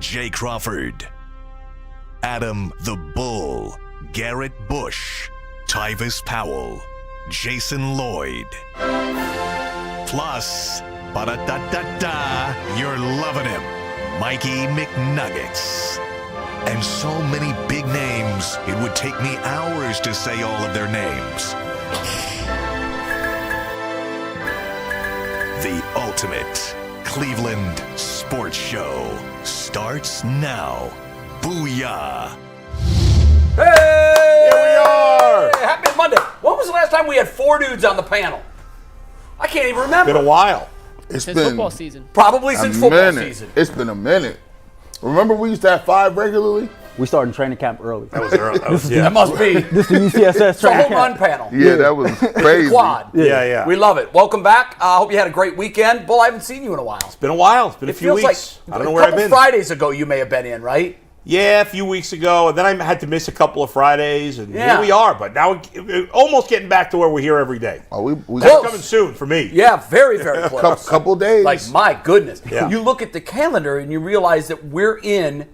Jay Crawford, Adam the Bull, Garrett Bush, Tyvis Powell, Jason Lloyd. Plus, ba-da-da-da-da, you're loving him, Mikey McNuggets. And so many big names, it would take me hours to say all of their names. The ultimate Cleveland sports show starts now. Booyah! Hey! Here we are! Happy Monday. When was the last time we had 4 dudes on the panel? I can't even remember. Been a while. It's Since been football season. Probably since football season. It's been a minute. Remember we used to have 5 regularly? We started training camp early. That was early. That must be. This is the UCSS It's a training home run camp. panel. Yeah, that was crazy. Quad. Yeah. We love it. Welcome back. I hope you had a great weekend. Bull, I haven't seen you in a while. It's been a while. It's been a It few feels weeks. like I don't know where I've a couple been. Fridays ago you may have been in, right? Yeah, a few weeks ago. And then I had to miss a couple of Fridays. And Yeah. here we are. But now we're almost getting back to where we're here every day. Oh, we Close. That's coming soon for me. Yeah, very, very close. couple days. Like, my goodness. Yeah. You look at the calendar and you realize that we're in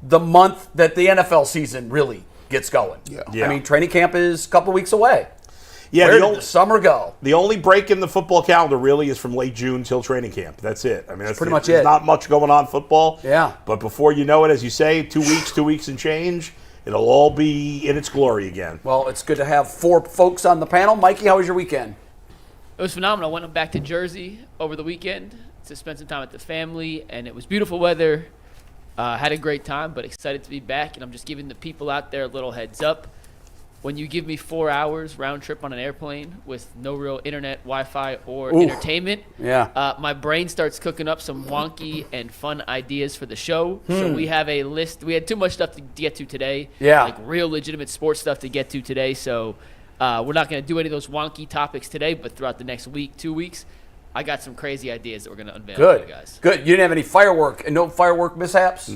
the month that the NFL season really gets going. Yeah. I mean, training camp is a couple weeks away. Yeah, Where the did the summer go? only break in the football calendar really is from late June till training camp. That's it. I mean, that's pretty much there's it. not much going on football. Yeah. But before you know it, as you say, 2 weeks and change, it'll all be in its glory again. Well, it's good to have 4 folks on the panel. Mikey, how was your weekend? It was phenomenal. I went back to Jersey over the weekend to spend some time with the family, and it was beautiful weather. Had a great time, but excited to be back, and I'm just giving the people out there a little heads up. When you give me 4 hours round trip on an airplane with no real internet, Wi-Fi, or entertainment, my brain starts cooking up some wonky and fun ideas for the show. So we have a list. We had too much stuff to get to today, like real legitimate sports stuff to get to today. So we're not going to do any of those wonky topics today, but throughout the next week, 2 weeks, I got some crazy ideas that we're going to unveil for you guys. Good. You didn't have any firework and no firework mishaps?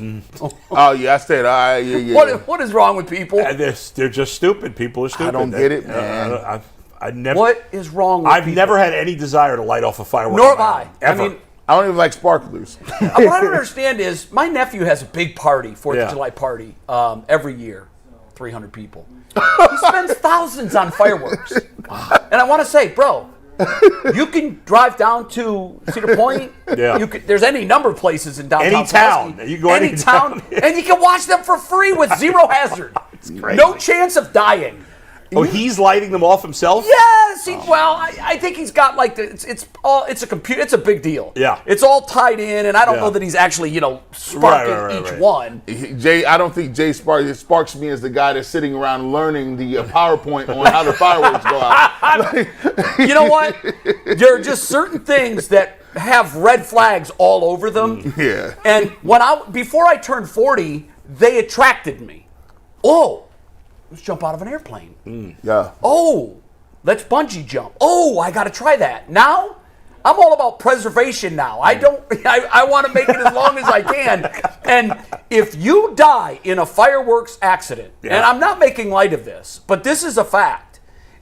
Oh, yeah, I said, all right, yeah. What is wrong with people? They're just stupid. People are stupid. I don't get it, man. I never. What is wrong with people? I've never had any desire to light off a firework. Nor have I. Ever. I mean, I don't even like sparklers. what I don't understand is my nephew has a big party, 4th of July party, every year, 300 people. He spends thousands on fireworks. And I want to say, bro, you can drive down to Cedar Point. Yeah. There's any number of places in downtown. Any town. Pulaski. You can go any any town, town. and you can watch them for free with zero hazard. crazy. No chance of dying. Oh, he's lighting them off himself? Yes. I think he's got like it's a computer. It's a big deal. Yeah. It's all tied in, and I don't know that he's actually sparking each one. Jay, I don't think Jay sparks me as the guy that's sitting around learning the PowerPoint on how the fireworks go out. You know what? There are just certain things that have red flags all over them. Yeah. And before I turned 40, they attracted me. Oh, let's jump out of an airplane. Yeah. Oh, let's bungee jump. Oh, I got to try that. Now, I'm all about preservation now. I want to make it as long as I can. And if you die in a fireworks accident, and I'm not making light of this, but this is a fact.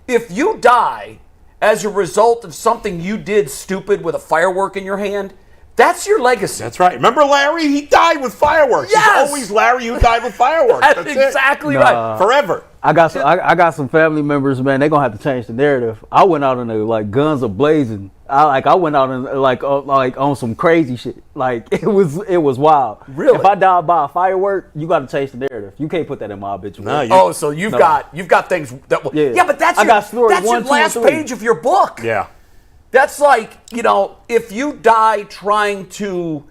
If you die as a result of something you did stupid with a firework in your hand, that's your legacy. That's right. Remember Larry? He died with fireworks. Yes! It's always Larry who died with fireworks. That's That's exactly it. right. Forever. I got some family members, man. They're gonna have to change the narrative. I went out in the guns are blazing. I went out and on some crazy shit. Like it was wild. Really? If I died by a firework, you got to change the narrative. You can't put that in my obituary. No, So you've got things that will. Yeah. But that's your last page of your book. Yeah. That's like, if you die trying to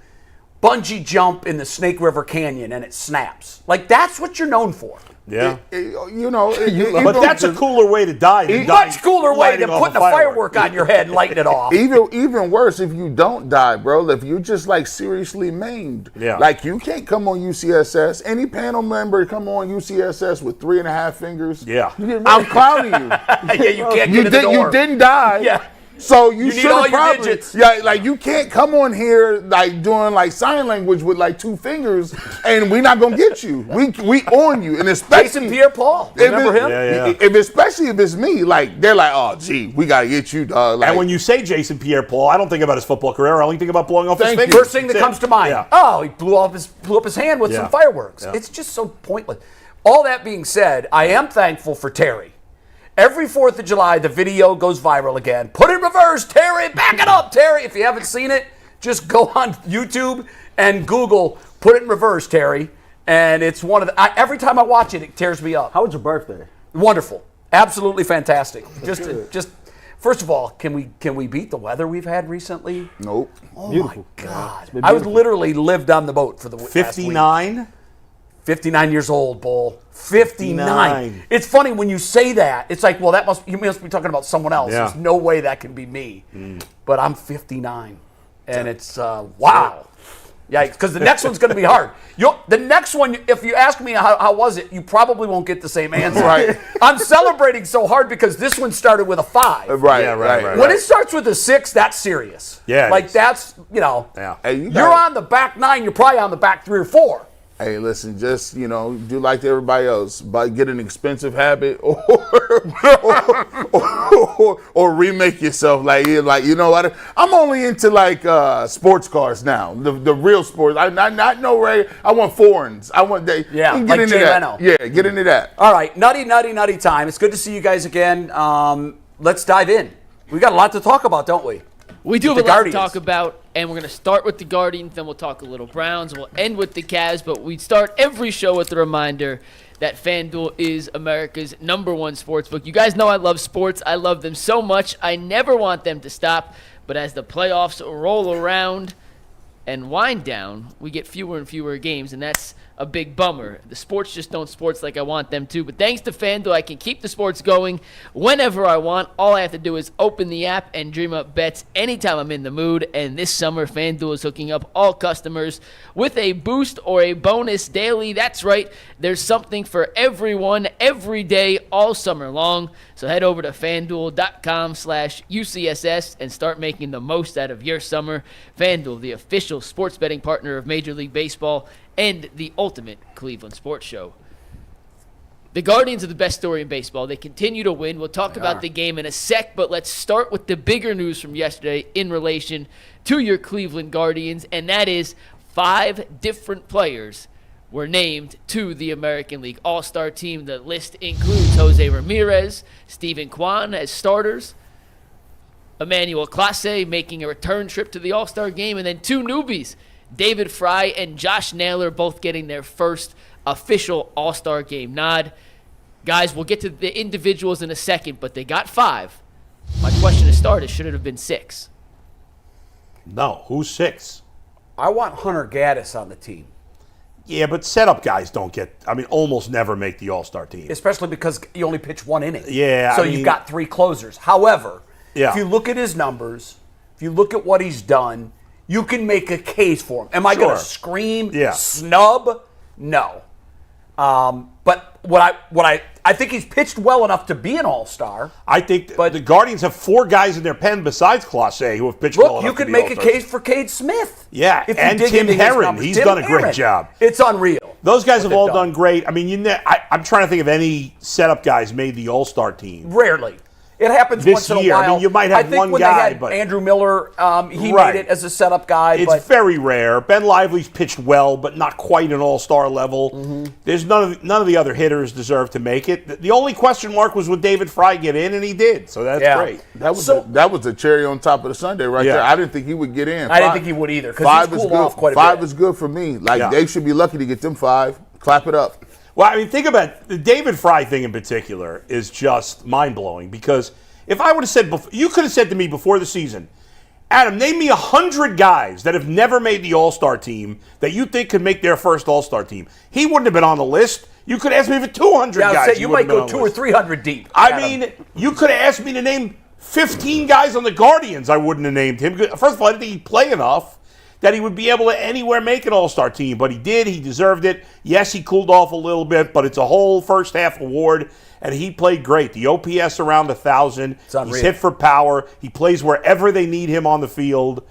bungee jump in the Snake River Canyon and it snaps. Like, that's what you're known for. Yeah. But But that's a cooler way to die. Much cooler way than putting a firework on your head and lighting it off. Even worse if you don't die, bro. If you just seriously maimed. Yeah. Like you can't come on UCSS. Any panel member come on UCSS with 3.5 fingers. Yeah. I'm clowning you. Yeah, you can't get in the door. You didn't die. Yeah. So you need should all have your probably, digits. yeah, like you can't come on here like doing like sign language with like 2 fingers, and we're not gonna get you. We on you, and Jason especially Pierre-Paul. Remember him? especially if it's me, like they're like, oh gee, we gotta get you, dog. Like, And when you say Jason Pierre-Paul, I don't think about his football career. I only think about blowing off his Thank fingers. you. First thing that comes to mind. Yeah. Oh, he blew up his hand with Yeah. some fireworks. Yeah. It's just so pointless. All that being said, I am thankful for Terry. Every 4th of July, the video goes viral again. Put it in reverse, Terry. Back it up, Terry. If you haven't seen it, just go on YouTube and Google "Put it in reverse, Terry." And it's one of the. Every time I watch it, it tears me up. How was your birthday? Wonderful, absolutely fantastic. Just. First of all, can we beat the weather we've had recently? nope. Oh Beautiful. my God! been I was beautiful. literally lived on the boat for the last week. 59. 59 years old, Bull. 59. 59. It's funny when you say that. It's like, well, you must be talking about someone else. Yeah. There's no way that can be me. But I'm 59, and it's wow. Yeah, because the next one's going to be hard. The next one, if you ask me how was it, you probably won't get the same answer. Right. I'm celebrating so hard because this one started with a 5. Right, Yeah, right. When it starts with a 6, that's serious. Yeah, it like is. that's Yeah. Hey, you're on the back 9. You're probably on the back 3 or 4. Hey, listen, just, do like everybody else, but get an expensive habit or remake yourself. Like, you know what? I'm only into like sports cars now, the real sports. I know, Ray. I want foreigns. I want they. Yeah, get like into Jay that. Leno. Yeah, get into that. All right, nutty time. It's good to see you guys again. Let's dive in. We got a lot to talk about, don't we? We do have The a lot Guardians. to talk about, and we're going to start with the Guardians, then we'll talk a little Browns, and we'll end with the Cavs, but we start every show with a reminder that FanDuel is America's #1 sportsbook. You guys know I love sports. I love them so much. I never want them to stop, but as the playoffs roll around and wind down, we get fewer and fewer games, and that's a big bummer. The sports just don't sports like I want them to, but thanks to FanDuel, I can keep the sports going whenever I want. All I have to do is open the app and dream up bets anytime I'm in the mood, and this summer, FanDuel is hooking up all customers with a boost or a bonus daily. That's right, there's something for everyone every day all summer long, so head over to FanDuel.com/UCSS and start making the most out of your summer. FanDuel, the official sports betting partner of Major League Baseball and the ultimate Cleveland sports show. The Guardians are the best story in baseball. They continue to win. We'll talk about the game in a sec, but let's start with the bigger news from yesterday in relation to your Cleveland Guardians, and that is 5 different players were named to the American League All-Star team. The list includes Jose Ramirez, Stephen Kwan as starters, Emmanuel Clase making a return trip to the All-Star game, and then 2 newbies, David Fry and Josh Naylor, both getting their first official All-Star game nod. Guys, we'll get to the individuals in a second, but they got 5. My question to start is, should it have been 6? No, who's 6? I want Hunter Gaddis on the team, Yeah, but setup guys almost never make the All-Star team. especially because you only pitch 1 inning. Yeah, So I mean- you've got 3 closers. However, Yeah. if you look at his numbers, if you look at what he's done, you can make a case for him. Am I going Sure. to scream, Yeah. snub? No. But I think he's pitched well enough to be an all-star. I think But- the Guardians have 4 guys in their pen besides Clase who have pitched well Look, enough you to could be make a All-Stars. case for Cade Smith. Yeah, if you and dig Tim into his Herron. numbers. He's Tim done a great Herron. job. It's unreal. Those guys have they've all done. done great. I mean, I'm trying to think of any setup guys made the All-Star team. Rarely. It happens This once in a year, I while. mean, you might have I think one when guy, they had but- Andrew Miller, he Right. made it as a setup guy. It's but very rare. Ben Lively's pitched well, but not quite an All-Star level. Mm-hmm. There's none of the other hitters deserve to make it. The only question mark was would David Fry get in, and he did. So that's Yeah. great. That was the cherry on top of the sundae right Yeah. there. I didn't think he would get in. I didn't think he would either because 5 he's is cooled good. off quite a 5 bit. is good for me. Like Yeah. they should be lucky to get them 5. Clap it up. Well, I mean, think about the David Fry thing in particular is just mind-blowing because if I would have said, you could have said to me before the season, Adam, name me 100 guys that have never made the All-Star team that you think could make their first All-Star team. He wouldn't have been on the list. You could ask me for 200 Yeah, I guys. said he you wouldn't might have been go on 2 the or list. 300 deep. I Adam. mean, you could have asked me to name 15 guys on the Guardians. I wouldn't have named him. First of all, I didn't think he'd play enough. that he would be able to anywhere make an All-Star team, but he did. He deserved it. Yes, he cooled off a little bit, but it's a whole first half award, and he played great. The OPS around 1,000. He's hit for power. He plays wherever they need him on the field.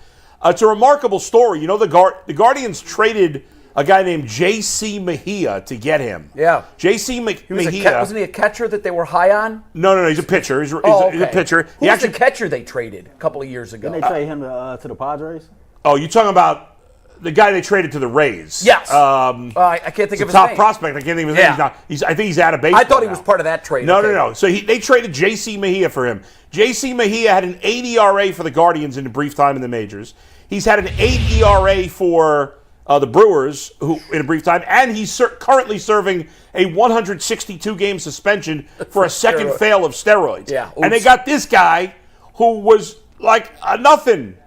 It's a remarkable story. You know, the Guardians traded a guy named J.C. Mejia to get him. Yeah. J.C. Mejia. Wasn't he a catcher that they were high on? No, he's a pitcher. He's a pitcher. Who was the catcher they traded a couple of years ago? Didn't they trade him to the Padres? Oh, you're talking about the guy they traded to the Rays. Yes. I can't think of his name. Top prospect. I can't think of his name. I think he's out of baseball. I thought he was part of that trade. No. So they traded J.C. Mejia for him. J.C. Mejia had an 8 ERA for the Guardians in a brief time in the majors. He's had an 8 ERA for the Brewers in a brief time, and he's currently serving a 162-game suspension for a second fail of steroids. Yeah. And they got this guy who was like nothing.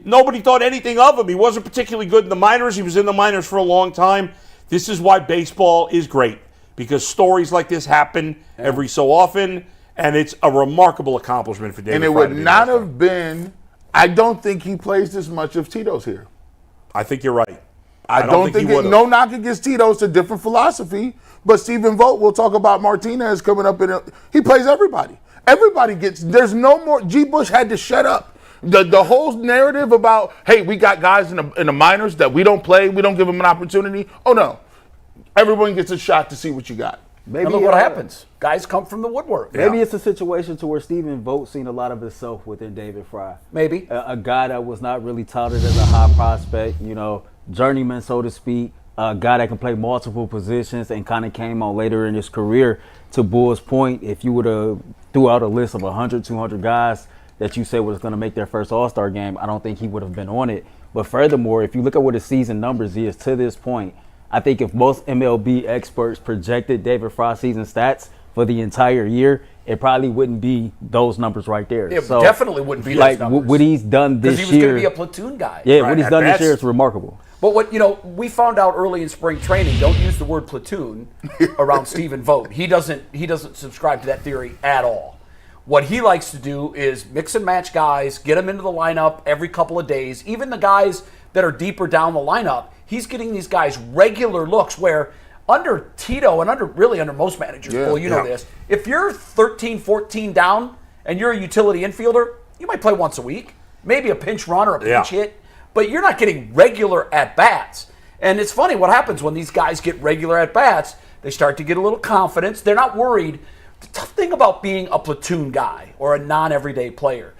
Nobody thought anything of him. He wasn't particularly good in the minors. He was in the minors for a long time. This is why baseball is great, because stories like this happen every so often, and it's a remarkable accomplishment for David Fry. And it would not have been, I don't think he plays this much if Tito's here. I think you're right. I don't think no knock against Tito. It's a different philosophy. But Stephen Vogt, we'll talk about Martinez coming up he plays everybody. Everybody there's no more. G. Bush had to shut up. The whole narrative about, hey, we got guys in the minors that we don't play, we don't give them an opportunity. Oh, no. Everyone gets a shot to see what you got. Maybe and look what happens. Guys come from the woodwork. Maybe it's a situation to where Stephen Vogt seen a lot of himself within David Fry. Maybe. A guy that was not really touted as a high prospect, journeyman, so to speak, a guy that can play multiple positions and kind of came on later in his career. To Bull's point, if you would have threw out a list of 100, 200 guys that you said was going to make their first All-Star game, I don't think he would have been on it. But furthermore, if you look at what his season numbers is to this point, I think if most MLB experts projected David Fry's season stats for the entire year, it probably wouldn't be those numbers right there. It definitely wouldn't be those numbers. What he's done this year. Because he was going to be a platoon guy. Yeah, what he's done this year is remarkable. But we found out early in spring training, don't use the word platoon around Stephen Vogt. He doesn't subscribe to that theory at all. What he likes to do is mix and match guys, get them into the lineup every couple of days. Even the guys that are deeper down the lineup, he's getting these guys regular looks where under Tito and under most managers, Bull, you know this, if you're 13, 14 down and you're a utility infielder, you might play once a week, maybe a pinch run or a pinch hit, but you're not getting regular at-bats. And it's funny what happens when these guys get regular at-bats. They start to get a little confidence. They're not worried. The tough thing about being a platoon guy or a non-everyday player,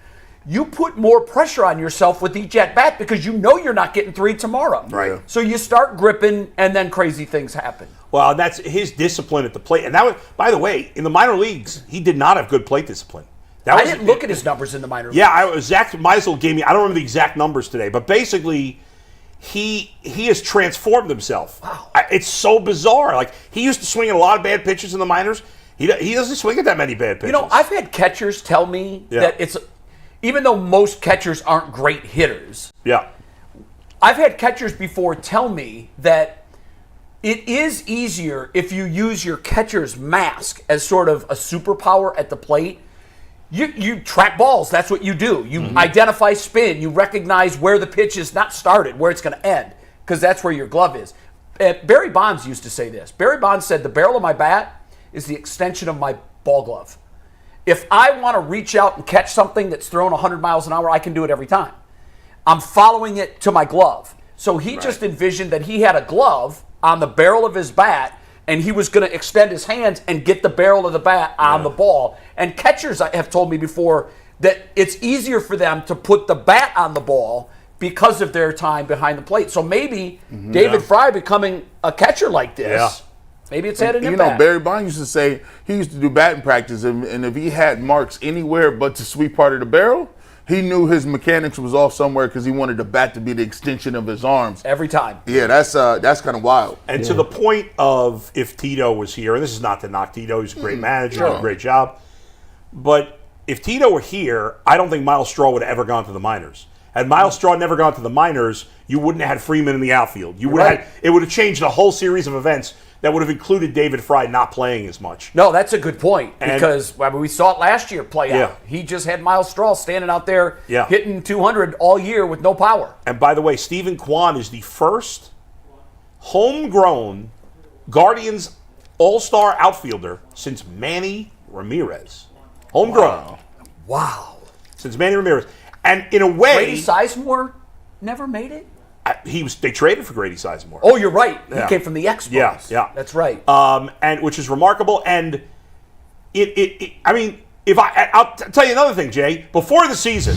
you put more pressure on yourself with each at-bat because you know you're not getting 3 tomorrow. Right. So you start gripping, and then crazy things happen. Well, that's his discipline at the plate. And that was, by the way, in the minor leagues, he did not have good plate discipline. I didn't look at his numbers in the minor leagues. Yeah, Zach Meisel gave me, I don't remember the exact numbers today, but basically he has transformed himself. Wow. It's so bizarre. Like, he used to swing at a lot of bad pitches in the minors. He doesn't swing at that many bad pitches. I've had catchers tell me that it's, even though most catchers aren't great hitters, I've had catchers before tell me that it is easier if you use your catcher's mask as sort of a superpower at the plate. You track balls. That's what you do. You identify spin. You recognize where the pitch is not started, where it's going to end, because that's where your glove is. Barry Bonds used to say this. Barry Bonds said, the barrel of my bat is the extension of my ball glove. If I want to reach out and catch something that's thrown 100 miles an hour, I can do it every time. I'm following it to my glove. So he just envisioned that he had a glove on the barrel of his bat, and he was going to extend his hands and get the barrel of the bat on the ball. And catchers have told me before that it's easier for them to put the bat on the ball because of their time behind the plate. So maybe David Fry becoming a catcher like this, maybe it's had an impact. Barry Bonds used to say he used to do batting practice, and if he had marks anywhere but the sweet part of the barrel, he knew his mechanics was off somewhere because he wanted the bat to be the extension of his arms. Every time. Yeah, that's kind of wild. And to the point of if Tito was here, and this is not to knock Tito, he's a great manager, did a great job, but if Tito were here, I don't think Miles Straw would have ever gone to the minors. Had Miles Straw never gone to the minors, you wouldn't have had Freeman in the outfield. You would have it would have changed the whole series of events that would have included David Fry not playing as much. No, that's a good point because we saw it last year play out. He just had Miles Straw standing out there hitting 200 all year with no power. And by the way, Stephen Kwan is the first homegrown Guardians All-Star outfielder since Manny Ramirez. Homegrown. Wow. Since Manny Ramirez. And in a way... Grady Sizemore never made it? They traded for Grady Sizemore. Oh, you're right. He came from the Expos. Yeah. That's right. And which is remarkable. And I'll tell you another thing, Jay. Before the season,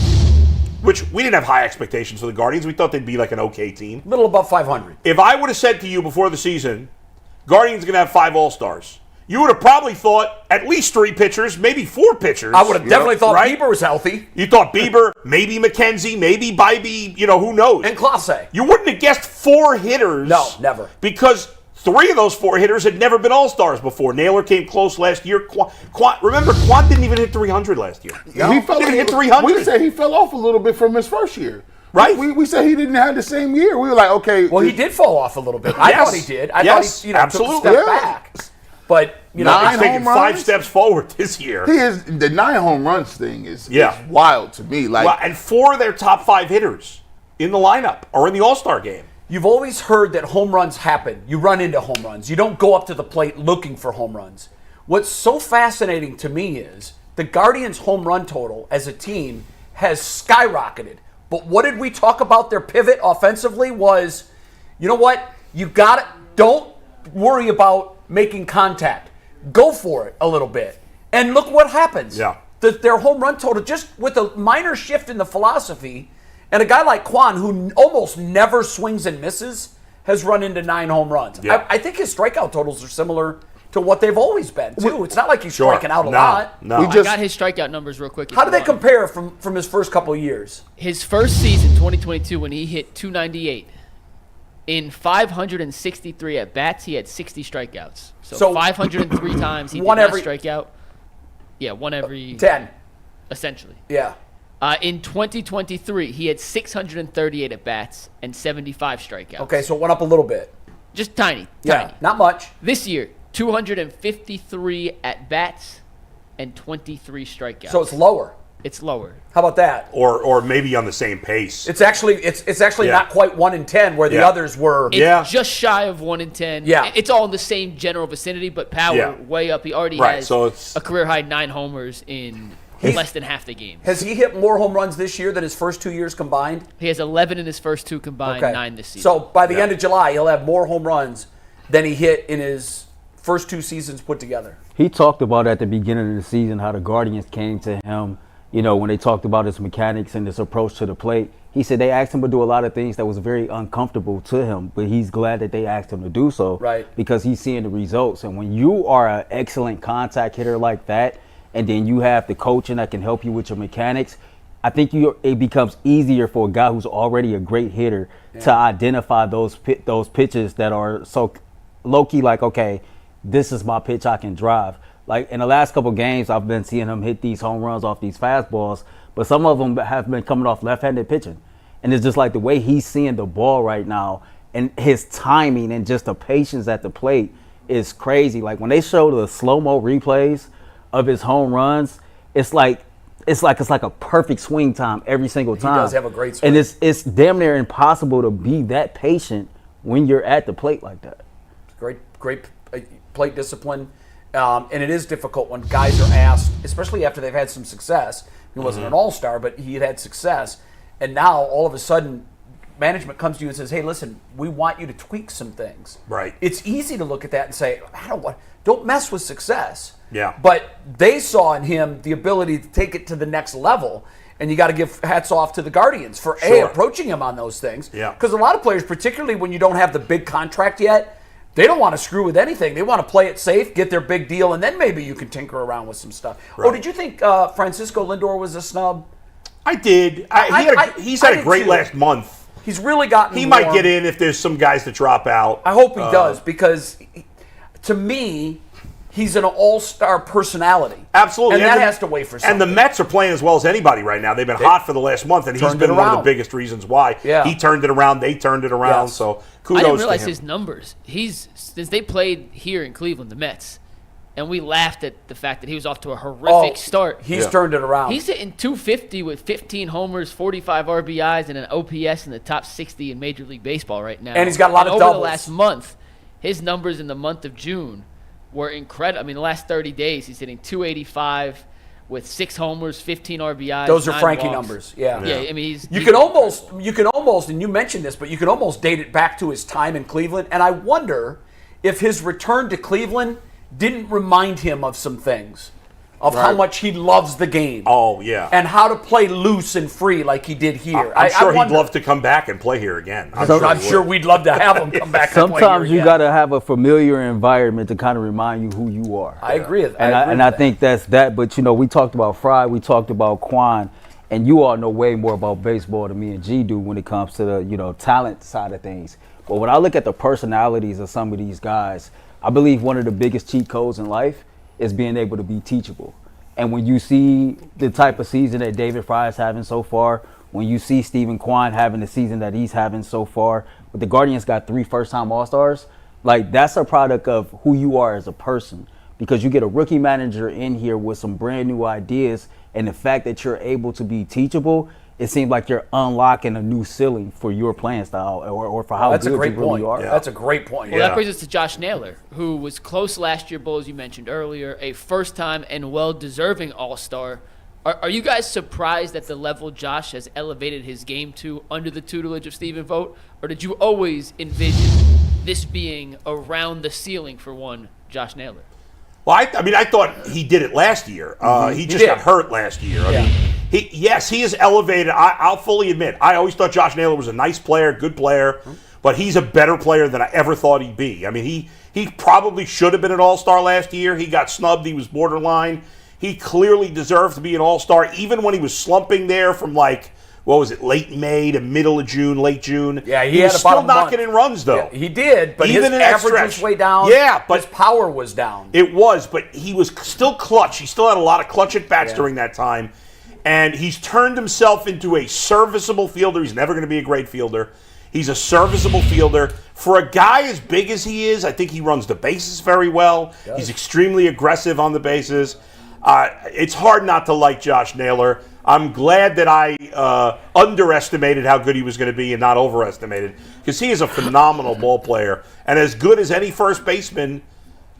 which we didn't have high expectations for the Guardians. We thought they'd be like an okay team. A little above 500. If I would have said to you before the season, Guardians are going to have 5 All-Stars, you would have probably thought at least 3 pitchers, maybe 4 pitchers. I would have definitely thought Bieber was healthy. You thought Bieber, maybe McKenzie, maybe Bybee, who knows? And Clase. You wouldn't have guessed 4 hitters. No, never. Because 3 of those 4 hitters had never been All-Stars before. Naylor came close last year. Remember, Kwan didn't even hit 300 last year. He didn't hit 300. We said he fell off a little bit from his first year. Right. We said he didn't have the same year. We were like, okay. Well, he did fall off a little bit. I thought he did. I thought he absolutely. took a step back. But, he's taking 5 steps forward this year. He is the 9 home runs thing is wild to me. And 4 of their top 5 hitters in the lineup are in the All-Star game. You've always heard that home runs happen. You run into home runs. You don't go up to the plate looking for home runs. What's so fascinating to me is the Guardians' home run total as a team has skyrocketed. But what did we talk about their pivot offensively was, you know what? Don't worry about making contact. Go for it a little bit. And look what happens. Yeah. Their home run total, just with a minor shift in the philosophy, and a guy like Kwan, who almost never swings and misses, has run into 9 home runs. Yeah. I think his strikeout totals are similar to what they've always been, too. It's not like he's striking out a lot. No. I got his strikeout numbers real quick. How do they compare from his first couple of years? His first season, 2022, when he hit 298, in 563 at-bats, he had 60 strikeouts. So 503 times he did not strike out. Yeah, 1 every... 10. Essentially. Yeah. In 2023, he had 638 at-bats and 75 strikeouts. Okay, so it went up a little bit. Just tiny. Yeah, not much. This year, 253 at-bats and 23 strikeouts. So it's lower. It's lower. How about that? Or maybe on the same pace. It's actually not quite 1 in 10 where the others were. It's just shy of 1 in 10. Yeah. It's all in the same general vicinity, but power way up. He already has a career-high 9 homers in less than half the games. Has he hit more home runs this year than his first 2 years combined? He has 11 in his first 2 combined, 9 this season. So by the end of July, he'll have more home runs than he hit in his first 2 seasons put together. He talked about at the beginning of the season how the Guardians came to him, when they talked about his mechanics and his approach to the plate. He said they asked him to do a lot of things that was very uncomfortable to him, but he's glad that they asked him to do so because he's seeing the results. And when you are an excellent contact hitter like that, and then you have the coaching that can help you with your mechanics, I think it becomes easier for a guy who's already a great hitter to identify those pitches that are so low-key like, okay, this is my pitch I can drive. Like in the last couple games, I've been seeing him hit these home runs off these fastballs, but some of them have been coming off left-handed pitching. And it's just like the way he's seeing the ball right now and his timing and just the patience at the plate is crazy. Like when they show the slow-mo replays of his home runs, it's like a perfect swing time every single time. He does have a great swing. And it's damn near impossible to be that patient when you're at the plate like that. Great plate discipline. And it is difficult when guys are asked, especially after they've had some success. He wasn't an all-star, but he had success. And now, all of a sudden, management comes to you and says, hey, listen, we want you to tweak some things. Right. It's easy to look at that and say, don't mess with success. Yeah. But they saw in him the ability to take it to the next level. And you got to give hats off to the Guardians for, approaching him on those things. Yeah. Because a lot of players, particularly when you don't have the big contract yet, they don't want to screw with anything. They want to play it safe, get their big deal, and then maybe you can tinker around with some stuff. Right. Oh, did you think Francisco Lindor was a snub? I did. He's had a great last month. He's really gotten He might get in if there's some guys that drop out. I hope he does because, to me, he's an all-star personality. Absolutely. And that has to weigh for something. And the Mets are playing as well as anybody right now. They've been hot for the last month, and he's been one of the biggest reasons why. Yeah. He turned it around. They turned it around. Yes. So kudos I didn't realize to him. his numbers. Since they played here in Cleveland, the Mets, and we laughed at the fact that he was off to a horrific start. He's turned it around. He's hitting 250 with 15 homers, 45 RBIs, and an OPS in the top 60 in Major League Baseball right now. And he's got a lot of over doubles. the last month, his numbers in the month of June were incredible. I mean, the last 30 days, he's hitting 285 with 6 homers, 15 RBIs. Those are 9 Frankie walks. numbers. Yeah. Yeah, I mean, You can almost, and you mentioned this, but you can almost date it back to his time in Cleveland. And I wonder if his return to Cleveland didn't remind him of some things, of how much he loves the game. Oh, yeah. And how to play loose and free like he did here. I'm sure he'd wonder. love to come back and play here again. I'm sure we'd love to have him come back and play here Sometimes you again. got to have a familiar environment to kind of remind you who you are. I agree with And I think that's that. But, we talked about Fry, we talked about Kwan, and you all know way more about baseball than me and G do when it comes to the, talent side of things. But when I look at the personalities of some of these guys, I believe one of the biggest cheat codes in life is being able to be teachable. And when you see the type of season that David Fry is having so far, when you see Stephen Kwan having the season that he's having so far, but the Guardians got 3 first-time All-Stars, that's a product of who you are as a person. Because you get a rookie manager in here with some brand new ideas, and the fact that you're able to be teachable, it seems like you're unlocking a new ceiling for your playing style or for how That's good a great you really point. are. Yeah. That's a great point. Well, that brings us to Josh Naylor, who was close last year, Bull, as you mentioned earlier, a first-time and well-deserving All-Star. Are you guys surprised at the level Josh has elevated his game to under the tutelage of Stephen Vogt, or did you always envision this being around the ceiling for one Josh Naylor? Well, I thought he did it last year. He just got hurt last year. I mean, he has elevated. I'll fully admit, I always thought Josh Naylor was a nice player, good player, but he's a better player than I ever thought he'd be. I mean, he probably should have been an All-Star last year. He got snubbed. He was borderline. He clearly deserved to be an All-Star, even when he was slumping there from late May to middle of June, late June. Yeah, he was still knocking in runs, though. Yeah, he did, but even his in that average stretch. was way down. Yeah, but his power was down. It was, but he was still clutch. He still had a lot of clutch at bats during that time. And he's turned himself into a serviceable fielder. He's never going to be a great fielder. He's a serviceable fielder. For a guy as big as he is, I think he runs the bases very well. He's extremely aggressive on the bases. It's hard not to like Josh Naylor. I'm glad that I underestimated how good he was going to be and not overestimated, because he is a phenomenal ball player and as good as any first baseman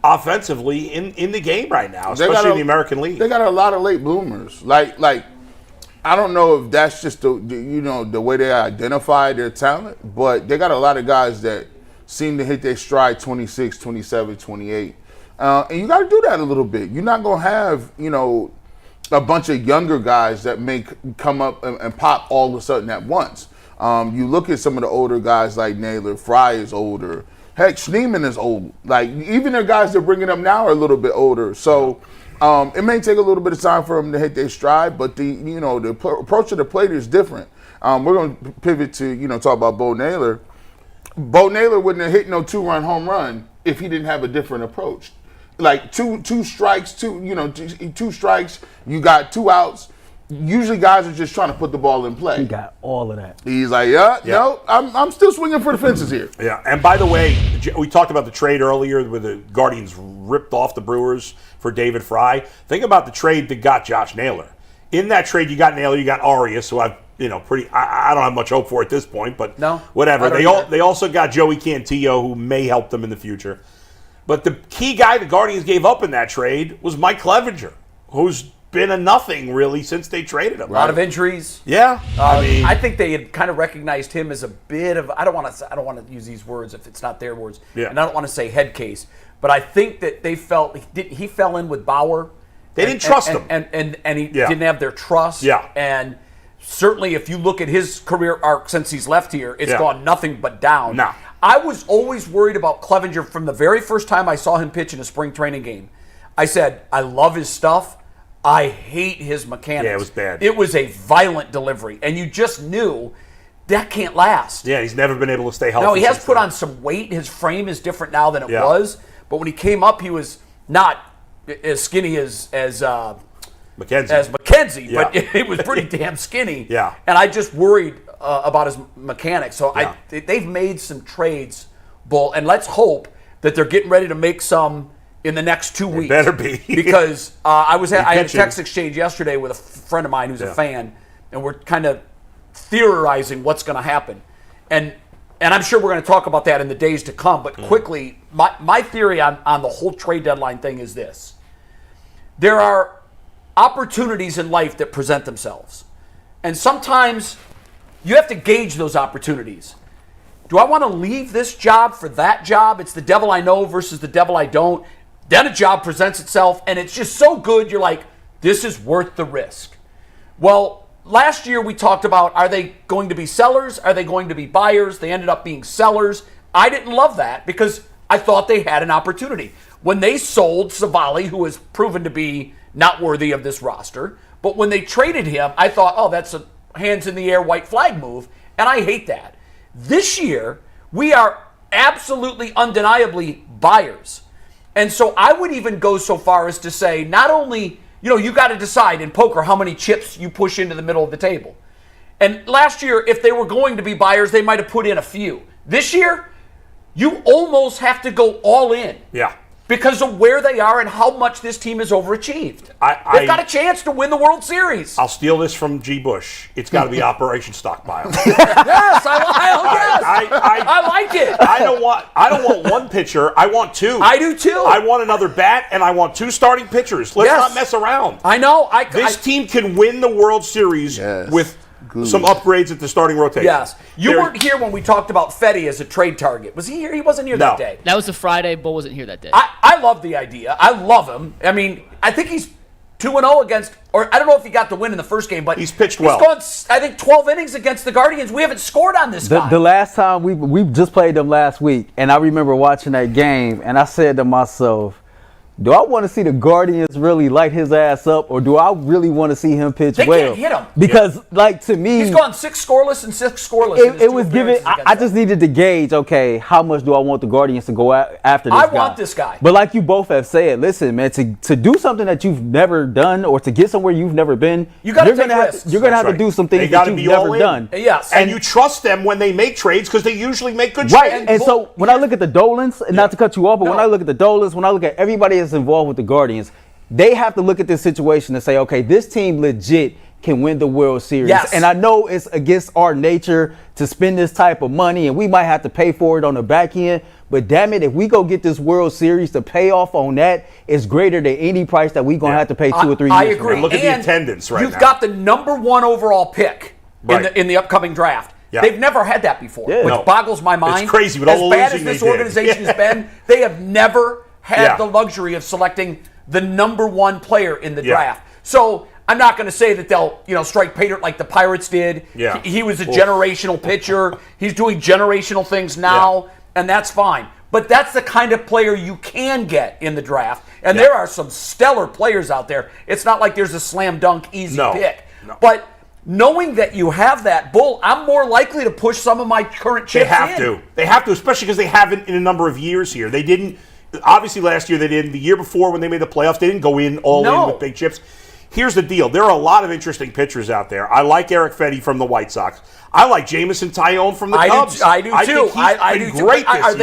offensively in the game right now, especially in the American League. They got a lot of late bloomers. Like I don't know if that's just the way they identify their talent, but they got a lot of guys that seem to hit their stride 26, 27, 28. And you got to do that a little bit. You're not going to have, a bunch of younger guys that may come up and pop all of a sudden at once. You look at some of the older guys like Naylor. Fry is older. Heck, Schneemann is old. Even the guys they're bringing up now are a little bit older. So it may take a little bit of time for them to hit their stride, but the approach of the plate is different. We're going to pivot to, talk about Bo Naylor. Bo Naylor wouldn't have hit no 2-run home run if he didn't have a different approach. Two strikes, two strikes, you got 2 outs. Usually guys are just trying to put the ball in play. He got all of that. He's like, no, I'm still swinging for the fences here. Yeah, and by the way, we talked about the trade earlier where the Guardians ripped off the Brewers for David Fry. Think about the trade that got Josh Naylor. In that trade, you got Naylor, you got Arias, who I don't have much hope for at this point, but whatever. They also got Joey Cantillo, who may help them in the future. But the key guy the Guardians gave up in that trade was Mike Clevenger, who's been a nothing really since they traded him. A lot of injuries. Yeah, I think they had kind of recognized him as a bit of. I don't want to use these words if it's not their words, and I don't want to say head case, but I think that they felt he fell in with Bauer. They didn't trust him, and he didn't have their trust. Yeah, and certainly if you look at his career arc since he's left here, it's gone nothing but down. No. I was always worried about Clevenger from the very first time I saw him pitch in a spring training game. I said, I love his stuff. I hate his mechanics. Yeah, it was bad. It was a violent delivery, and you just knew that can't last. Yeah, he's never been able to stay healthy. No, he has put on some weight. His frame is different now than it was. But when he came up, he was not as skinny as McKenzie. but it was pretty damn skinny. Yeah. And I just worried about his mechanics. So they've made some trades, Bull, and let's hope that they're getting ready to make some in the next 2 weeks. Better be. Because I had a text exchange yesterday with a friend of mine who's a fan, and we're kind of theorizing what's going to happen. And I'm sure we're going to talk about that in the days to come. But quickly, my theory on the whole trade deadline thing is this. There are opportunities in life that present themselves. And sometimes you have to gauge those opportunities. Do I want to leave this job for that job? It's the devil I know versus the devil I don't. Then a job presents itself, and it's just so good, you're like, this is worth the risk. Well, last year we talked about, are they going to be sellers? Are they going to be buyers? They ended up being sellers. I didn't love that because I thought they had an opportunity. When they sold Savali, who has proven to be not worthy of this roster, but when they traded him, I thought, oh, that's a hands-in-the-air white flag move, and I hate that. This year, we are absolutely undeniably buyers. And so I would even go so far as to say, not only, you got to decide in poker how many chips you push into the middle of the table. And last year, if they were going to be buyers, they might have put in a few. This year, you almost have to go all in. Yeah. Because of where they are and how much this team has overachieved. They've got a chance to win the World Series. I'll steal this from G. Bush. It's got to be Operation Stockpile. Yes, I like it. I don't want one pitcher. I want two. I do too. I want another bat, and I want two starting pitchers. Let's not mess around. I know. This team can win the World Series with some upgrades at the starting rotation. Yes. You weren't here when we talked about Fetty as a trade target. Was he here? He wasn't here that day. That was a Friday. Bull wasn't here that day. I love the idea. I love him. I mean, I think he's 2-0 against, or I don't know if he got the win in the first game, but he's pitched well. He's gone, I think, 12 innings against the Guardians. We haven't scored on this guy. The last time we just played them last week, and I remember watching that game, and I said to myself, do I want to see the Guardians really light his ass up, or do I really want to see him pitch well? They can't hit him. Because, to me... He's gone 6 scoreless and 6 scoreless. It was given... I just needed to gauge, okay, how much do I want the Guardians to go after this guy? I want this guy. But like you both have said, listen, man, to do something that you've never done or to get somewhere you've never been, you're going to have to do some things that you've never done. Yes. And you trust them when they make trades because they usually make good trades. Right. And so when I look at the Dolans, and not to cut you off, but when I look at the Dolans, when I look at everybody that's involved with the Guardians, they have to look at this situation and say, okay, this team legit can win the World Series. Yes. And I know it's against our nature to spend this type of money, and we might have to pay for it on the back end. But damn it, if we go get this World Series, the payoff on that is greater than any price that we're going to have to pay 2 or 3 years. I agree. Look at the attendance right now. You've got the number 1 overall pick in the upcoming draft. Yeah. They've never had that before, which boggles my mind. It's crazy. With all the as bad as this organization has been, they have never had the luxury of selecting the number 1 player in the draft. So I'm not going to say that they'll, strike pay dirt like the Pirates did. Yeah. He was a generational pitcher. He's doing generational things now, and that's fine. But that's the kind of player you can get in the draft. And there are some stellar players out there. It's not like there's a slam dunk easy pick. No. But knowing that you have that, Bull, I'm more likely to push some of my current chips in. They have to, especially because they haven't in a number of years here. They didn't. Obviously, last year they didn't. The year before, when they made the playoffs, they didn't go in all in with big chips. Here's the deal. There are a lot of interesting pitchers out there. I like Eric Fetty from the White Sox. I like Jamison Tyone from the Cubs. I do too. I think he's been great this year. Are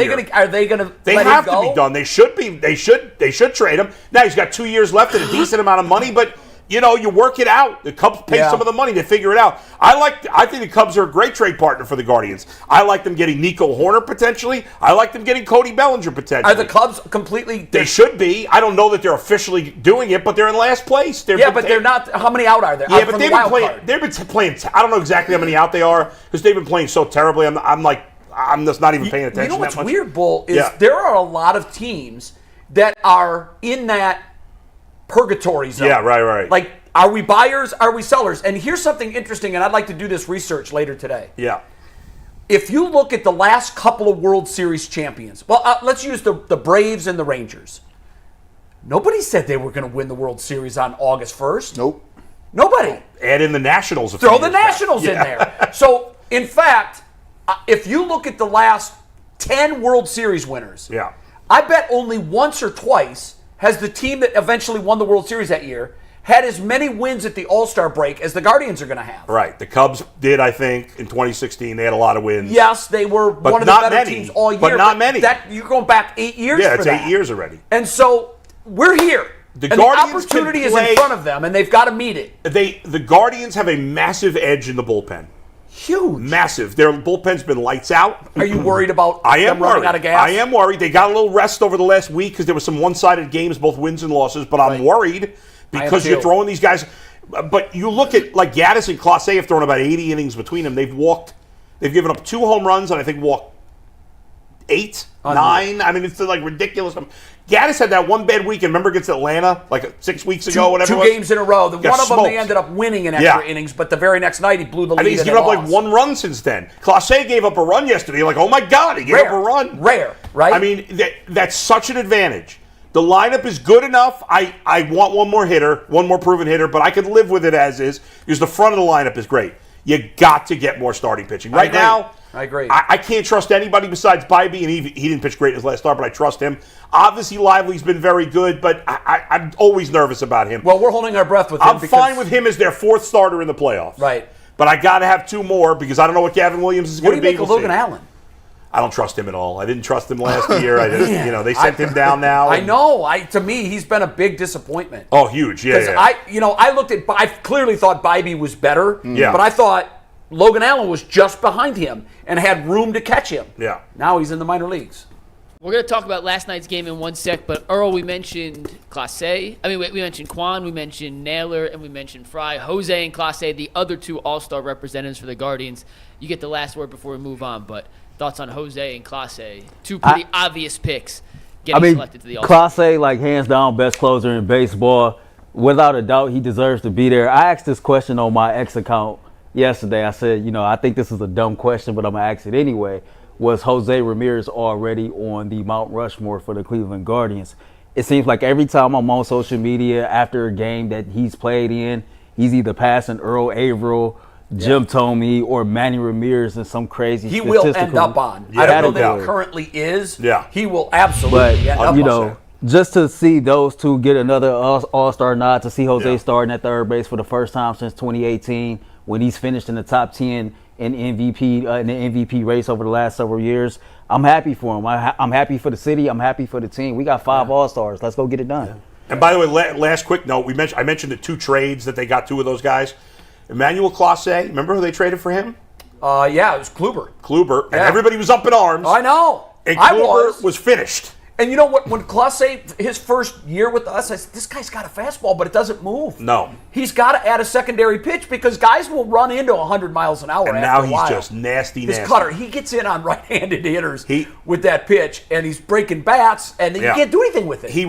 they going to? They have to be done. They should be. They should trade him. Now he's got 2 years left and a decent amount of money, but. You work it out. The Cubs pay some of the money to figure it out. I think the Cubs are a great trade partner for the Guardians. I like them getting Nico Horner potentially. I like them getting Cody Bellinger potentially. Are the Cubs completely? They should be. I don't know that they're officially doing it, but they're in last place. But they're not. How many out are there? Yeah, but they've been playing. I don't know exactly how many out they are because they've been playing so terribly. I'm just not even paying attention. You know what's that much. weird, Bull, is there are a lot of teams that are in that purgatory zone. Yeah, right. Like, are we buyers? Are we sellers? And here's something interesting, and I'd like to do this research later today. Yeah. If you look at the last couple of World Series champions, let's use the Braves and the Rangers. Nobody said they were going to win the World Series on August 1st. Nope. Nobody. Add in the Nationals. Throw the Nationals in there. So, in fact, if you look at the last 10 World Series winners, I bet only once or twice has the team that eventually won the World Series that year had as many wins at the All-Star break as the Guardians are going to have. Right. The Cubs did, I think, in 2016. They had a lot of wins. Yes, they were one of the better teams all year. But not many. You're going back 8 years Yeah, for it's that. 8 years already. And so we're here. The and Guardians the opportunity is can play- in front of them, and they've got to meet it. The Guardians have a massive edge in the bullpen. Huge. Massive. Their bullpen's been lights out. Are you worried about I am them running worried. out of gas? I am worried. They got a little rest over the last week because there were some one-sided games, both wins and losses. But I'm worried because you're throwing these guys. But you look at like Gaddis and Clase have thrown about 80 innings between them. They've given up 2 home runs and I think walked 8, 9. I mean, it's like ridiculous. Gaddis had that one bad weekend. Remember against Atlanta like 6 weeks ago, whatever. 2 games in a row. One of them smoked. they ended up winning in extra innings, but the very next night he blew the lead. I think he's given up like 1 run since then. Clase gave up a run yesterday. You're like, oh my God, he gave up a run. Rare, right? I mean, that's such an advantage. The lineup is good enough. I want one more hitter, one more proven hitter, but I could live with it as is because the front of the lineup is great. You got to get more starting pitching. Right now, I agree. I can't trust anybody besides Bybee, and he didn't pitch great in his last start, but I trust him. Obviously, Lively's been very good, but I'm always nervous about him. Well, we're holding our breath with him. I'm fine with him as their 4th starter in the playoffs. Right. But I got to have 2 more because I don't know what Gavin Williams is going to be. What do you make of Logan Allen? I don't trust him at all. I didn't trust him last year. They sent him down now. I know. To me, he's been a big disappointment. Oh, huge. Yeah. I looked at. I clearly thought Bybee was better. Yeah. But I thought Logan Allen was just behind him and had room to catch him. Yeah. Now he's in the minor leagues. We're going to talk about last night's game in 1 sec, but Earl, we mentioned Clase. We mentioned Kwan, we mentioned Naylor, and we mentioned Fry. Jose and Clase, the other 2 All-Star representatives for the Guardians. You get the last word before we move on, but thoughts on Jose and Clase? 2 pretty obvious picks getting selected to the All-Star. Clase, like, hands down, best closer in baseball. Without a doubt, he deserves to be there. I asked this question on my X account yesterday. I said, I think this is a dumb question, but I'm going to ask it anyway. Was Jose Ramirez already on the Mount Rushmore for the Cleveland Guardians? It seems like every time I'm on social media after a game that he's played in, he's either passing Earl Averill, Jim Thome, or Manny Ramirez in some crazy He will end up on. I don't know that he currently is. Yeah. He will absolutely end up on. Just to see those 2 get another All-Star nod, to see Jose starting at third base for the first time since 2018, when he's finished in the top 10 in the MVP race over the last several years. I'm happy for him. I'm happy for the city. I'm happy for the team. We got 5 All-Stars. Let's go get it done. Yeah. And by the way, last quick note, I mentioned the 2 trades that they got 2 of those guys. Emmanuel Clase, remember who they traded for him? Yeah, it was Kluber. And everybody was up in arms. I know. And Kluber was finished. And you know what? When Clase, his first year with us, I said, this guy's got a fastball, but it doesn't move. No. He's got to add a secondary pitch because guys will run into 100 miles an hour and after now a while. He's just nasty. His cutter, he gets in on right-handed hitters with that pitch, and he's breaking bats, and you can't do anything with it. You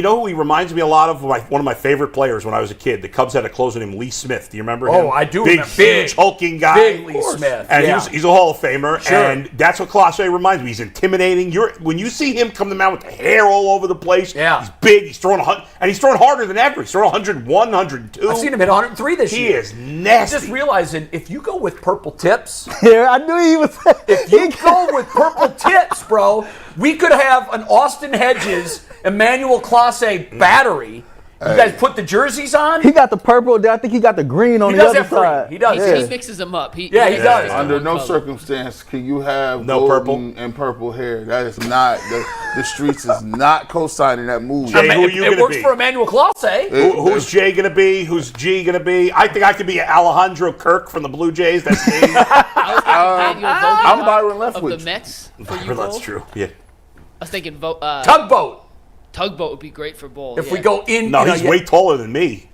know who he reminds me a lot of? One of my favorite players when I was a kid. The Cubs had a closer named Lee Smith. Do you remember him? Oh, I do remember. Huge, hulking guy. Big Lee Smith. And he's a Hall of Famer. Sure. And that's what Clase reminds me. He's intimidating. When you see him come to the mound with the hair all over the place, he's big. He's throwing and he's throwing harder than ever. He's throwing 101, 102. I've seen him hit 103 this year. He is nasty. I'm just realizing, if you go with purple tips, yeah, I knew he was. If you go with purple tips, bro, we could have an Austin Hedges, Emmanuel Clase battery. You guys put the jerseys on? He got the purple. I think he got the green on the other side. He does. He mixes them up. He does. Under no circumstance can you have golden and purple hair. That is not the streets is not co-signing that move. Jay, who are you it works for Emmanuel Clase. Who's Jay going to be? Who's G going to be? I think I could be Alejandro Kirk from the Blue Jays. That's me. I'm Byron Leftwich. Of the Mets. That's true. Yeah. I was thinking Tugboat. Tugboat would be great for Bull. If we go in, no, he's way taller than me.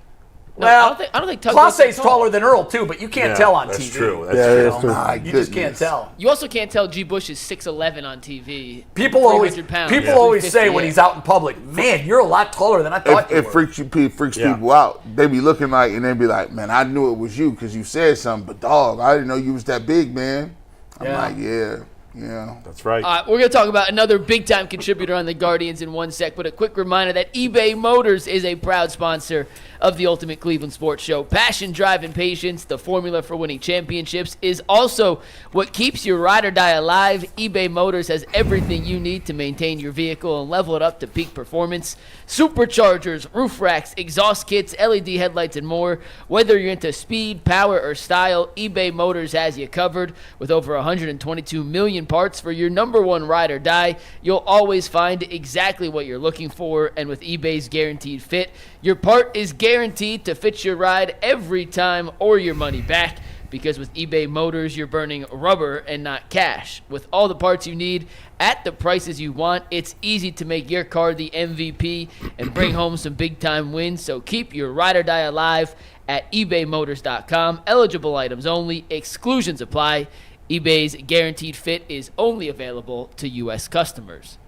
No, I don't think Tugboat's Clase's taller than Earl too, but you can't tell on TV. That's true. That's true. You just can't tell. You also can't tell G. Bush is 6'11" on TV. People always say when he's out in public, man, you're a lot taller than I thought you were. It freaks people out. They be looking like, and they be like, man, I knew it was you because you said something, but dog, I didn't know you was that big, man. I'm like, yeah. Yeah. That's right. We're going to talk about another big-time contributor on the Guardians in one sec, but a quick reminder that eBay Motors is a proud sponsor of the Ultimate Cleveland Sports Show. Passion, drive, and patience, the formula for winning championships, is also what keeps your ride or die alive. eBay Motors has everything you need to maintain your vehicle and level it up to peak performance. Superchargers, roof racks, exhaust kits, LED headlights, and more. Whether you're into speed, power, or style, eBay Motors has you covered. With over 122 million parts for your number one ride or die, you'll always find exactly what you're looking for. And with eBay's Guaranteed Fit, your part is guaranteed to fit your ride every time or your money back. Because with eBay Motors, you're burning rubber and not cash. With all the parts you need at the prices you want, it's easy to make your car the MVP and bring home some big-time wins. So keep your ride or die alive at ebaymotors.com. Eligible items only. Exclusions apply. eBay's Guaranteed Fit is only available to U.S. customers.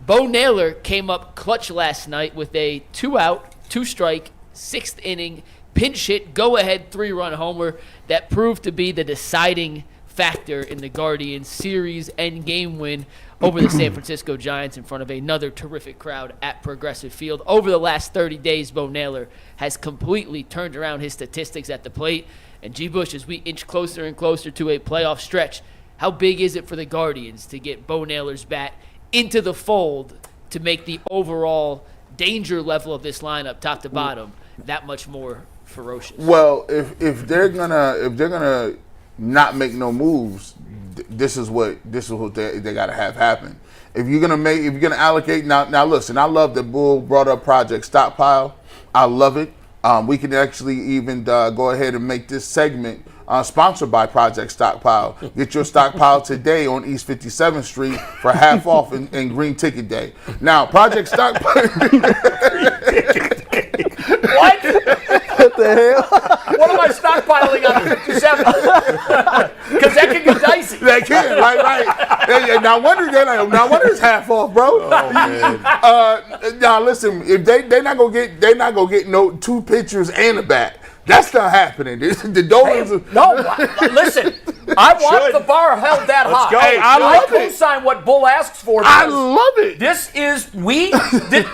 Bo Naylor came up clutch last night with a 2-out, 2-strike, 6th inning pinch hit, go-ahead 3-run homer that proved to be the deciding factor in the Guardians' series and game win over the San Francisco Giants in front of another terrific crowd at Progressive Field. Over the last 30 days, Bo Naylor has completely turned around his statistics at the plate. And G. Bush, as we inch closer and closer to a playoff stretch, how big is it for the Guardians to get Bo Naylor's bat into the fold to make the overall danger level of this lineup, top to bottom, that much more ferocious? Well, if they're gonna not make no moves, this is what they gotta have happen. If you're gonna allocate now listen, I love that Bull brought up Project Stockpile. I love it. We can actually even go ahead and make this segment sponsored by Project Stockpile. Get your stockpile today on East 57th Street for half off in Green Ticket Day. Now, Project Stockpile. What? What the hell? What am I stockpiling on the 57? Because that can get dicey. They can, right. Now wonder it's half off, bro. Oh man. Now listen, if they're not gonna get no 2 pitchers and a bat. That's not happening. The Dolans. Listen. I want the bar held that high. Go. Hey, I co-sign what Bull asks for. I love it.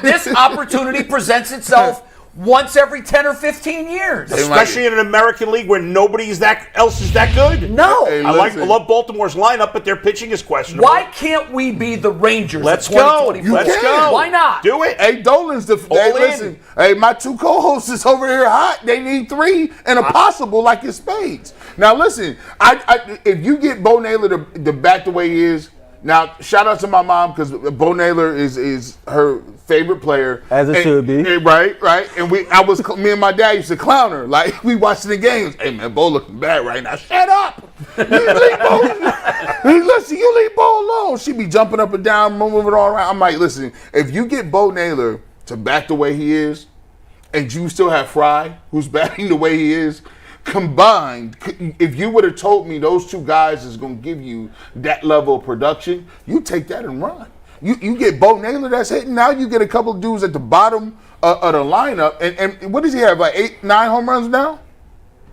This opportunity presents itself once every 10 or 15 years. Especially in an American League where nobody else is that good. No. Hey, I love Baltimore's lineup, but their pitching is questionable. Why can't we be the Rangers? Let's go. Let's go. Why not? Do it. Hey, Dolan's listen. Hey, my 2 co-hosts is over here hot. They need 3 and a possible like it's spades. Now listen, if you get Bo Naylor to bat the way he is. Now, shout out to my mom because Bo Naylor is her favorite player, as it should be. Right. And me and my dad used to clown her. Like we watching the games. Hey man, Bo looking bad right now. Shut up. You leave Bo alone. She be jumping up and down, moving all around. I'm like, listen, if you get Bo Naylor to bat the way he is, and you still have Fry, who's batting the way he is. Combined, if you would have told me those 2 guys is going to give you that level of production, you take that and run. You get Bo Naylor that's hitting. Now you get a couple of dudes at the bottom of the lineup. And what does he have, like 8, 9 home runs now?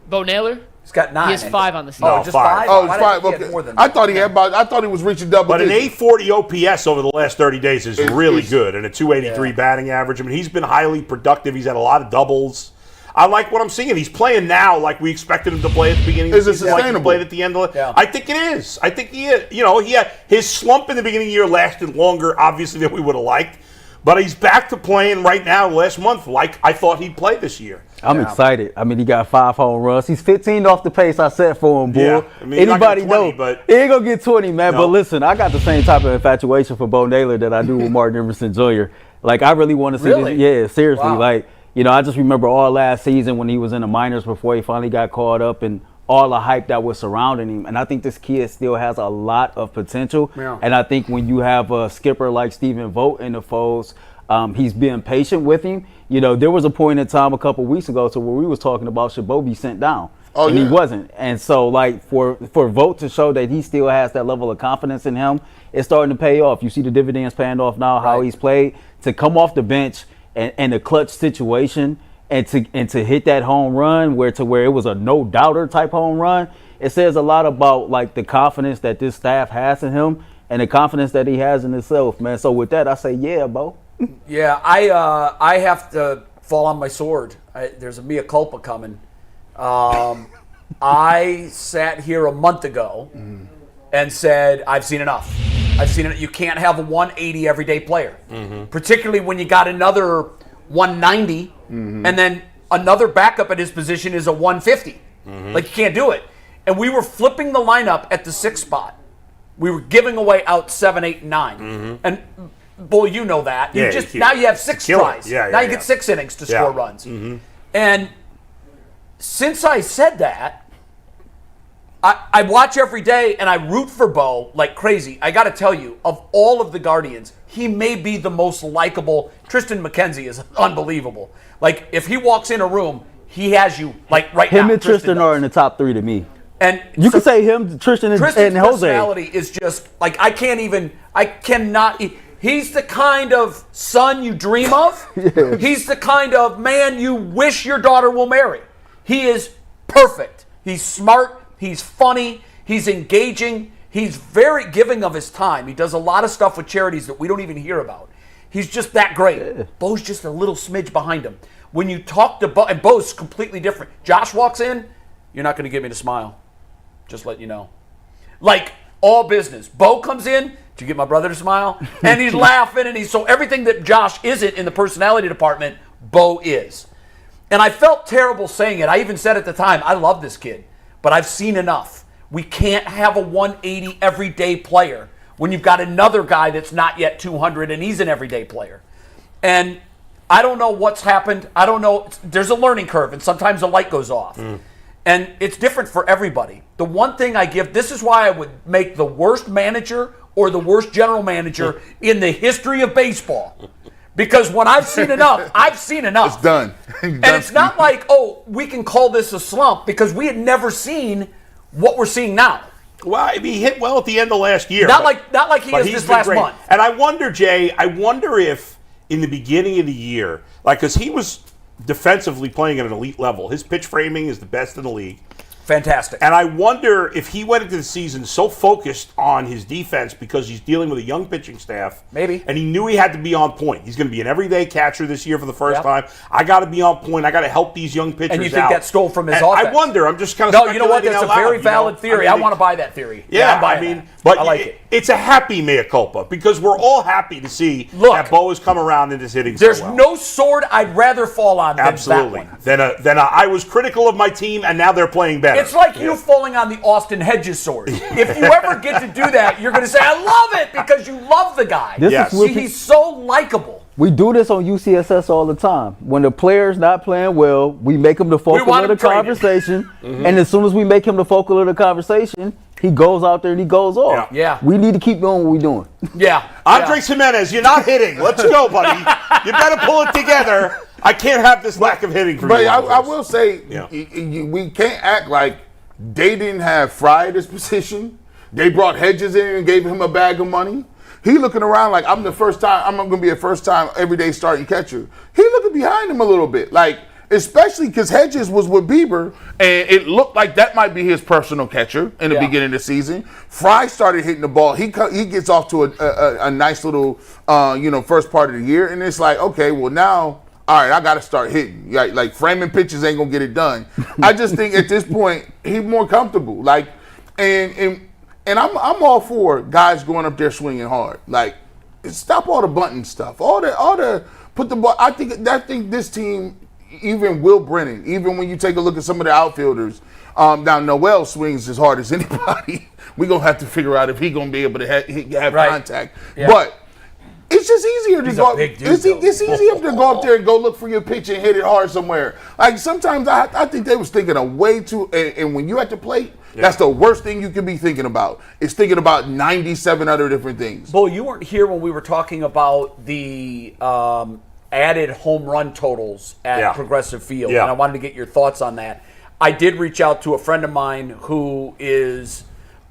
Bo Naylor? He's got 9. He has 5 on the season. Oh, just 5? Oh, Why it's 5. did he get Okay. more than I that? thought he was reaching double But an digits. 840 OPS over the last 30 days is really good, and a 283 batting average. I mean, he's been highly productive. He's had a lot of doubles. I like what I'm seeing. He's playing now like we expected him to play at the beginning of the season, like he played at the end of it. Yeah. I think it is. I think he is. He had his slump in the beginning of the year lasted longer, obviously, than we would have liked. But he's back to playing right now last month like I thought he'd play this year. I'm excited. I mean, he got 5 home runs. He's 15 off the pace I set for him, Bull. Yeah. I mean, anybody he's not gonna get 20, know? but He ain't going to get 20, man. No. But listen, I got the same type of infatuation for Bo Naylor that I do with Martin Emerson Jr. Like, I really want to see Really? this. Yeah, seriously. Wow. Like, I just remember all last season when he was in the minors before he finally got caught up and all the hype that was surrounding him. And I think this kid still has a lot of potential. Yeah. And I think when you have a skipper like Stephen Vogt in the folds, he's being patient with him. There was a point in time a couple weeks ago to where we was talking about should Bo be sent down. And he wasn't. And so, like, for Vogt to show that he still has that level of confidence in him, it's starting to pay off. You see the dividends paying off now, how he's played. To come off the bench and a clutch situation and to hit that home run where it was a no-doubter type home run, it says a lot about like the confidence that this staff has in him and the confidence that he has in himself, man. So with that, I say, yeah, Bo. Yeah, I have to fall on my sword. There's a mea culpa coming. I sat here a month ago and said, I've seen enough. I've seen it. You can't have a 180 everyday player, particularly when you got another 190 and then another backup at his position is a 150. Like, you can't do it. And we were flipping the lineup at the 6th spot. We were giving away out 7, 8, 9. And, Bull, you know that. Now you have 6 tries. Now you get 6 innings to score runs. And since I said that, I watch every day and I root for Bo like crazy. I got to tell you, of all of the Guardians, he may be the most likable. Tristan McKenzie is unbelievable. Like, if he walks in a room, he has you like right now. Him and Tristan are in the top 3 to me. And you can say him, Tristan, and Jose. Personality is just like I cannot. He's the kind of son you dream of. He's the kind of man you wish your daughter will marry. He is perfect. He's smart. He's funny. He's engaging. He's very giving of his time. He does a lot of stuff with charities that we don't even hear about. He's just that great. Yeah. Bo's just a little smidge behind him. When you talk to Bo, and Bo's completely different. Josh walks in, you're not going to give me the smile. Just letting you know. Like, all business. Bo comes in, did you get my brother to smile? And he's laughing, and so everything that Josh isn't in the personality department, Bo is. And I felt terrible saying it. I even said at the time, I love this kid, but I've seen enough. We can't have a 180 everyday player when you've got another guy that's not yet 200 and he's an everyday player. And I don't know what's happened. I don't know. There's a learning curve, and sometimes the light goes off. And it's different for everybody. The one thing I give, this is why I would make the worst manager or the worst general manager in the history of baseball. Because when I've seen enough, I've seen enough. It's done. And it's not like, oh, we can call this a slump, because we had never seen what we're seeing now. Well, he hit well at the end of last year. Not like he is this last month. And I wonder, Jay, if in the beginning of the year, like, because he was defensively playing at an elite level. His pitch framing is the best in the league. Fantastic. And I wonder if he went into the season so focused on his defense because he's dealing with a young pitching staff. Maybe. And he knew he had to be on point. He's going to be an everyday catcher this year for the first time. I got to be on point. I got to help these young pitchers out. And you think that stole from his offense? I wonder. I'm just kind of No, you know what? That's a very valid theory. I want to buy that theory. Yeah, but I like it. It's a happy mea culpa because we're all happy to see that Bo has come around and is hitting so well. There's no sword I'd rather fall on than that one. Then I was critical of my team, and now they're playing better. It's like you falling on the Austin Hedges sword. If you ever get to do that, you're going to say, I love it, because you love the guy. He's so likable. We do this on UCSS all the time. When the player's not playing well, we make him the focal of the conversation. And as soon as we make him the focal of the conversation, he goes out there and he goes off. Yeah. We need to keep doing what we're doing. Yeah. Andres Jimenez, you're not hitting. Let's go, buddy. You better pull it together. I can't have this lack of hitting from you. But I will say, we can't act like they didn't have Fry at his position. They brought Hedges in and gave him a bag of money. He looking around like I'm going to be a first-time everyday starting catcher. He looking behind him a little bit, like, especially because Hedges was with Bieber, and it looked like that might be his personal catcher in the beginning of the season. Fry started hitting the ball. He gets off to a nice little, first part of the year, and it's like, okay, well now, all right, I got to start hitting. Like framing pitches ain't gonna get it done. I just think at this point he's more comfortable. Like, and I'm all for guys going up there swinging hard. Like, stop all the bunting stuff. All the put the ball. I think this team, even Will Brennan, even when you take a look at some of the outfielders, now Noel swings as hard as anybody. We're going to have to figure out if he's going to be able to have contact. Yeah. But it's just easier to go. It's easier to go up there and go look for your pitch and hit it hard somewhere. Like, sometimes I think they was thinking of way too. And when you're at the plate, that's the worst thing you could be thinking about. Is thinking about 97 other different things. Bull, you weren't here when we were talking about the added home run totals at Progressive Field, and I wanted to get your thoughts on that. I did reach out to a friend of mine who is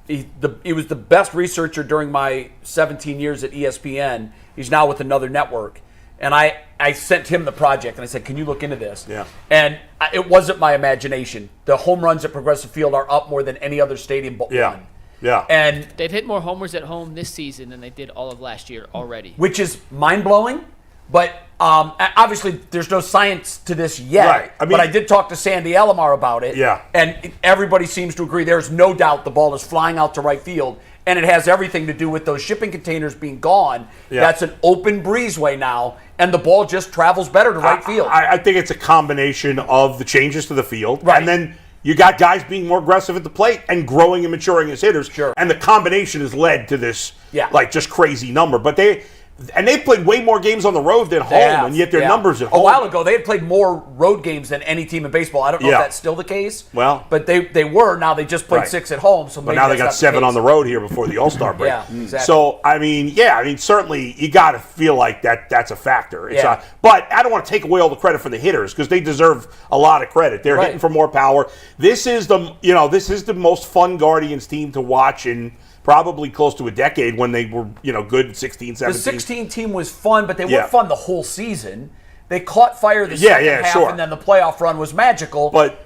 he was the best researcher during my 17 years at ESPN. He's now with another network. And I sent him the project, and I said, can you look into this? Yeah. And it wasn't my imagination. The home runs at Progressive Field are up more than any other stadium but one. Yeah. And They've hit more homers at home this season than they did all of last year already. which is mind-blowing, but obviously there's no science to this yet. Right. But I did talk to Sandy Alomar about it. Yeah. And everybody seems to agree there's no doubt the ball is flying out to right field. And it has everything to do with those shipping containers being gone. Yeah. That's an open breezeway now, and the ball just travels better to right field. I think it's a combination of the changes to the field, Right. and then you got guys being more aggressive at the plate and growing and maturing as hitters. Sure. And the combination has led to this, Yeah. like, just crazy number. But they've played way more games on the road than home, and yet their numbers at home. A while ago, they had played more road games than any team in baseball. I don't know if that's still the case. Well, but they were. Now they just played 6 at home. So but now they got 7 on the road here before the All-Star break. Yeah, exactly. So I mean, certainly you got to feel like that's a factor. It's Yeah. but I don't want to take away all the credit for the hitters because they deserve a lot of credit. They're hitting for more power. This is the most fun Guardians team to watch in probably close to a decade when they were, good 16, 17. The 16 team was fun, but they weren't fun the whole season. They caught fire the second half, sure. and then the playoff run was magical. But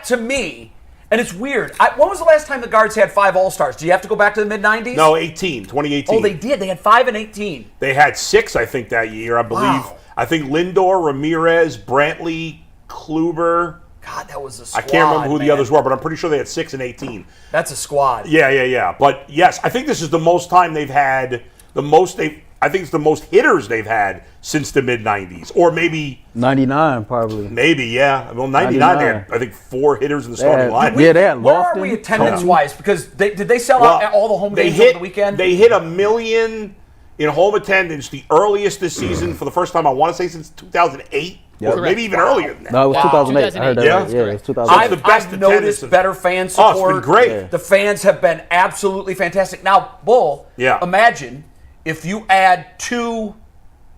to me, and it's weird, when was the last time the Guards had 5 All-Stars? Do you have to go back to the mid-90s? No, 2018. Oh, they did. They had 5 and 18. They had 6, I think, that year, I believe. Wow. I think Lindor, Ramirez, Brantley, Kluber. God, that was a squad. I can't remember who the others were, but I'm pretty sure they had 6 and 18. That's a squad. Yeah. But yes, I think this is the most time they've had I think it's the most hitters they've had since the mid '90s, or maybe 99 probably. Maybe, yeah. Well, 99 they had, I think, 4 hitters in the starting line. They had Where Lofton. are we attendance-wise? Because did they sell out all the home games over the weekend? They hit 1 million in home attendance, the earliest this season for the first time, I want to say, since 2008. Yep. Or maybe even earlier than that. No, it was 2008. I heard that. Yeah. Right. Yeah, it was 2008. I've- the best I've noticed attendance better fan support. Oh, it's been great. Yeah. The fans have been absolutely fantastic. Now, Bull, imagine if you add 2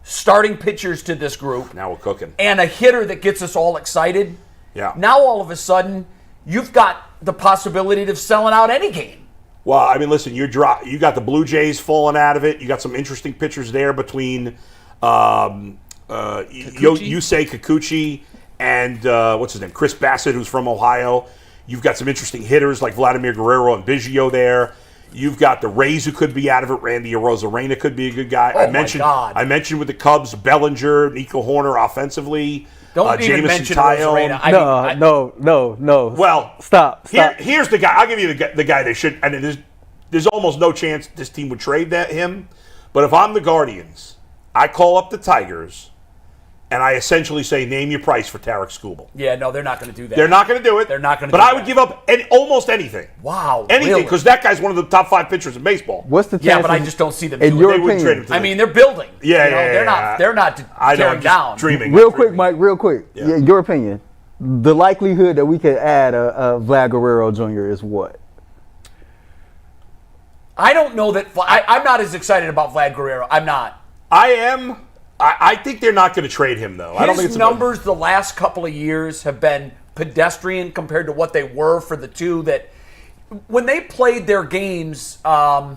starting pitchers to this group. Now we're cooking. And a hitter that gets us all excited. Yeah. Now, all of a sudden, you've got the possibility of selling out any game. Well, I mean, listen, you got the Blue Jays falling out of it. You got some interesting pitchers there between Yusei Kikuchi and what's his name, Chris Bassett, who's from Ohio. You've got some interesting hitters like Vladimir Guerrero and Biggio there. You've got the Rays who could be out of it. Randy Arozarena could be a good guy. Oh, my God. I mentioned with the Cubs, Bellinger, Nico Horner offensively. Don't even mention Arozarena. No. Well, stop. Here's the guy. I'll give you the guy they should. And there's almost no chance this team would trade him. But if I'm the Guardians, I call up the Tigers, and I essentially say, name your price for Tarek Skubal. Yeah, no, they're not going to do that. They're not going to do it. They're not going to. But I would give up almost anything. Wow, anything, because that guy's one of the top 5 pitchers in baseball. What's the chance? Yeah, but I just don't see them. In your They wouldn't trade him opinion, to I mean, they're building. Yeah. They're not tearing down. Dreaming. real quick, Mike. Real quick. Yeah. Your opinion. The likelihood that we could add a Vlad Guerrero Jr. is what? I don't know that. I'm not as excited about Vlad Guerrero. I'm not. I am. I think they're not going to trade him, though. I don't think His numbers the last couple of years have been pedestrian compared to what they were for the 2 that when they played their games. I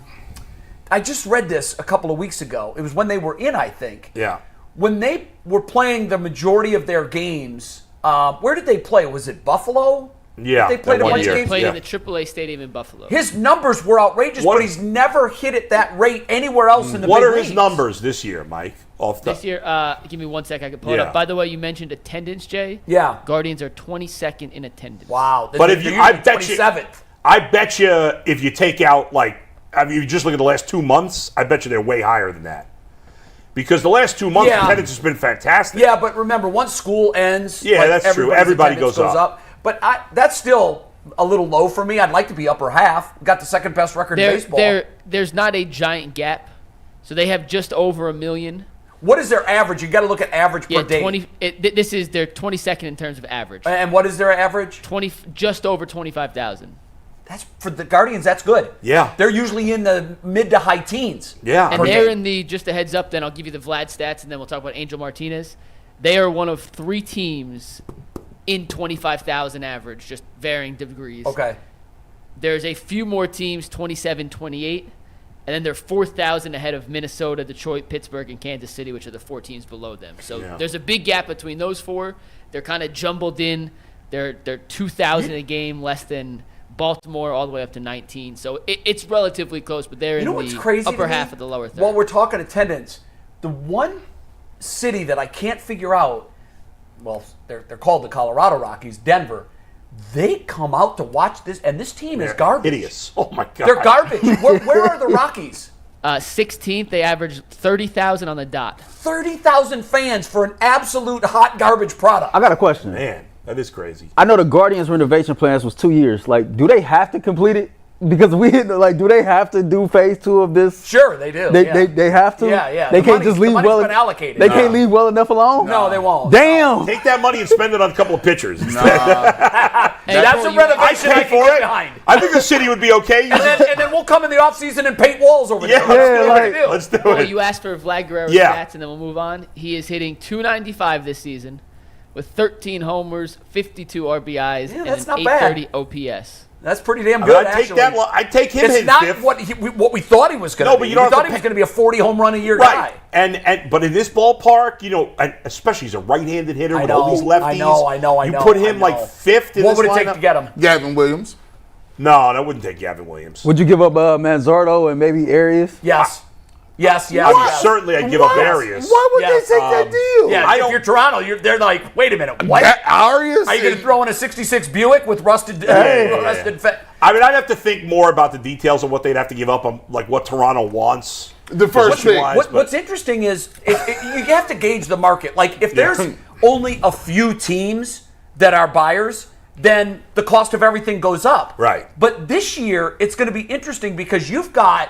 just read this a couple of weeks ago. It was when they were in, I think. Yeah. When they were playing the majority of their games, where did they play? Was it Buffalo? Yeah. They played a bunch of They games. played in the AAA stadium in Buffalo. His numbers were outrageous, but he's never hit at that rate anywhere else in the What big are his leagues. numbers this year, Mike? This year, give me 1 sec. I can pull it up. By the way, you mentioned attendance, Jay. Yeah. Guardians are 22nd in attendance. Wow. But if They're I usually bet you, 27th. I bet you, if you take out you just look at the last 2 months, I bet you they're way higher than that. Because the last 2 months, attendance has been fantastic. Yeah, but remember, once school ends, that's true. Everybody goes up. But that's still a little low for me. I'd like to be upper half. Got the second best record in baseball. There's not a giant gap. So they have just over 1 million. What is their average? You got to look at average per day. This is their 22nd in terms of average. And what is their average? Just over 25,000. That's for the Guardians. That's good. Yeah. They're usually in the mid to high teens. Yeah. And they're in the, just a heads up, then I'll give you the Vlad stats, and then we'll talk about Angel Martinez. They are one of 3 teams in 25,000 average, just varying degrees. Okay. There's a few more teams, 27, 28, And then they're 4,000 ahead of Minnesota, Detroit, Pittsburgh, and Kansas City, which are the 4 teams below them. So there's a big gap between those 4. They're kind of jumbled in. They're 2,000 a game less than Baltimore, all the way up to 19. So it's relatively close, but they're in the upper half of the lower third. While we're talking attendance, the one city that I can't figure out, well, they're called the Colorado Rockies, Denver. They come out to watch this, and this team is garbage. Hideous. Oh, my God. They're garbage. Where are the Rockies? 16th, they average 30,000 on the dot. 30,000 fans for an absolute hot garbage product. I got a question. Man, that is crazy. I know the Guardians renovation plans was 2 years. Like, do they have to complete it? Because do they have to do phase 2 of this? Sure, they do. They have to. Yeah. They can't just leave well. Been allocated. They can't leave well enough alone. No, they won't. Damn. Take that money and spend it on a couple of pitchers. That's a renovation I can get behind. I think the city would be okay. And then we'll come in the offseason and paint walls over there. Let's do Well, it. you asked for Vlad Guerrero's stats, and then we'll move on. He is hitting .295 this season with 13 homers, 52 RBIs, and that's an not .830 OPS. That's pretty damn good, actually. I'd take him. It's not what we thought he was going to be. But you don't thought he was going to be a 40 home run a year guy. Right. But in this ballpark, and especially he's a right-handed hitter with all these lefties. I know. You put him like 5th in what this would it lineup? take to get him? Gavin Williams. No, I wouldn't take Gavin Williams. Would you give up Manzardo and maybe Arias? Yes. Certainly I'd give up Arias. Why would they take that deal? Yeah, if you're Toronto, they're like, wait a minute, what? Arias? Are you going to throw in a 66 Buick with rusted I mean, I'd have to think more about the details of what they'd have to give up on, like what Toronto wants. The first pick. What's interesting is you have to gauge the market. Like, if there's only a few teams that are buyers, then the cost of everything goes up. Right. But this year, it's going to be interesting because you've got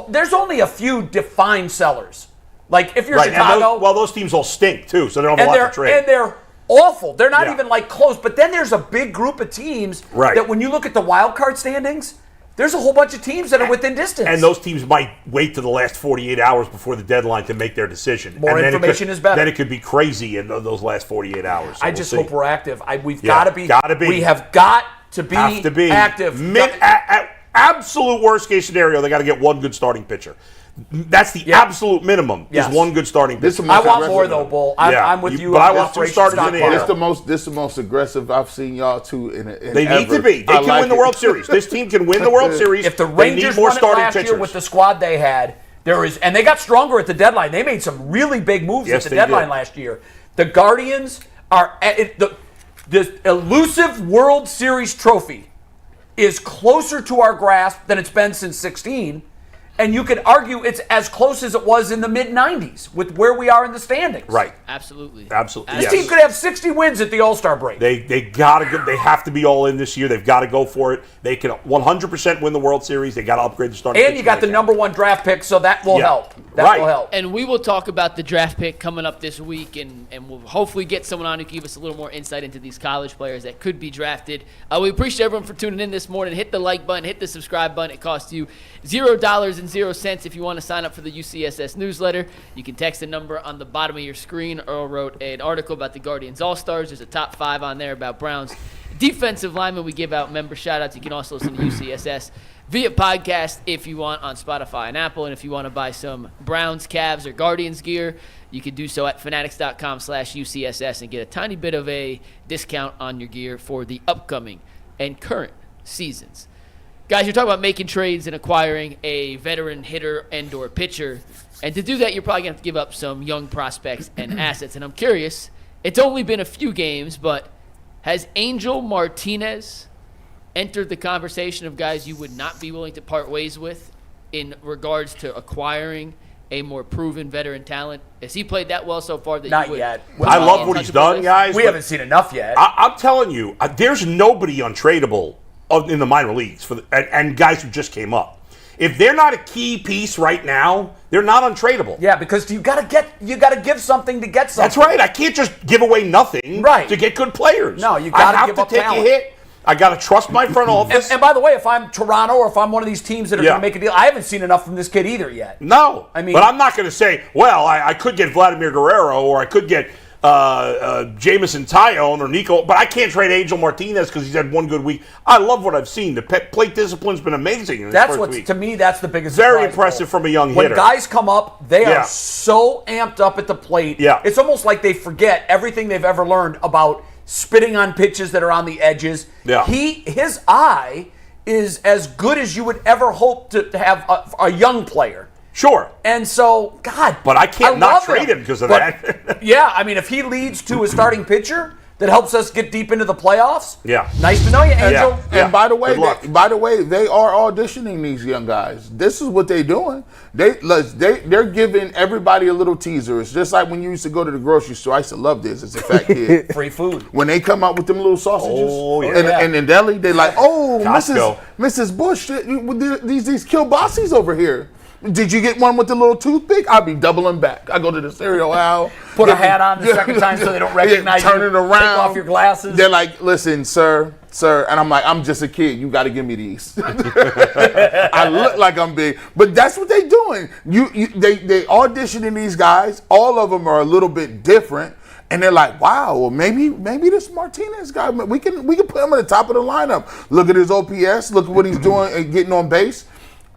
there's only a few defined sellers. Like, if you're Chicago... those teams all stink, too, so they don't have a lot to trade. And they're awful. They're not even, close. But then there's a big group of teams that when you look at the wild card standings, there's a whole bunch of teams that are within distance. And those teams might wait to the last 48 hours before the deadline to make their decision. More information is better. Then it could be crazy in those last 48 hours. So I just hope we're active. We've got to be. We have got to be active. Absolute worst case scenario, they got to get one good starting pitcher. That's the absolute minimum. Is one good starting pitcher. I want more though, Bull. I'm with you. But I want 2 starters in the air. This the most aggressive I've seen y'all two in They need to be. They can win the World Series. This team can win the World Series. If the Rangers won it last year with the squad they had, and they got stronger at the deadline. They made some really big moves at the deadline last year. The Guardians are the elusive World Series trophy is closer to our grasp than it's been since 16. And you could argue it's as close as it was in the mid-'90s with where we are in the standings. Right. Absolutely. This team could have 60 wins at the All-Star break. They gotta go, they have to be all in this year. They've got to go for it. They can 100% win the World Series. They got to upgrade the starting. And you got the number 1 draft pick, so that will help. That will help. And we will talk about the draft pick coming up this week, and we'll hopefully get someone on who can give us a little more insight into these college players that could be drafted. We appreciate everyone for tuning in this morning. Hit the like button, hit the subscribe button. It costs you $0.00 if you want to sign up for the UCSS newsletter. You can text the number on the bottom of your screen. Earl wrote an article about the Guardians All-Stars. There's a top 5 on there about Browns defensive linemen. We give out member shout-outs. You can also listen to UCSS via podcast if you want on Spotify and Apple. And if you want to buy some Browns, Cavs, or Guardians gear, you can do so at fanatics.com/UCSS and get a tiny bit of a discount on your gear for the upcoming and current seasons. Guys, you're talking about making trades and acquiring a veteran hitter and or pitcher. And to do that, you're probably going to have to give up some young prospects and assets. And I'm curious, it's only been a few games, but has Angel Martinez entered the conversation of guys you would not be willing to part ways with in regards to acquiring a more proven veteran talent? Has he played that well so far that not you would? Yet. I love what he's done, guys. We haven't seen enough yet. I'm telling you, there's nobody untradeable in the minor leagues and guys who just came up. If they're not a key piece right now, they're not untradeable. Yeah, because you got to give something to get something. That's right. I can't just give away nothing to get good players. No, you got to give up talent. I have to take a hit. I got to trust my front office. And by the way, if I'm Toronto or if I'm one of these teams that are going to make a deal, I haven't seen enough from this kid either yet. No. But I'm not going to say, well, I could get Vladimir Guerrero or I could get Jamison Tyone or Nico, but I can't trade Angel Martinez because he's had one good week. I love what I've seen. The plate discipline's been amazing. That's what's to me. That's the biggest. Very impressive from a young hitter. When guys come up, they are so amped up at the plate. Yeah. It's almost like they forget everything they've ever learned about spitting on pitches that are on the edges. Yeah. His eye is as good as you would ever hope to have a young player. Sure. And so, God. But I can't not love trade him because of that. Yeah, I mean, if he leads to a starting pitcher that helps us get deep into the playoffs, nice to know you, Angel. Yeah. And by the way, they are auditioning these young guys. This is what they're doing. They're giving everybody a little teaser. It's just like when you used to go to the grocery store. I used to love this as a fat kid. Free food. When they come out with them little sausages, and in deli, they're like, "Oh, Mrs. Bush, these kielbasis over here. Did you get one with the little toothpick?" I'll be doubling back. I go to the cereal aisle. Put a hat on the second time so they don't recognize you. Turn it around. Take off your glasses. They're like, "Listen, sir. And I'm like, "I'm just a kid. You got to give me these." I look like I'm big, but that's what they're doing. They auditioning these guys. All of them are a little bit different, and they're like, "Wow, well maybe this Martinez guy, we can put him at the top of the lineup. Look at his OPS. Look at what he's doing and getting on base."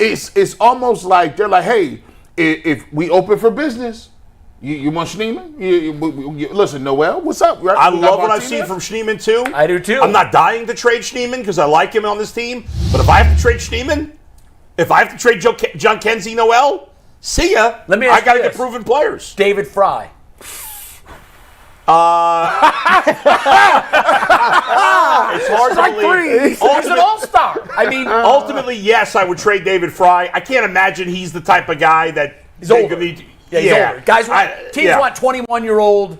It's almost like they're like, "Hey, if we open for business, you want Schneeman? Listen, Noel, what's up?" I love what I've seen from Schneeman too. I do too. I'm not dying to trade Schneeman because I like him on this team. But if I have to trade Schneeman, if I have to trade John Kenzie Noel, see ya. Let me ask I got to you get this. proven players. David Fry. It's hard to believe. He's an all-star. I mean, Ultimately, yes, I would trade David Fry. I can't imagine he's the type of guy that he's older. He's older. Guys, teams want 21-year-old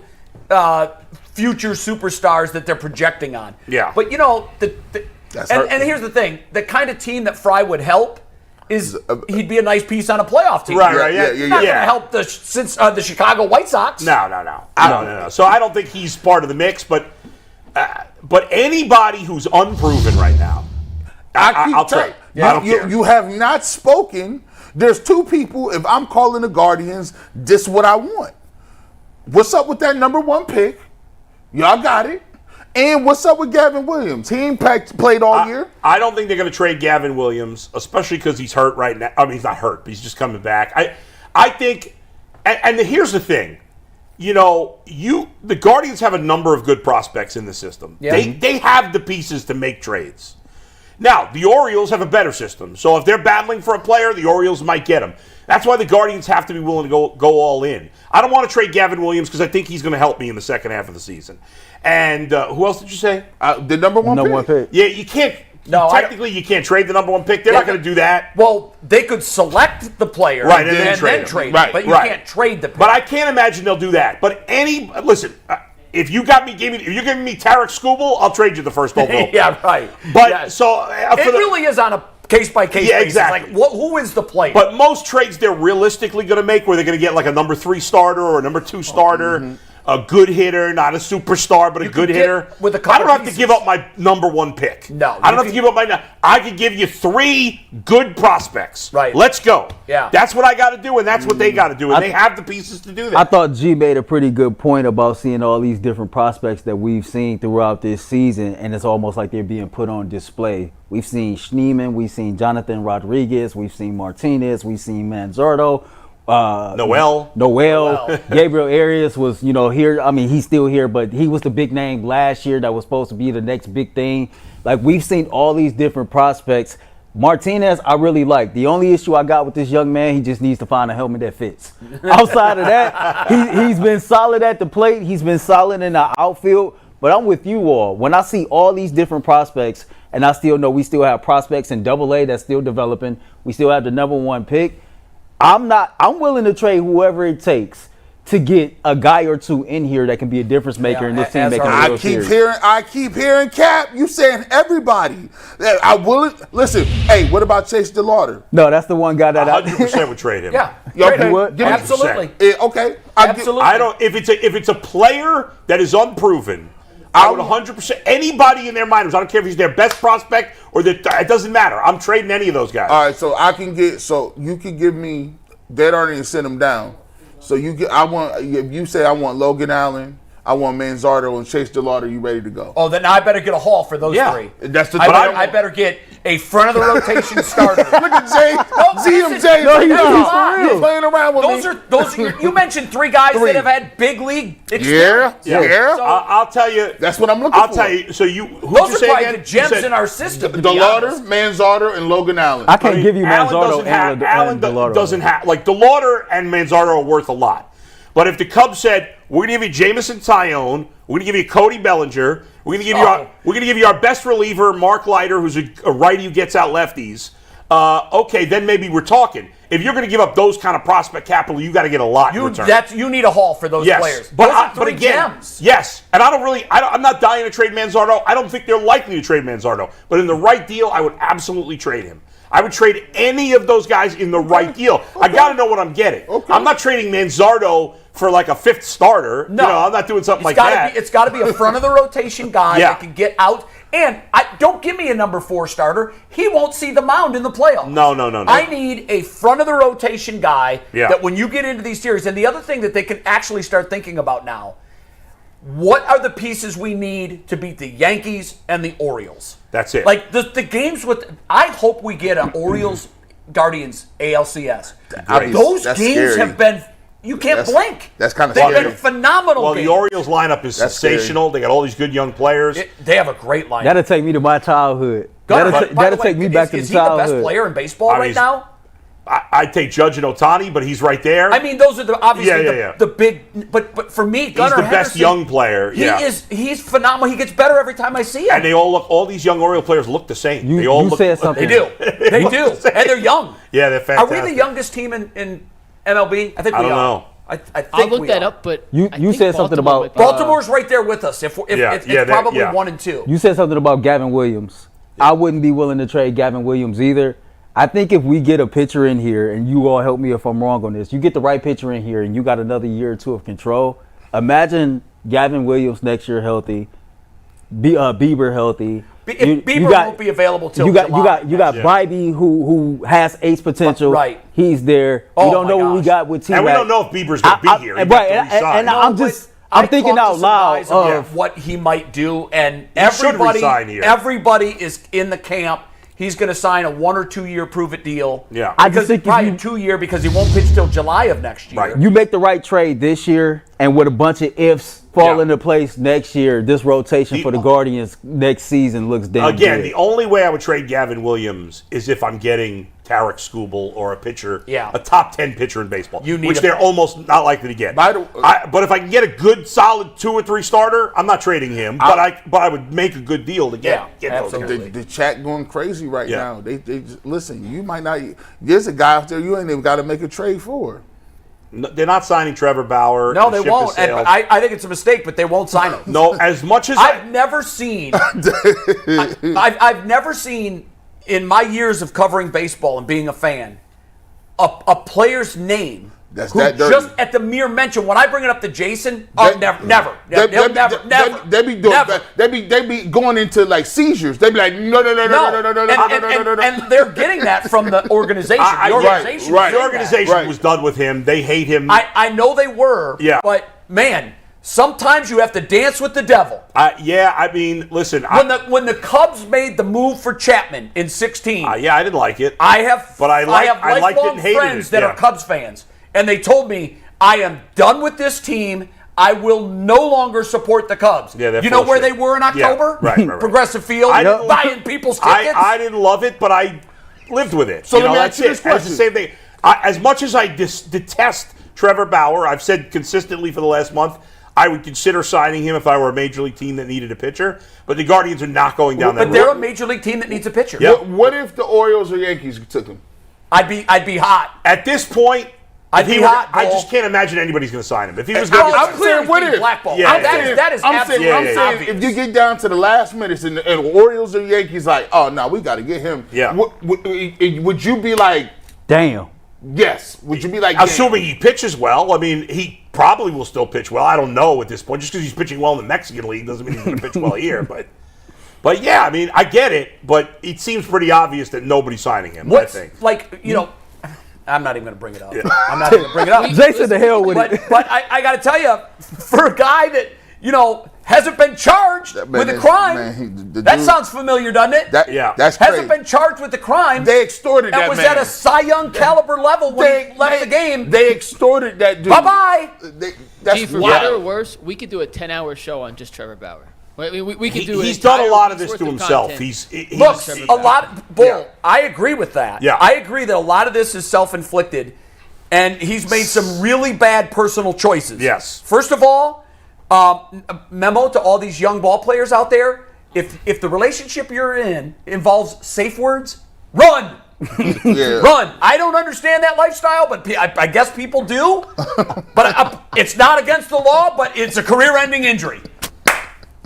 future superstars that they're projecting on. Yeah. But you know, and here's the thing: the kind of team that Fry would help is he'd be a nice piece on a playoff team. Right, yeah. He's not going to help the Chicago White Sox. No. So I don't think he's part of the mix, but anybody who's unproven right now, I'll trade. I don't care. You have not spoken. There's two people. If I'm calling the Guardians, this is what I want. What's up with that number 1 pick? Y'all got it. And what's up with Gavin Williams? He ain't played all year. I don't think they're going to trade Gavin Williams, especially because he's hurt right now. I mean, he's not hurt, but he's just coming back. I think, and here's the thing. You know, the Guardians have a number of good prospects in the system. Yeah. They have the pieces to make trades. Now, the Orioles have a better system. So if they're battling for a player, the Orioles might get him. That's why the Guardians have to be willing to go all in. I don't want to trade Gavin Williams because I think he's going to help me in the second half of the season. And who else did you say? The number one pick. Yeah, you can't. No, technically, you can't trade the number 1 pick. They're not going to do that. Well, they could select the player and then trade him. Right, but you can't trade the pick. But I can't imagine they'll do that. But listen, if you if you're giving me Tarek Skubal, I'll trade you the first overall. Yeah, right. But so it really is on a case-by-case basis. Exactly. Like, who is the player? But most trades they're realistically going to make where they're going to get like a number 3 starter or a number 2 starter, a good hitter, not a superstar, but a good hitter. I don't have to give up my number 1 pick. No. I don't have to give up my. I could give you 3 good prospects. Right. Let's go. Yeah. That's what I got to do, and that's what they got to do, and they have the pieces to do that. I thought G made a pretty good point about seeing all these different prospects that we've seen throughout this season, and it's almost like they're being put on display. We've seen Schneeman, we've seen Jonathan Rodriguez, we've seen Martinez, we've seen Manzardo. Noel, Gabriel Arias was, here. I mean, he's still here, but he was the big name last year that was supposed to be the next big thing. Like, we've seen all these different prospects. Martinez, I really like. The only issue I got with this young man, he just needs to find a helmet that fits. Outside of that, he's been solid at the plate. He's been solid in the outfield. But I'm with you all. When I see all these different prospects, and I still know we still have prospects in AA that's still developing. We still have the number 1 pick. I'm willing to trade whoever it takes to get a guy or 2 in here that can be a difference maker in this team making a real series. I keep hearing Cap. You saying everybody. I will listen. Hey, what about Chase DeLauder? No, that's the one guy that 100% would trade him. Yeah, okay. Would? Absolutely. Okay, absolutely. I don't. If it's a player that is unproven, I would 100%. Anybody in their minors, I don't care if he's their best prospect or it doesn't matter. I'm trading any of those guys. All right, so you can give me. They'd already sent him down. So if you say I want Logan Allen, I want Manzardo and Chase DeLauder. You ready to go? Oh, then I better get a haul for those Yeah. three. That's the I better get a front of the rotation starter. Look at Jay. listen, CMJ. no, he's He's playing around with me. Those are you mentioned three guys that have had big league experience. Yeah. So, I'll tell you. That's what I'm looking for. I'll tell you. So who'd those you are say probably again? the gems You said in our system. to be DeLauder, honest. Manzardo, and Logan Allen. I can't give you Allen Manzardo Allen and DeLauder. doesn't have like DeLauder and Manzardo are worth a lot. But if the Cubs said we're going to give you Jamison Tyone, we're going to give you Cody Bellinger, we're going to give you our best reliever Mark Leiter, who's a righty who gets out lefties. Okay, then maybe we're talking. If you're going to give up those kind of prospect capital, you got to get a lot in return. You need a haul for those players. But again, gems. yes, and I'm not dying to trade Manzardo. I don't think they're likely to trade Manzardo. But in the right deal, I would absolutely trade him. I would trade any of those guys in the right deal. I got to know what I'm getting. Okay. I'm not trading Manzardo for like a fifth starter. No, I'm not doing something like that. It's got to be a front of the rotation guy that can get out. And don't give me a number 4 starter. He won't see the mound in the playoffs. No. I need a front of the rotation guy that when you get into these series, and the other thing that they can actually start thinking about now, what are the pieces we need to beat the Yankees and the Orioles? That's it. Like the games with, I hope we get an Orioles Guardians ALCS. Those games scary. have been, you can't blink. That's kind of They've scary. been phenomenal Well, games. the Orioles lineup is sensational. They got all these good young players. They have a great lineup. That'll take me to my childhood. By That'll the way, take me back to is the he the childhood. best player in baseball right now? I'd take Judge and Otani, but he's right there. I mean, those are obviously Yeah. the big. But for me, He's Gunnar the best Henderson, young player. He's phenomenal. He gets better every time I see him. And they all these young Oriole players look the same. They all look. said something. They do. They do. And they're young. Yeah, they're fantastic. Are we the youngest team in MLB? I think we are. I don't know. I think I'll look we that are. up, but You I think said something Baltimore about- might be- Baltimore's right there with us. It's probably 1 and 2. You said something about Gavin Williams. I wouldn't be willing to trade Gavin Williams either. I think if we get a pitcher in here, and you all help me if I'm wrong on this, you get the right pitcher in here and you got another year or two of control. Imagine Gavin Williams next year healthy, Bieber healthy. If Bieber won't be available till July. You got Bybee who has ace potential. Right. He's there. Oh we don't my know what we gosh. got with T-Mac. And we don't know if Bieber's going to be here. He Right. got to resign. And I'm just I'm thinking out loud of what he might do, and should resign here. everybody is in the camp. He's going to sign a 1 or 2 year prove-it deal. Yeah. I Because just think if probably you- 2 year because he won't pitch till July of next year. Right. You make the right trade this year, and with a bunch of ifs fall into place next year, this rotation for the Guardians next season looks damn Again, good. the only way I would trade Gavin Williams is if I'm getting Tarek Skubal or a pitcher, a top 10 pitcher in baseball, which they're almost not likely to get. But if I can get a good, solid 2 or 3 starter, I'm not trading him. But I would make a good deal to get those guys. The chat going crazy right now. They just, listen. You might not. There's a guy out there you ain't even got to make a trade for. No, they're not signing Trevor Bauer. No, The they ship won't. has And sailed. I think it's a mistake, but they won't sign him. No, as much as I've never seen. I've never seen in my years of covering baseball and being a fan a player's name. That's who that dirty. just at the mere mention, when I bring it up to Jason, never. They be doing. They be going into like seizures. They be like, no. And they're getting that from the organization. The organization was done with him. They hate him. I know they were. Yeah. But man, sometimes you have to dance with the devil. I mean, listen. When the Cubs made the move for Chapman in 2016. I didn't like it. I have liked it lifelong and hated friends it. that are Cubs fans, and they told me, I am done with this team. I will no longer support the Cubs. Yeah, you know where they were in October? Yeah, right. Progressive Field, buying people's tickets. I didn't love it, but I lived with it. So let me ask you this question. It's the same thing. As much as I detest Trevor Bauer, I've said consistently for the last month, I would consider signing him if I were a major league team that needed a pitcher. But the Guardians are not going down that road. But they're a major league team that needs a pitcher. Yep. What if the Orioles or Yankees took him? I'd be hot. At this point, I'd be hot. I just can't imagine anybody's going to sign him. If he was going to I'm saying what if? blackball. Yeah, That is absolutely I'm saying if you get down to the last minutes and Orioles or Yankees like, oh no, we got to get him. Yeah. Would you be like, damn? Yes. Would you be like, assuming he pitches well? I mean, he probably will still pitch well. I don't know at this point. Just because he's pitching well in the Mexican League doesn't mean he's going to pitch well here. But yeah, I mean, I get it. But it seems pretty obvious that nobody's signing him. I think. I'm not even going to bring it up. I'm not even going to bring it up. Jason, the hell with it. But I got to tell you, for a guy that, hasn't been charged with a crime. That sounds familiar, doesn't it? That's hasn't been charged with the crime. They extorted that man. And was at a Cy Young caliber level when he left the game. They extorted that dude. Bye-bye. That's for better or worse, we could do a 10-hour show on just Trevor Bauer. We could do. He's done a lot of this to himself. He's a lot. I agree with that. Yeah. I agree that a lot of this is self-inflicted, and he's made some really bad personal choices. Yes. First of all, memo to all these young ball players out there: if the relationship you're in involves safe words, run. Run. I don't understand that lifestyle, but I guess people do. But it's not against the law, but it's a career-ending injury.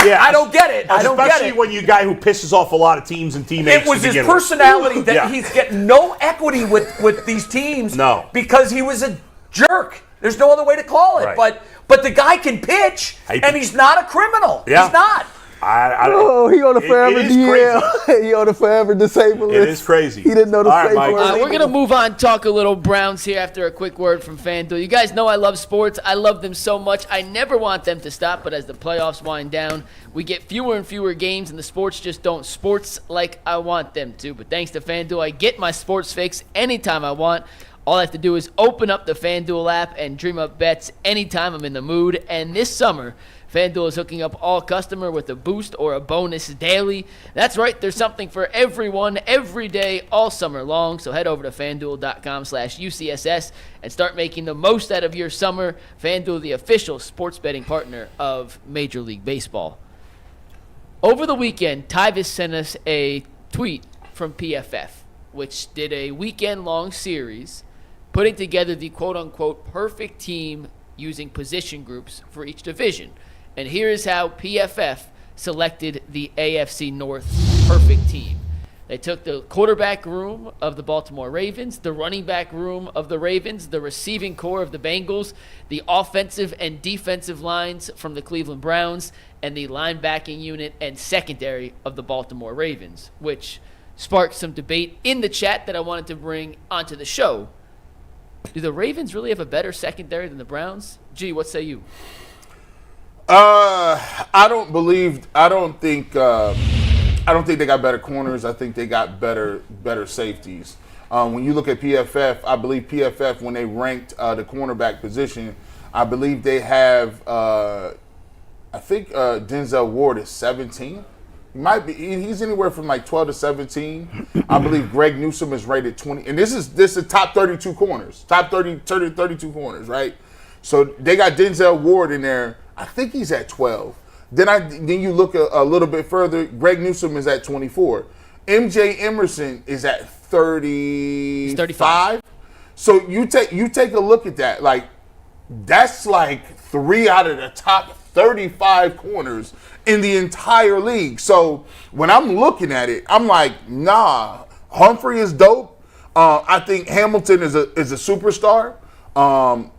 Yeah, I don't get it. Especially when you're a guy who pisses off a lot of teams and teammates. It was his personality that he's getting no equity with these teams. No. Because he was a jerk. There's no other way to call it. Right. But the guy can pitch, and he's not a criminal. Yeah. He's not. He on the forever DL. He on the forever disabled list. It is crazy. He didn't know the safe word. We're going to move on, talk a little Browns here after a quick word from FanDuel. You guys know I love sports. I love them so much. I never want them to stop, but as the playoffs wind down, we get fewer and fewer games, and the sports just don't sports like I want them to. But thanks to FanDuel, I get my sports fix anytime I want. All I have to do is open up the FanDuel app and dream up bets anytime I'm in the mood. And this summer, FanDuel is hooking up all customer with a boost or a bonus daily. That's right, there's something for everyone every day all summer long. So head over to FanDuel.com/UCSS and start making the most out of your summer. FanDuel, the official sports betting partner of Major League Baseball. Over the weekend, Tyvis sent us a tweet from PFF, which did a weekend-long series putting together the quote-unquote perfect team using position groups for each division. And here is how PFF selected the AFC North perfect team. They took the quarterback room of the Baltimore Ravens, the running back room of the Ravens, the receiving core of the Bengals, the offensive and defensive lines from the Cleveland Browns, and the linebacking unit and secondary of the Baltimore Ravens, which sparked some debate in the chat that I wanted to bring onto the show. Do the Ravens really have a better secondary than the Browns? G, what say you? I don't think they got better corners. I think they got better safeties. When you look at PFF, I believe PFF, when they ranked the cornerback position, I believe they have Denzel Ward is 17. He's anywhere from like 12 to 17. I believe Greg Newsome is rated 20. And this is top 32 corners. Top 32 corners, right? So they got Denzel Ward in there. I think he's at 12. Then you look a little bit further. Greg Newsome is at 24. MJ Emerson is at 30. He's 35. So you take a look at that. Like, that's like 3 out of the top 35 corners in the entire league. So when I'm looking at it, I'm like, nah. Humphrey is dope. I think Hamilton is a superstar.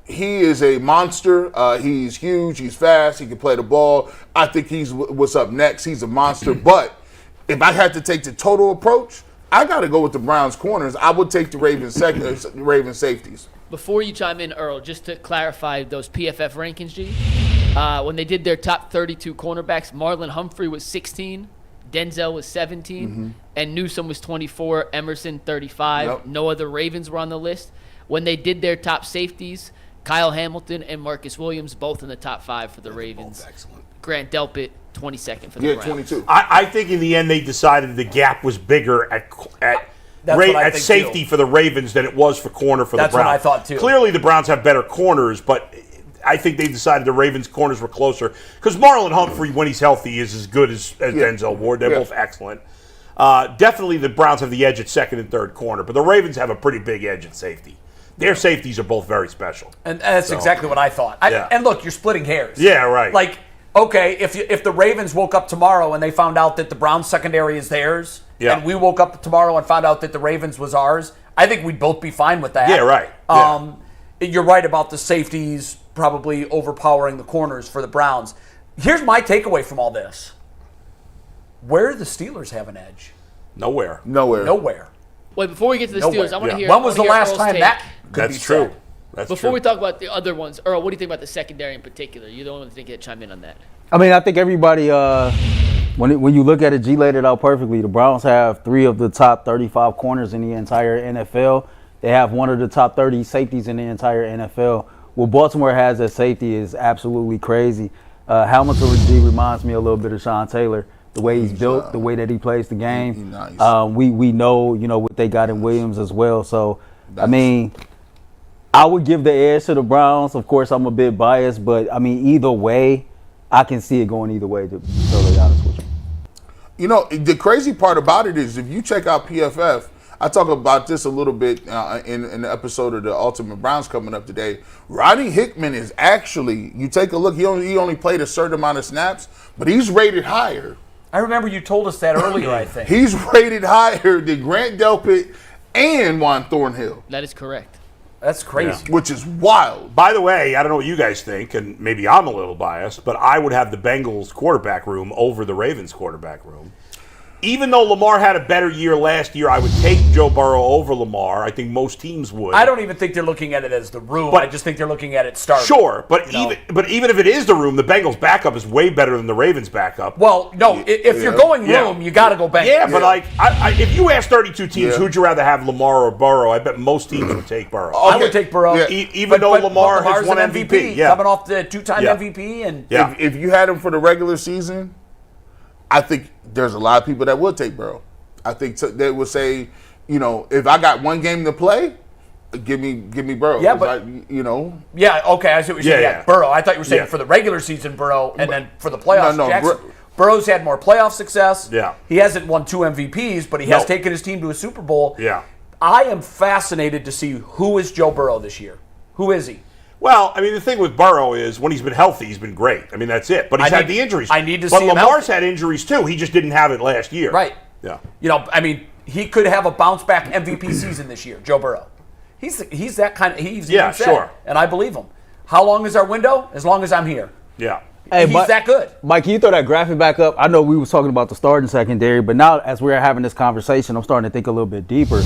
He is a monster. He's huge. He's fast. He can play the ball. I think he's what's up next. He's a monster. But if I had to take the total approach, I got to go with the Browns corners. I would take the Ravens safeties. Before you chime in, Earl, just to clarify those PFF rankings, G, when they did their top 32 cornerbacks, Marlon Humphrey was 16, Denzel was 17, and Newsome was 24, Emerson 35. Yep. No other Ravens were on the list. When they did their top safeties, Kyle Hamilton and Marcus Williams, both in the top 5 for the Ravens. Both excellent. Grant Delpit, 22nd for the Browns. 22. I think in the end they decided the gap was bigger at safety for the Ravens than it was for corner for the Browns. That's what I thought too. Clearly the Browns have better corners, but I think they decided the Ravens' corners were closer because Marlon Humphrey, when he's healthy, is as good as Denzel Ward. They're both excellent. Definitely the Browns have the edge at second and third corner, but the Ravens have a pretty big edge at safety. Their safeties are both very special. And that's exactly what I thought. And look, you're splitting hairs. Yeah, right. Like, okay, if the Ravens woke up tomorrow and they found out that the Browns secondary is theirs, and we woke up tomorrow and found out that the Ravens was ours, I think we'd both be fine with that. Yeah, right. You're right about the safeties probably overpowering the corners for the Browns. Here's my takeaway from all this. Where do the Steelers have an edge? Nowhere. Wait, before we get to the Steelers, I want to hear. When was the last time take. that could That's be true. said? That's Before true. we talk about the other ones, Earl, what do you think about the secondary in particular? You're the only one that can chime in on that. I mean, I think everybody, when you look at it, G laid it out perfectly. The Browns have 3 of the top 35 corners in the entire NFL. They have 1 of the top 30 safeties in the entire NFL. What Baltimore has at safety is absolutely crazy. Hamilton G reminds me a little bit of Sean Taylor. The way he's built, the way that he plays the game. Nice. We know, what they got in Williams as well. So, I mean, I would give the edge to the Browns. Of course, I'm a bit biased, but, I mean, either way, I can see it going either way, to be totally honest with you. The crazy part about it is if you check out PFF, I talk about this a little bit in the episode of the Ultimate Browns coming up today. Rodney Hickman is actually, you take a look, he only played a certain amount of snaps, but he's rated higher. I remember you told us that earlier, I think. He's rated higher than Grant Delpit and Juan Thornhill. That is correct. That's crazy. Yeah. Which is wild. By the way, I don't know what you guys think, and maybe I'm a little biased, but I would have the Bengals quarterback room over the Ravens quarterback room. Even though Lamar had a better year last year, I would take Joe Burrow over Lamar. I think most teams would. I don't even think they're looking at it as the room. I just think they're looking at it starting. Sure, but even if it is the room, the Bengals backup is way better than the Ravens backup. Well, no, if you're going room, you got to go Bengals. Yeah, but if you ask 32 teams, who'd you rather have, Lamar or Burrow? I bet most teams would take Burrow. I would take Burrow. Yeah. Even though Lamar has won an MVP. Coming off the 2-time MVP. And if you had him for the regular season, I think there's a lot of people that would take Burrow. I think they would say, if I got one game to play, give me Burrow. Yeah, but Yeah, okay, I see what you're saying. Yeah, Burrow. I thought you were saying for the regular season, Burrow, and then for the playoffs, Jackson. Burrow's had more playoff success. Yeah. He hasn't won 2 MVPs, but he has taken his team to a Super Bowl. Yeah. I am fascinated to see who is Joe Burrow this year. Who is he? Well, I mean, the thing with Burrow is when he's been healthy, he's been great. I mean, that's it. But he's had the injuries. I need to see him But Lamar's healthy. had injuries, too. He just didn't have it last year. Right. Yeah. I mean, he could have a bounce-back MVP season this year, Joe Burrow. He's that kind of – he's even said, sure. And I believe him. How long is our window? As long as I'm here. Yeah. Hey, he's that good. Mike, can you throw that graphic back up? I know we was talking about the starting secondary, but now as we're having this conversation, I'm starting to think a little bit deeper.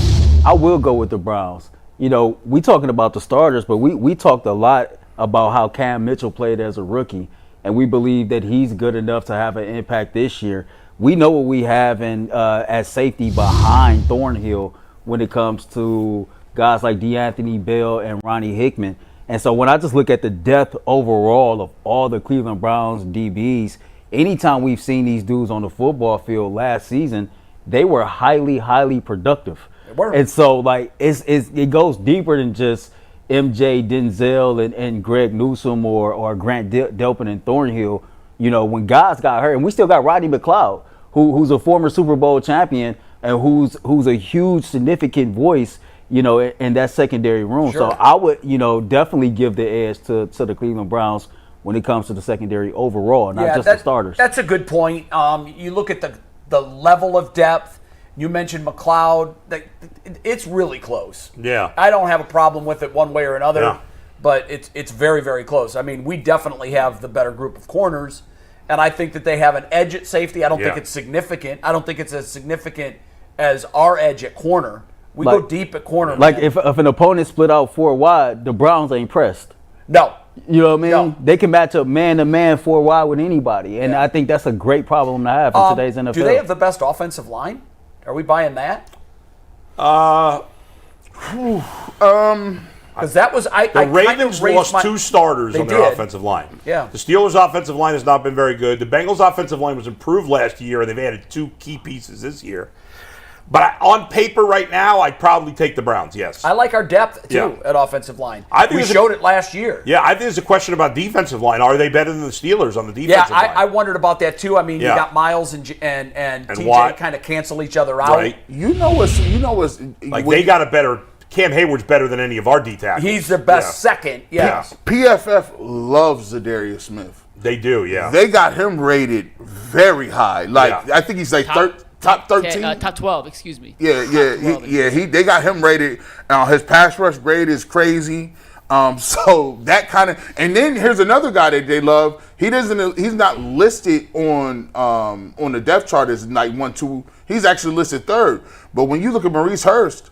I will go with the Browns. We talking about the starters, but we talked a lot about how Cam Mitchell played as a rookie, and we believe that he's good enough to have an impact this year. We know what we have in as safety behind Thornhill when it comes to guys like DeAnthony Bell and Ronnie Hickman. And so when I just look at the depth overall of all the Cleveland Browns DBs, anytime we've seen these dudes on the football field last season, they were highly, highly productive. They were. And so it goes deeper than just MJ, Denzel, and Greg Newsome or Grant Delpit and Thornhill. When guys got hurt, and we still got Rodney McLeod, who's a former Super Bowl champion and who's a huge, significant voice, in that secondary room. Sure. So I would, definitely give the edge to the Cleveland Browns when it comes to the secondary overall, not just the starters. That's a good point. You look at the level of depth. You mentioned McLeod. It's really close. Yeah. I don't have a problem with it one way or another, Yeah. but it's very, very close. I mean, we definitely have the better group of corners, and I think that they have an edge at safety. I don't think it's significant. I don't think it's as significant as our edge at corner. We go deep at corner. Like if an opponent split out 4 wide, the Browns ain't pressed. No. You know what I mean? No. They can match up man-to-man 4 wide with anybody, and I think that's a great problem to have in today's NFL. Do they have the best offensive line? Are we buying that? Because that was The Ravens lost 2 starters on their offensive line. Yeah. The Steelers' offensive line has not been very good. The Bengals' offensive line was improved last year, and they've added 2 key pieces this year. But on paper right now, I'd probably take the Browns, yes. I like our depth, too, at offensive line. We think showed it last year. Yeah, I think there's a question about defensive line. Are they better than the Steelers on the defensive line? Yeah, I wondered about that, too. I mean, you got Miles and TJ Watt. kind of cancel each other out. Right. You know what's Like, they got a better – Cam Hayward's better than any of our D tackles. He's the best second, yes. PFF loves Zadarius Smith. They do, yeah. They got him rated very high. I think he's like top 13. Top 12, excuse me. Yeah. They got him rated. His pass rush grade is crazy. So that kind of, and then here's another guy that they love. He's not listed on the depth chart as like 1, 2. He's actually listed 3rd. But when you look at Maurice Hurst,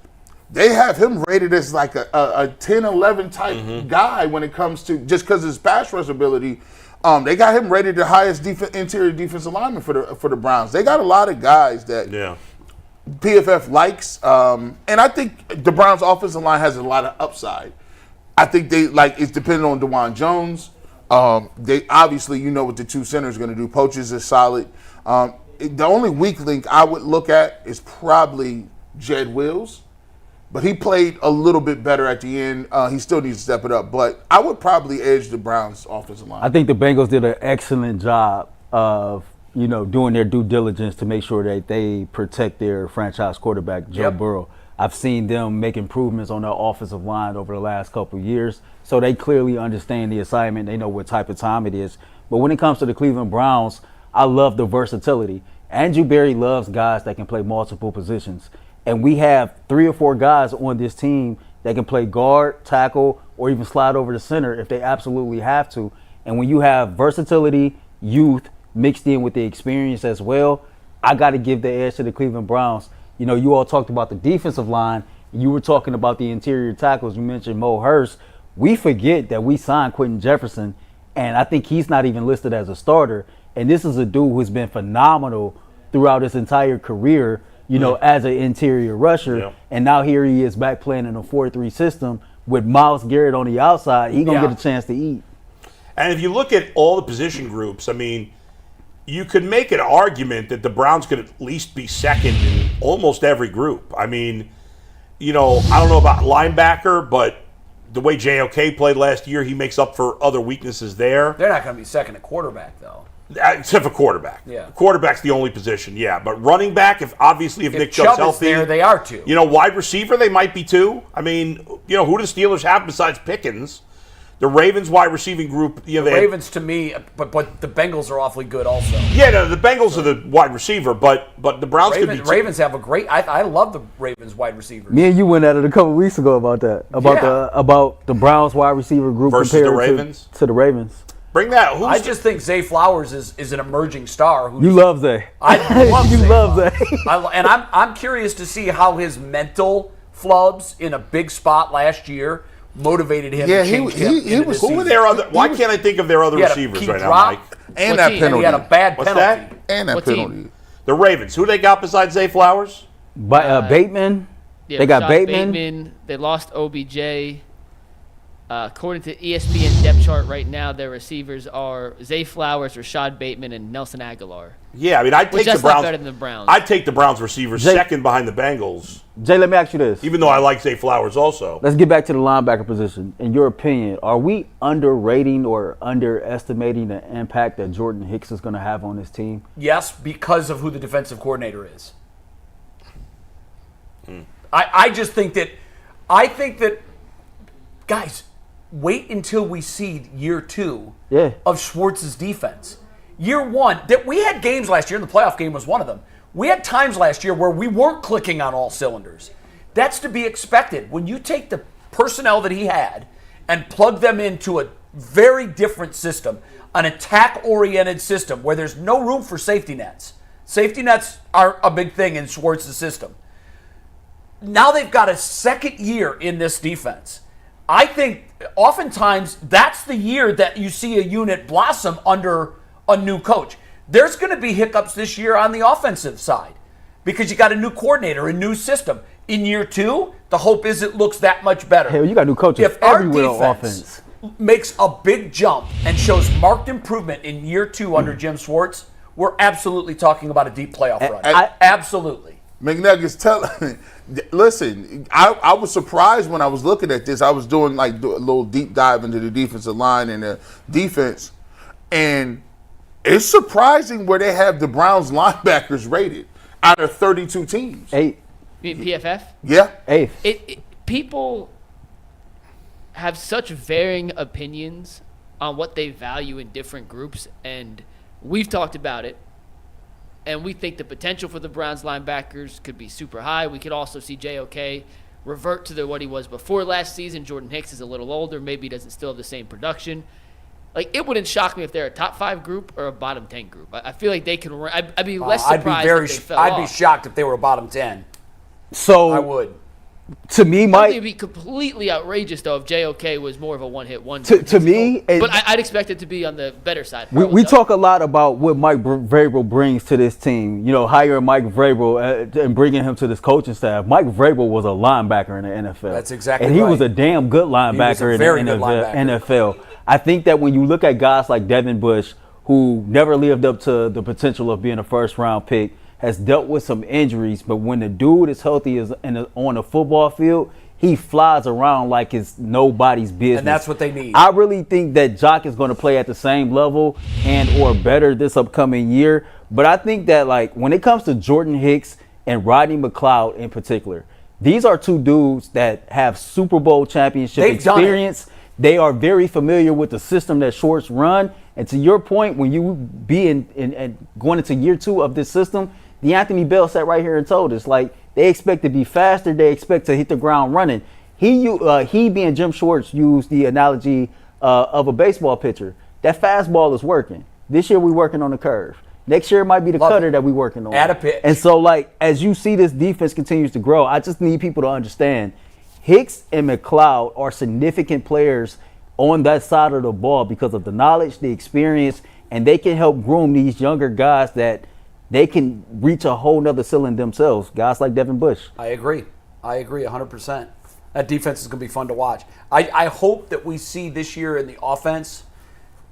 they have him rated as like a 10, 11 type guy when it comes to just because of his pass rush ability. They got him rated the highest interior defensive lineman for the Browns. They got a lot of guys that PFF likes, and I think the Browns' offensive line has a lot of upside. I think it's dependent on DeJuan Jones. They obviously, what the two centers are going to do. Poaches is solid. The only weak link I would look at is probably Jed Wills, but he played a little bit better at the end. He still needs to step it up, but I would probably edge the Browns' offensive line. I think the Bengals did an excellent job of doing their due diligence to make sure that they protect their franchise quarterback, Joe Burrow. I've seen them make improvements on their offensive line over the last couple of years, so they clearly understand the assignment. They know what type of time it is. But when it comes to the Cleveland Browns, I love the versatility. Andrew Berry loves guys that can play multiple positions. And we have 3 or 4 guys on this team that can play guard, tackle, or even slide over the center if they absolutely have to. And when you have versatility, youth, mixed in with the experience as well, I got to give the edge to the Cleveland Browns. You all talked about the defensive line. You were talking about the interior tackles. You mentioned Mo Hurst. We forget that we signed Quentin Jefferson, and I think he's not even listed as a starter. And this is a dude who's been phenomenal throughout his entire career, as an interior rusher. Yeah. And now here he is back playing in a 4-3 system with Myles Garrett on the outside. He's going to get a chance to eat. And if you look at all the position groups, you could make an argument that the Browns could at least be second in almost every group. I don't know about linebacker, but the way JOK played last year, he makes up for other weaknesses there. They're not going to be second at quarterback, though. Except for quarterback. Yeah. Quarterback's the only position, But running back, if Nick Chubb's healthy. There, they are too. Wide receiver, they might be too. Who do the Steelers have besides Pickens? The Ravens wide receiving group. The Ravens to me, but the Bengals are awfully good also. Yeah, no, the Bengals are the wide receiver, but the Browns could be. Ravens have a great. I love the Ravens wide receivers. Me and you went at it a couple weeks ago about that. About the Browns wide receiver group versus compared the Ravens to the Ravens. Bring that. I just think Zay Flowers is an emerging star. You love Zay. I love you Zay. Love Zay. And I'm curious to see how his mental flubs in a big spot last year motivated him. Yeah, he was. Who were their other? Why can't I think of their other receivers right now, Mike? And that penalty. He had a bad penalty. That? And that penalty. The Ravens. Who they got besides Zay Flowers? Bateman. Yeah, they got Bateman. They lost OBJ. According to ESPN depth chart right now, their receivers are Zay Flowers, Rashad Bateman, and Nelson Aguilar. Yeah, I'd take the Browns. Better than the Browns. I'd take the Browns receivers second behind the Bengals. Jay, let me ask you this. Even though I like Zay Flowers also. Let's get back to the linebacker position. In your opinion, are we underrating or underestimating the impact that Jordan Hicks is going to have on this team? Yes, because of who the defensive coordinator is. I just think that guys, wait until we see year 2 of Schwartz's defense. Year 1, that we had games last year, and the playoff game was one of them. We had times last year where we weren't clicking on all cylinders. That's to be expected. When you take the personnel that he had and plug them into a very different system, an attack-oriented system where there's no room for safety nets. Safety nets are a big thing in Schwartz's system. Now they've got a second year in this defense. I think oftentimes that's the year that you see a unit blossom under a new coach. There's going to be hiccups this year on the offensive side because you got a new coordinator, a new system. In year 2, the hope is it looks that much better. Hell, you got new coaches if everywhere our on offense makes a big jump and shows marked improvement in year 2 under Jim Schwartz, we're absolutely talking about a deep playoff run. Absolutely. McNuggets, listen, I was surprised when I was looking at this. I was doing a little deep dive into the defensive line and the defense, and it's surprising where they have the Browns linebackers rated out of 32 teams. 8. You mean PFF? Yeah. 8th. People have such varying opinions on what they value in different groups, and we've talked about it. And we think the potential for the Browns linebackers could be super high. We could also see JOK revert to what he was before last season. Jordan Hicks is a little older. Maybe he doesn't still have the same production. It wouldn't shock me if they're a top 5 group or a bottom 10 group. I feel like they could. I'd be less surprised if they fell I'd off. be shocked if they were a bottom 10. So I would. To me, I think Mike. it'd be completely outrageous though if JOK was more of a one-hit wonder. To me, but I'd expect it to be on the better side. we talk a lot about what Mike Vrabel brings to this team. You know, hiring Mike Vrabel and bringing him to this coaching staff. Mike Vrabel was a linebacker in the NFL. That's exactly and he right. was a damn good linebacker in the NFL. I think that when you look at guys like Devin Bush, who never lived up to the potential of being a first-round pick, has dealt with some injuries, but when the dude is healthy on the football field, he flies around like it's nobody's business. And that's what they need. I really think that Jock is going to play at the same level and or better this upcoming year. But I think that, like, when it comes to Jordan Hicks and Rodney McLeod in particular, these are two dudes that have Super Bowl championship experience. They are very familiar with the system that Schwartz run. And to your point, when you be in going into year 2 of this system, Anthony Bell sat right here and told us, like, they expect to be faster. They expect to hit the ground running. He being Jim Schwartz, used the analogy of a baseball pitcher. That fastball is working. This year we're working on the curve. Next year it might be the cutter that we're working on. Add a pitch. And so, like, as you see this defense continues to grow, I just need people to understand Hicks and McLeod are significant players on that side of the ball because of the knowledge, the experience, and they can help groom these younger guys that they can reach a whole nother ceiling themselves. Guys like Devin Bush. I agree 100%. That defense is going to be fun to watch. I hope that we see this year in the offense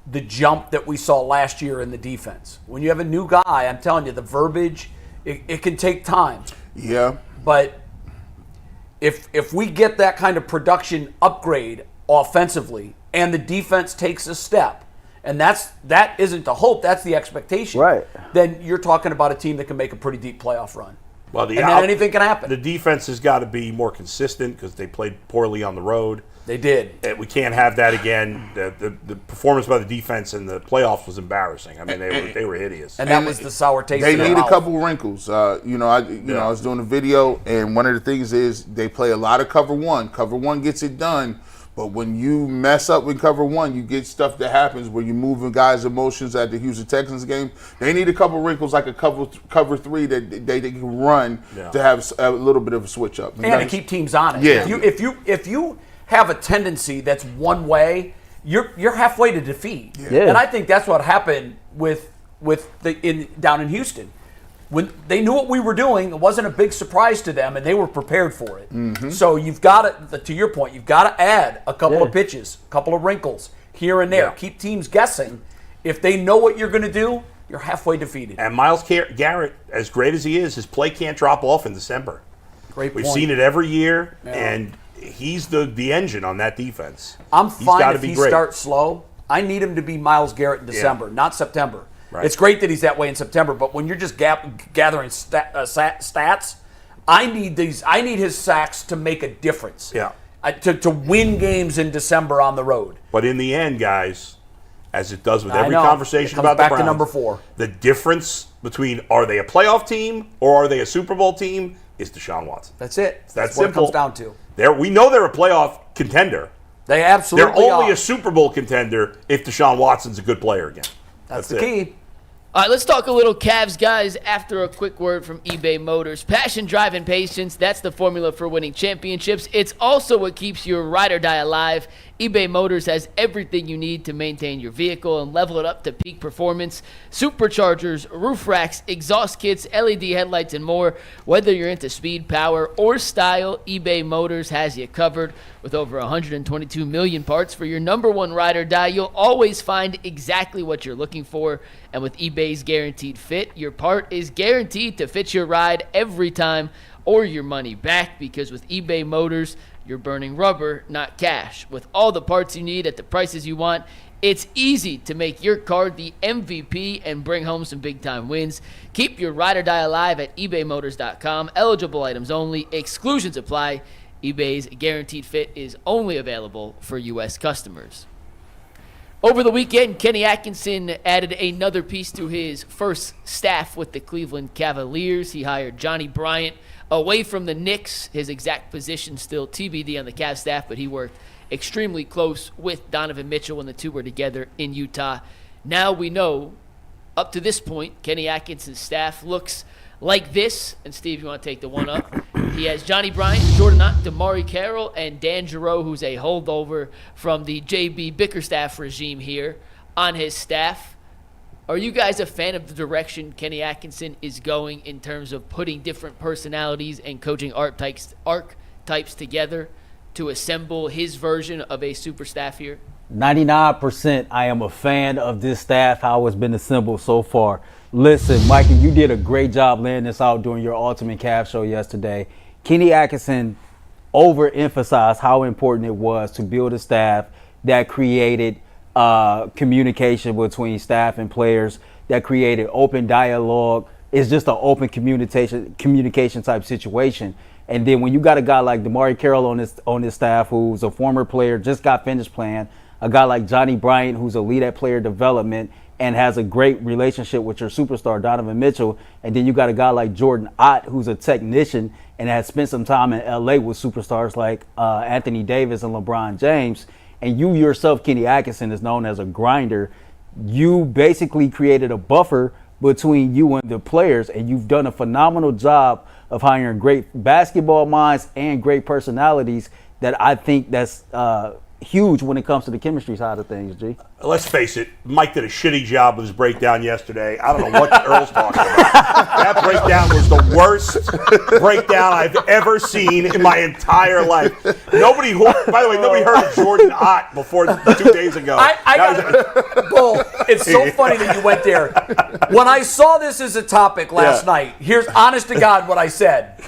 the jump that we saw last year in the defense. When you have a new guy, I'm telling you, the verbiage, it can take time. Yeah. But if we get that kind of production upgrade offensively and the defense takes a step, and that isn't the hope, that's the expectation. Right. Then you're talking about a team that can make a pretty deep playoff run. Well, and then anything can happen. The defense has got to be more consistent because they played poorly on the road. They did. We can't have that again. The performance by the defense in the playoffs was embarrassing. I mean, they were hideous. And that was the sour taste. They in their need a mouth. couple wrinkles. I was doing a video, and one of the things is they play a lot of cover one. Cover one gets it done. But when you mess up with cover one, you get stuff that happens where you're moving guys' emotions at the Houston Texans game. They need a couple wrinkles like a cover three that they can run to have a little bit of a switch up. And to keep teams honest. Yeah. If you have a tendency that's one way, you're halfway to defeat. Yeah. And I think that's what happened down in Houston. When they knew what we were doing, it wasn't a big surprise to them, and they were prepared for it. Mm-hmm. So you've got to your point, you've got to add a couple of pitches, a couple of wrinkles here and there. Yeah. Keep teams guessing. If they know what you're going to do, you're halfway defeated. And Myles Garrett, as great as he is, his play can't drop off in December. Great point. We've seen it every year, and he's the engine on that defense. I'm fine if he starts slow. I need him to be Myles Garrett in December, not September. Right. It's great that he's that way in September, but when you're just gathering stats, I need his sacks to make a difference. Yeah. To win games in December on the road. But in the end, guys, as it does with every conversation about the Browns, back to number 4. The difference between are they a playoff team or are they a Super Bowl team is Deshaun Watson. That's it. That's what simple. It comes down to. We know they're a playoff contender. They absolutely They're only are. a Super Bowl contender if Deshaun Watson's a good player again. That's the key. All right, let's talk a little Cavs, guys, after a quick word from eBay Motors. Passion, drive, and patience, that's the formula for winning championships. It's also what keeps your ride or die alive. eBay Motors has everything you need to maintain your vehicle and level it up to peak performance. Superchargers, roof racks, exhaust kits, LED headlights, and more. Whether you're into speed, power, or style, eBay Motors has you covered. With over 122 million parts for your number one ride or die, you'll always find exactly what you're looking for. And with eBay's Guaranteed Fit, your part is guaranteed to fit your ride every time or your money back, because with eBay Motors, you're burning rubber, not cash. With all the parts you need at the prices you want, it's easy to make your car the MVP and bring home some big-time wins. Keep your ride or die alive at ebaymotors.com. Eligible items only. Exclusions apply. eBay's Guaranteed Fit is only available for U.S. customers. Over the weekend, Kenny Atkinson added another piece to his first staff with the Cleveland Cavaliers. He hired Johnny Bryant away from the Knicks. His exact position still TBD on the Cavs staff, but he worked extremely close with Donovan Mitchell when the two were together in Utah. Now we know, up to this point, Kenny Atkinson's staff looks like this. And Steve, you want to take the one up? He has Johnny Bryant, Jordan Ott, Damari Carroll, and Dan Giroux, who's a holdover from the J.B. Bickerstaff regime here on his staff. Are you guys a fan of the direction Kenny Atkinson is going in terms of putting different personalities and coaching archetypes together to assemble his version of a super staff here? 99% I am a fan of this staff, how it's been assembled so far. Listen, Mikey, you did a great job laying this out during your Ultimate Cavs show yesterday. Kenny Atkinson overemphasized how important it was to build a staff that created communication between staff and players, that created open dialogue. It's just an open communication type situation. And then when you got a guy like Damari Carroll on this staff, who's a former player, just got finished playing, a guy like Johnny Bryant, who's a lead at player development and has a great relationship with your superstar, Donovan Mitchell, and then you got a guy like Jordan Ott, who's a technician and has spent some time in LA with superstars like Anthony Davis and LeBron James, and you yourself, Kenny Atkinson, is known as a grinder. You basically created a buffer between you and the players, and you've done a phenomenal job of hiring great basketball minds and great personalities that I think that's huge when it comes to the chemistry side of things, G. Let's face it, Mike did a shitty job of his breakdown yesterday. I don't know what Earl's talking about. That breakdown was the worst breakdown I've ever seen in my entire life. By the way, nobody heard of Jordan Ott before 2 days ago. Bull, it's so funny that you went there. When I saw this as a topic last night, here's honest to God what I said.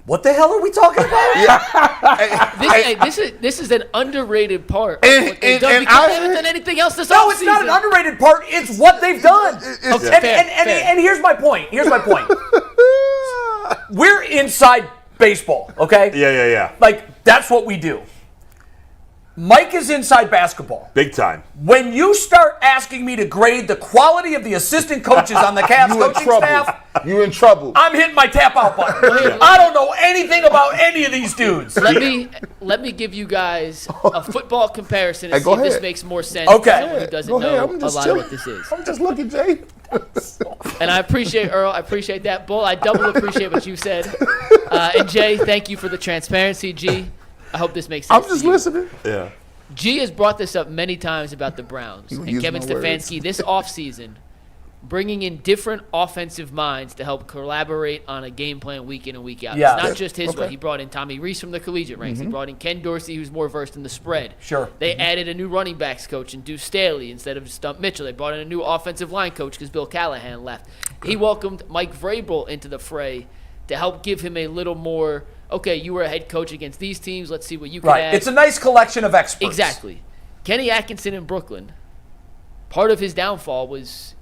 What the hell are we talking about? This is an underrated part of what they've done because they haven't done anything else this offseason. No, it's not an underrated part. It's what they've done. And here's my point. We're inside baseball, okay? Yeah. Like, that's what we do. Mike is inside basketball. Big time. When you start asking me to grade the quality of the assistant coaches on the Cavs coaching staff, you in trouble. I'm hitting my tap out button. I don't know anything about any of these dudes. Let me give you guys a football comparison and see if this makes more sense Okay. to someone who doesn't know a lot of what this is. I'm just looking, Jay. And I appreciate Earl. I appreciate that. Bull, I double appreciate what you said. And Jay, thank you for the transparency. G, I hope this makes sense. I'm just listening. Yeah. G has brought this up many times about the Browns and Kevin Stefanski this offseason, bringing in different offensive minds to help collaborate on a game plan week in and week out. Yeah. It's not just his way. He brought in Tommy Reese from the collegiate ranks. He brought in Ken Dorsey, who's more versed in the spread. Sure. They added a new running backs coach in Deuce Staley instead of Stump Mitchell. They brought in a new offensive line coach because Bill Callahan left. He welcomed Mike Vrabel into the fray to help give him a little more, okay, you were a head coach against these teams. Let's see what you can add. It's a nice collection of experts. Exactly. Kenny Atkinson in Brooklyn, part of his downfall was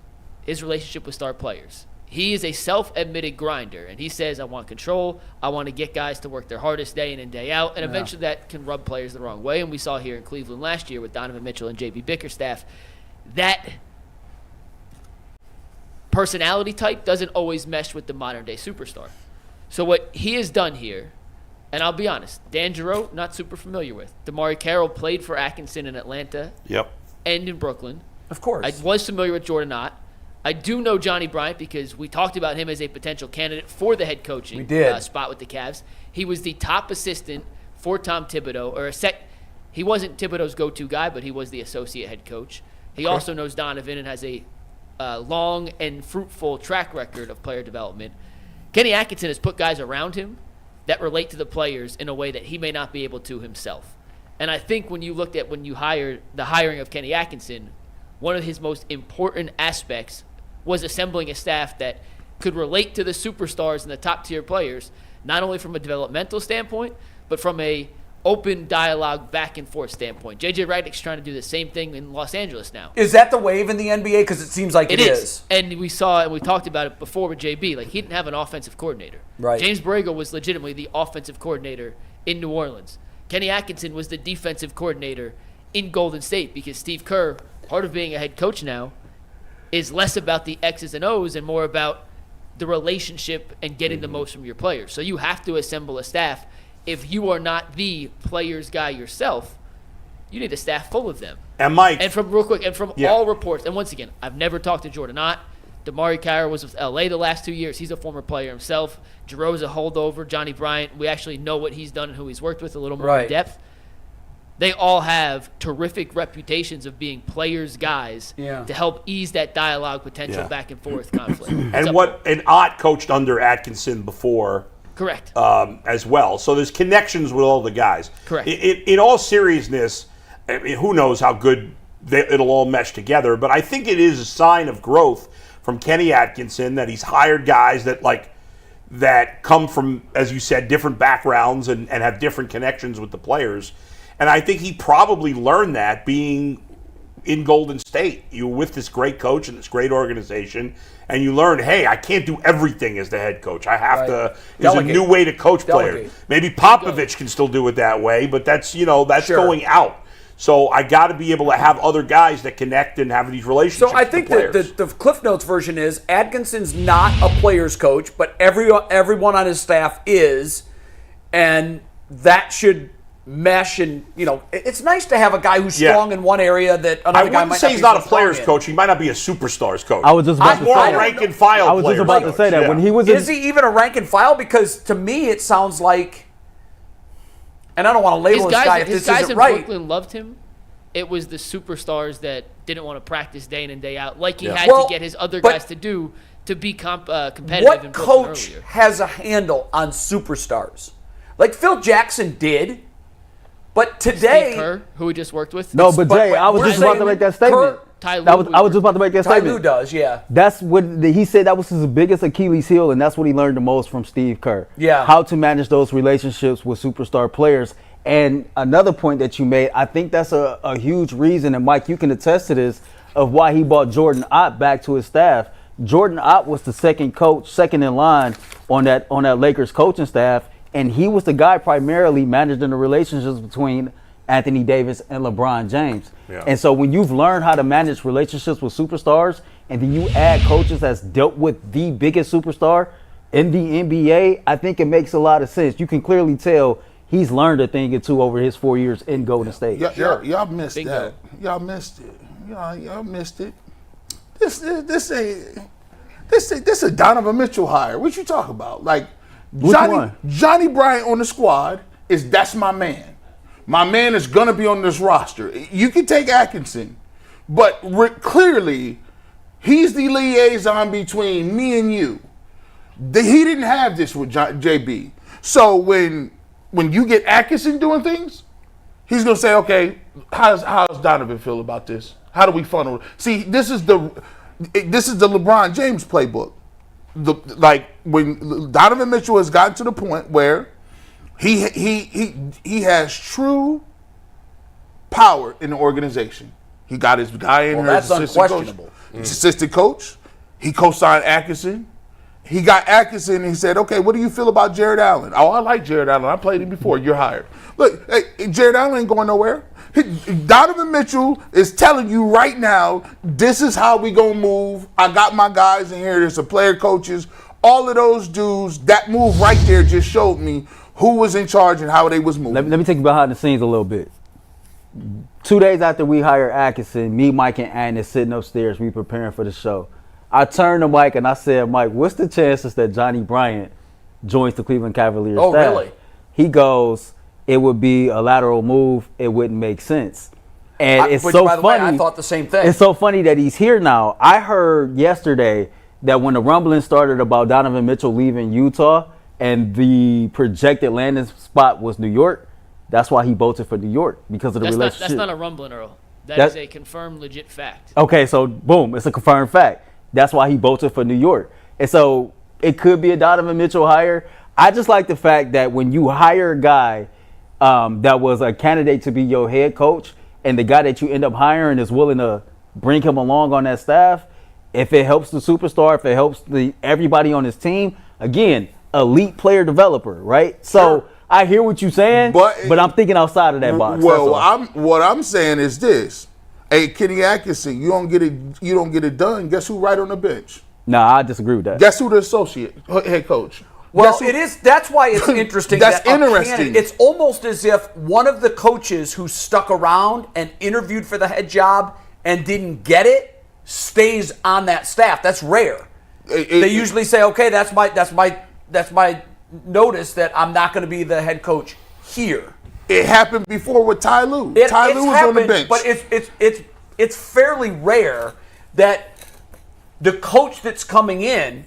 his relationship with star players. He is a self-admitted grinder, and he says, I want control. I want to get guys to work their hardest day in and day out, and eventually that can rub players the wrong way. And we saw here in Cleveland last year with Donovan Mitchell and J.B. Bickerstaff, that personality type doesn't always mesh with the modern-day superstar. So what he has done here, and I'll be honest, Dan Giroux, not super familiar with. Damari Carroll played for Atkinson in Atlanta and in Brooklyn. Of course. I was familiar with Jordan Ott. I do know Johnny Bryant because we talked about him as a potential candidate for the head coaching spot with the Cavs. He was the top assistant for Tom Thibodeau, he wasn't Thibodeau's go-to guy, but he was the associate head coach. He also knows Donovan and has a long and fruitful track record of player development. Kenny Atkinson has put guys around him that relate to the players in a way that he may not be able to himself. And I think when you looked at the hiring of Kenny Atkinson, one of his most important aspects was assembling a staff that could relate to the superstars and the top-tier players, not only from a developmental standpoint, but from a open dialogue back and forth standpoint. J.J. Redick's trying to do the same thing in Los Angeles now. Is that the wave in the NBA? Because it seems like it is. And we saw, and we talked about it before with JB, like he didn't have an offensive coordinator. Right. James Borrego was legitimately the offensive coordinator in New Orleans. Kenny Atkinson was the defensive coordinator in Golden State because Steve Kerr, part of being a head coach now, is less about the X's and O's and more about the relationship and getting the most from your players. So you have to assemble a staff. If you are not the players guy yourself, you need a staff full of them. And Mike. And from real quick, and from all reports, and once again, I've never talked to Jordan Ott. Damari Carroll was with LA the last 2 years. He's a former player himself. Giroux's a holdover. Johnny Bryant, we actually know what he's done and who he's worked with a little more in depth. They all have terrific reputations of being players, guys, to help ease that dialogue potential back and forth conflict. And Ott coached under Atkinson before. Correct. As well. So there's connections with all the guys. Correct. In all seriousness, I mean, who knows how good it'll all mesh together, but I think it is a sign of growth from Kenny Atkinson that he's hired guys that come from, as you said, different backgrounds and have different connections with the players. And I think he probably learned that being in Golden State. You were with this great coach and this great organization, and you learned, hey, I can't do everything as the head coach. I have to. There's a new way to coach players. Maybe Popovich can still do it that way, but that's going out. So I got to be able to have other guys that connect and have these relationships. So I think that the Cliff Notes version is Atkinson's not a player's coach, but everyone on his staff is, and that should mesh. And it's nice to have a guy who's strong in one area that another guy might not be. I wouldn't say he's not a player's coach. He might not be a superstar's coach. I was just about to say that. Rank and file. I was just about to say that when he was. Is he even a rank and file? Because to me, it sounds like. And I don't want to label this guy if this isn't right. His guys in Brooklyn loved him. It was the superstars that didn't want to practice day in and day out, like he had to get his other guys to do to be competitive. What in coach earlier. has a handle on superstars? Like Phil Jackson did, but today Steve Kerr, who we just worked with. No, but Jay, I was just about to make that statement. I was just about to make that statement. Ty Lue does, yeah. That's what he said. That was his biggest Achilles heel, and that's what he learned the most from Steve Kerr. Yeah, how to manage those relationships with superstar players. And another point that you made, I think that's a huge reason, and Mike, you can attest to this, of why he brought Jordan Ott back to his staff. Jordan Ott was the second in line on that Lakers coaching staff, and he was the guy primarily managing the relationships between Anthony Davis and LeBron James. Yeah. And so when you've learned how to manage relationships with superstars, and then you add coaches that's dealt with the biggest superstar in the NBA, I think it makes a lot of sense. You can clearly tell he's learned a thing or two over his 4 years in Golden State. Y'all missed that. Y'all missed it. Y'all missed it. This a Donovan Mitchell hire. What you talk about? Like Johnny Bryant on the squad that's my man. My man is gonna be on this roster. You can take Atkinson, but clearly he's the liaison between me and you. He didn't have this with JB. So when you get Atkinson doing things, he's going to say, okay, how's Donovan feel about this? How do we funnel? See, this is the LeBron James playbook. When Donovan Mitchell has gotten to the point where he has true power in the organization. He got his guy in here as assistant coach. Assistant coach. He co-signed Atkinson. He got Atkinson and he said, okay, what do you feel about Jared Allen? Oh, I like Jared Allen. I played him before. You're hired. Look, hey, Jared Allen ain't going nowhere. Donovan Mitchell is telling you right now, this is how we going to move. I got my guys in here. There's some player coaches. All of those dudes, that move right there just showed me who was in charge and how they was moving. Let me take you behind the scenes a little bit. 2 days after we hired Atkinson, me, Mike, and Ann is sitting upstairs. We preparing for the show. I turned to Mike and I said, Mike, what's the chances that Johnny Bryant joins the Cleveland Cavaliers staff? Really? He goes, it would be a lateral move. It wouldn't make sense. And it's so funny. Way, I thought the same thing. It's so funny that he's here now. I heard yesterday that when the rumbling started about Donovan Mitchell leaving Utah and the projected landing spot was New York, that's why he voted for New York, because of the relationship. That's not a rumbling, Earl. That's a confirmed, legit fact. Okay, so boom, it's a confirmed fact. That's why he voted for New York. And so it could be a Donovan Mitchell hire. I just like the fact that when you hire a guy that was a candidate to be your head coach, and the guy that you end up hiring is willing to bring him along on that staff, if it helps the superstar, if it helps everybody on his team, again, elite player developer, right? So I hear what you're saying, but I'm thinking outside of that box. Well, what I'm saying is this. Hey, Kenny Atkinson, you don't get it done. Guess who right on the bench? Nah, I disagree with that. Guess who the associate head coach? Well, it is. That's why it's interesting. That's interesting. It's almost as if one of the coaches who stuck around and interviewed for the head job and didn't get it stays on that staff. That's rare. They usually say, okay, that's my notice that I'm not going to be the head coach here. It happened before with Ty Lue. Ty Lue was on the bench. But it's fairly rare that the coach that's coming in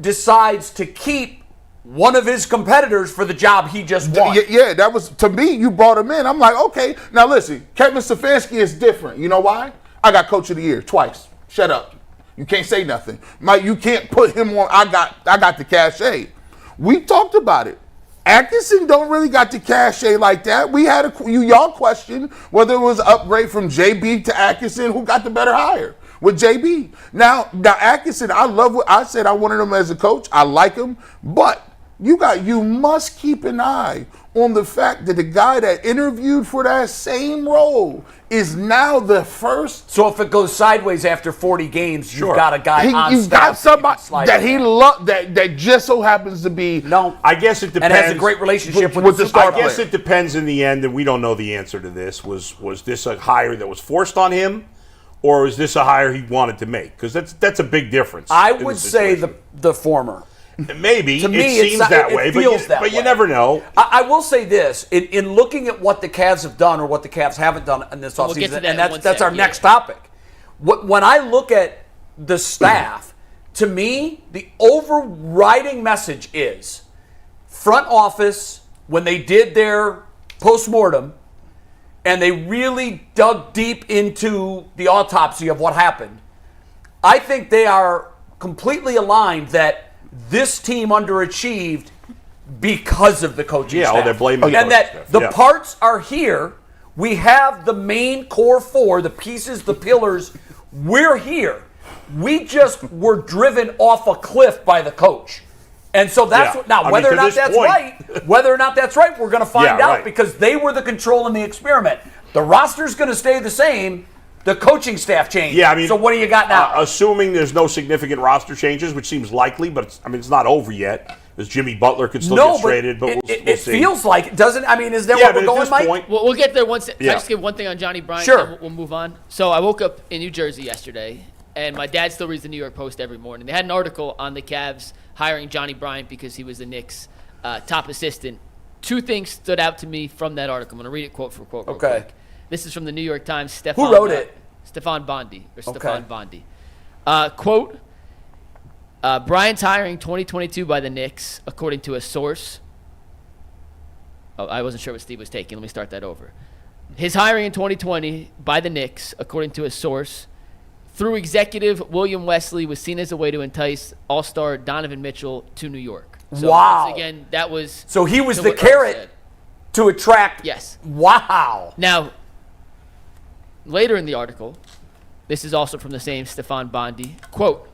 decides to keep one of his competitors for the job he just won. Yeah, that was, to me, you brought him in. I'm like, okay. Now listen, Kevin Stefanski is different. You know why? I got Coach of the Year twice. Shut up. You can't say nothing. You can't put him on. I got the cachet. We talked about it. Atkinson don't really got the cachet like that. We had y'all question whether it was an upgrade from JB to Atkinson, who got the better hire with JB. Now Atkinson, I love what I said. I wanted him as a coach. I like him, but you must keep an eye on the fact that the guy that interviewed for that same role is now the first. So if it goes sideways after 40 games, you've got a guy on you've staff. You've got somebody that he loved, that just so happens to be. No, I guess it depends. And has a great relationship with the star I guess it depends in the end, and we don't know the answer to this. Was this a hire that was forced on him, or is this a hire he wanted to make? Because that's a big difference. I would say the former. Maybe to me, it seems that way, but you never know. I will say this: in looking at what the Cavs have done or what the Cavs haven't done in this offseason, and that's our next topic. When I look at the staff, to me, the overriding message is front office, when they did their postmortem and they really dug deep into the autopsy of what happened, I think they are completely aligned that this team underachieved because of the coaching staff. They're blaming and that the parts are here. We have the main core four, the pieces, the pillars. We're here. We just were driven off a cliff by the coach. And so that's whether or not that's right, we're going to find out because they were the control in the experiment. The roster's going to stay the same. The coaching staff changed. Yeah, I mean, so what do you got now? Assuming there's no significant roster changes, which seems likely, but it's not over yet. Because Jimmy Butler could still get traded, but we'll see. It feels like it doesn't. I mean, is there where we're going, Mike? We'll get there once. Can I just give one thing on Johnny Bryant? Sure. We'll move on. So I woke up in New Jersey yesterday, and my dad still reads the New York Post every morning. They had an article on the Cavs hiring Johnny Bryant because he was the Knicks' top assistant. Two things stood out to me from that article. I'm going to read it quote for quote. Okay. Real quick. This is from the New York Times. Who wrote it? Stefan Bondi. Quote, Bryant's hiring 2022 by the Knicks, according to a source. Oh, I wasn't sure what Steve was taking. Let me start that over. His hiring in 2020 by the Knicks, according to a source, through executive William Wesley, was seen as a way to entice All-Star Donovan Mitchell to New York. So wow. Once again, that was... So he was the carrot to attract... Yes. Wow. Now... Later in the article, this is also from the same Stefan Bondi, quote,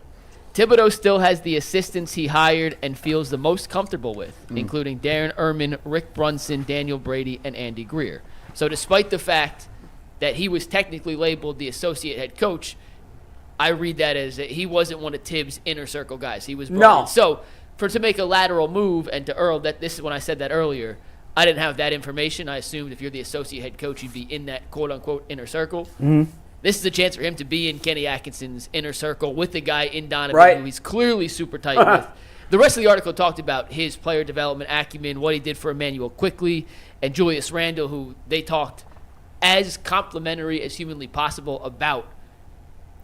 Thibodeau still has the assistants he hired and feels the most comfortable with, including Darren Erman, Rick Brunson, Daniel Brady, and Andy Greer. So despite the fact that he was technically labeled the associate head coach, I read that as that he wasn't one of Tibbs' inner circle guys. He was brought in. So to make a lateral move, and to Earl, this is when I said that earlier, I didn't have that information. I assumed if you're the associate head coach, you'd be in that quote-unquote inner circle. Mm-hmm. This is a chance for him to be in Kenny Atkinson's inner circle with the guy in Donovan who he's clearly super tight with. The rest of the article talked about his player development acumen, what he did for Emmanuel Quickly, and Julius Randle, who they talked as complimentary as humanly possible about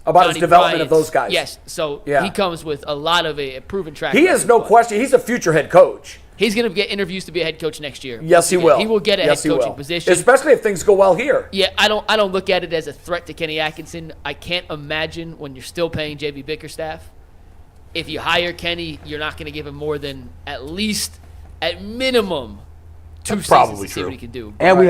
his development of those guys. Yes, so he comes with a lot of a proven track record. He is no question. He's a future head coach. He's going to get interviews to be a head coach next year. Yes, he will. He will get a head coaching position. Especially if things go well here. Yeah, I don't look at it as a threat to Kenny Atkinson. I can't imagine when you're still paying J.B. Bickerstaff, if you hire Kenny, you're not going to give him more than at minimum 2 seasons to see what he can do. And we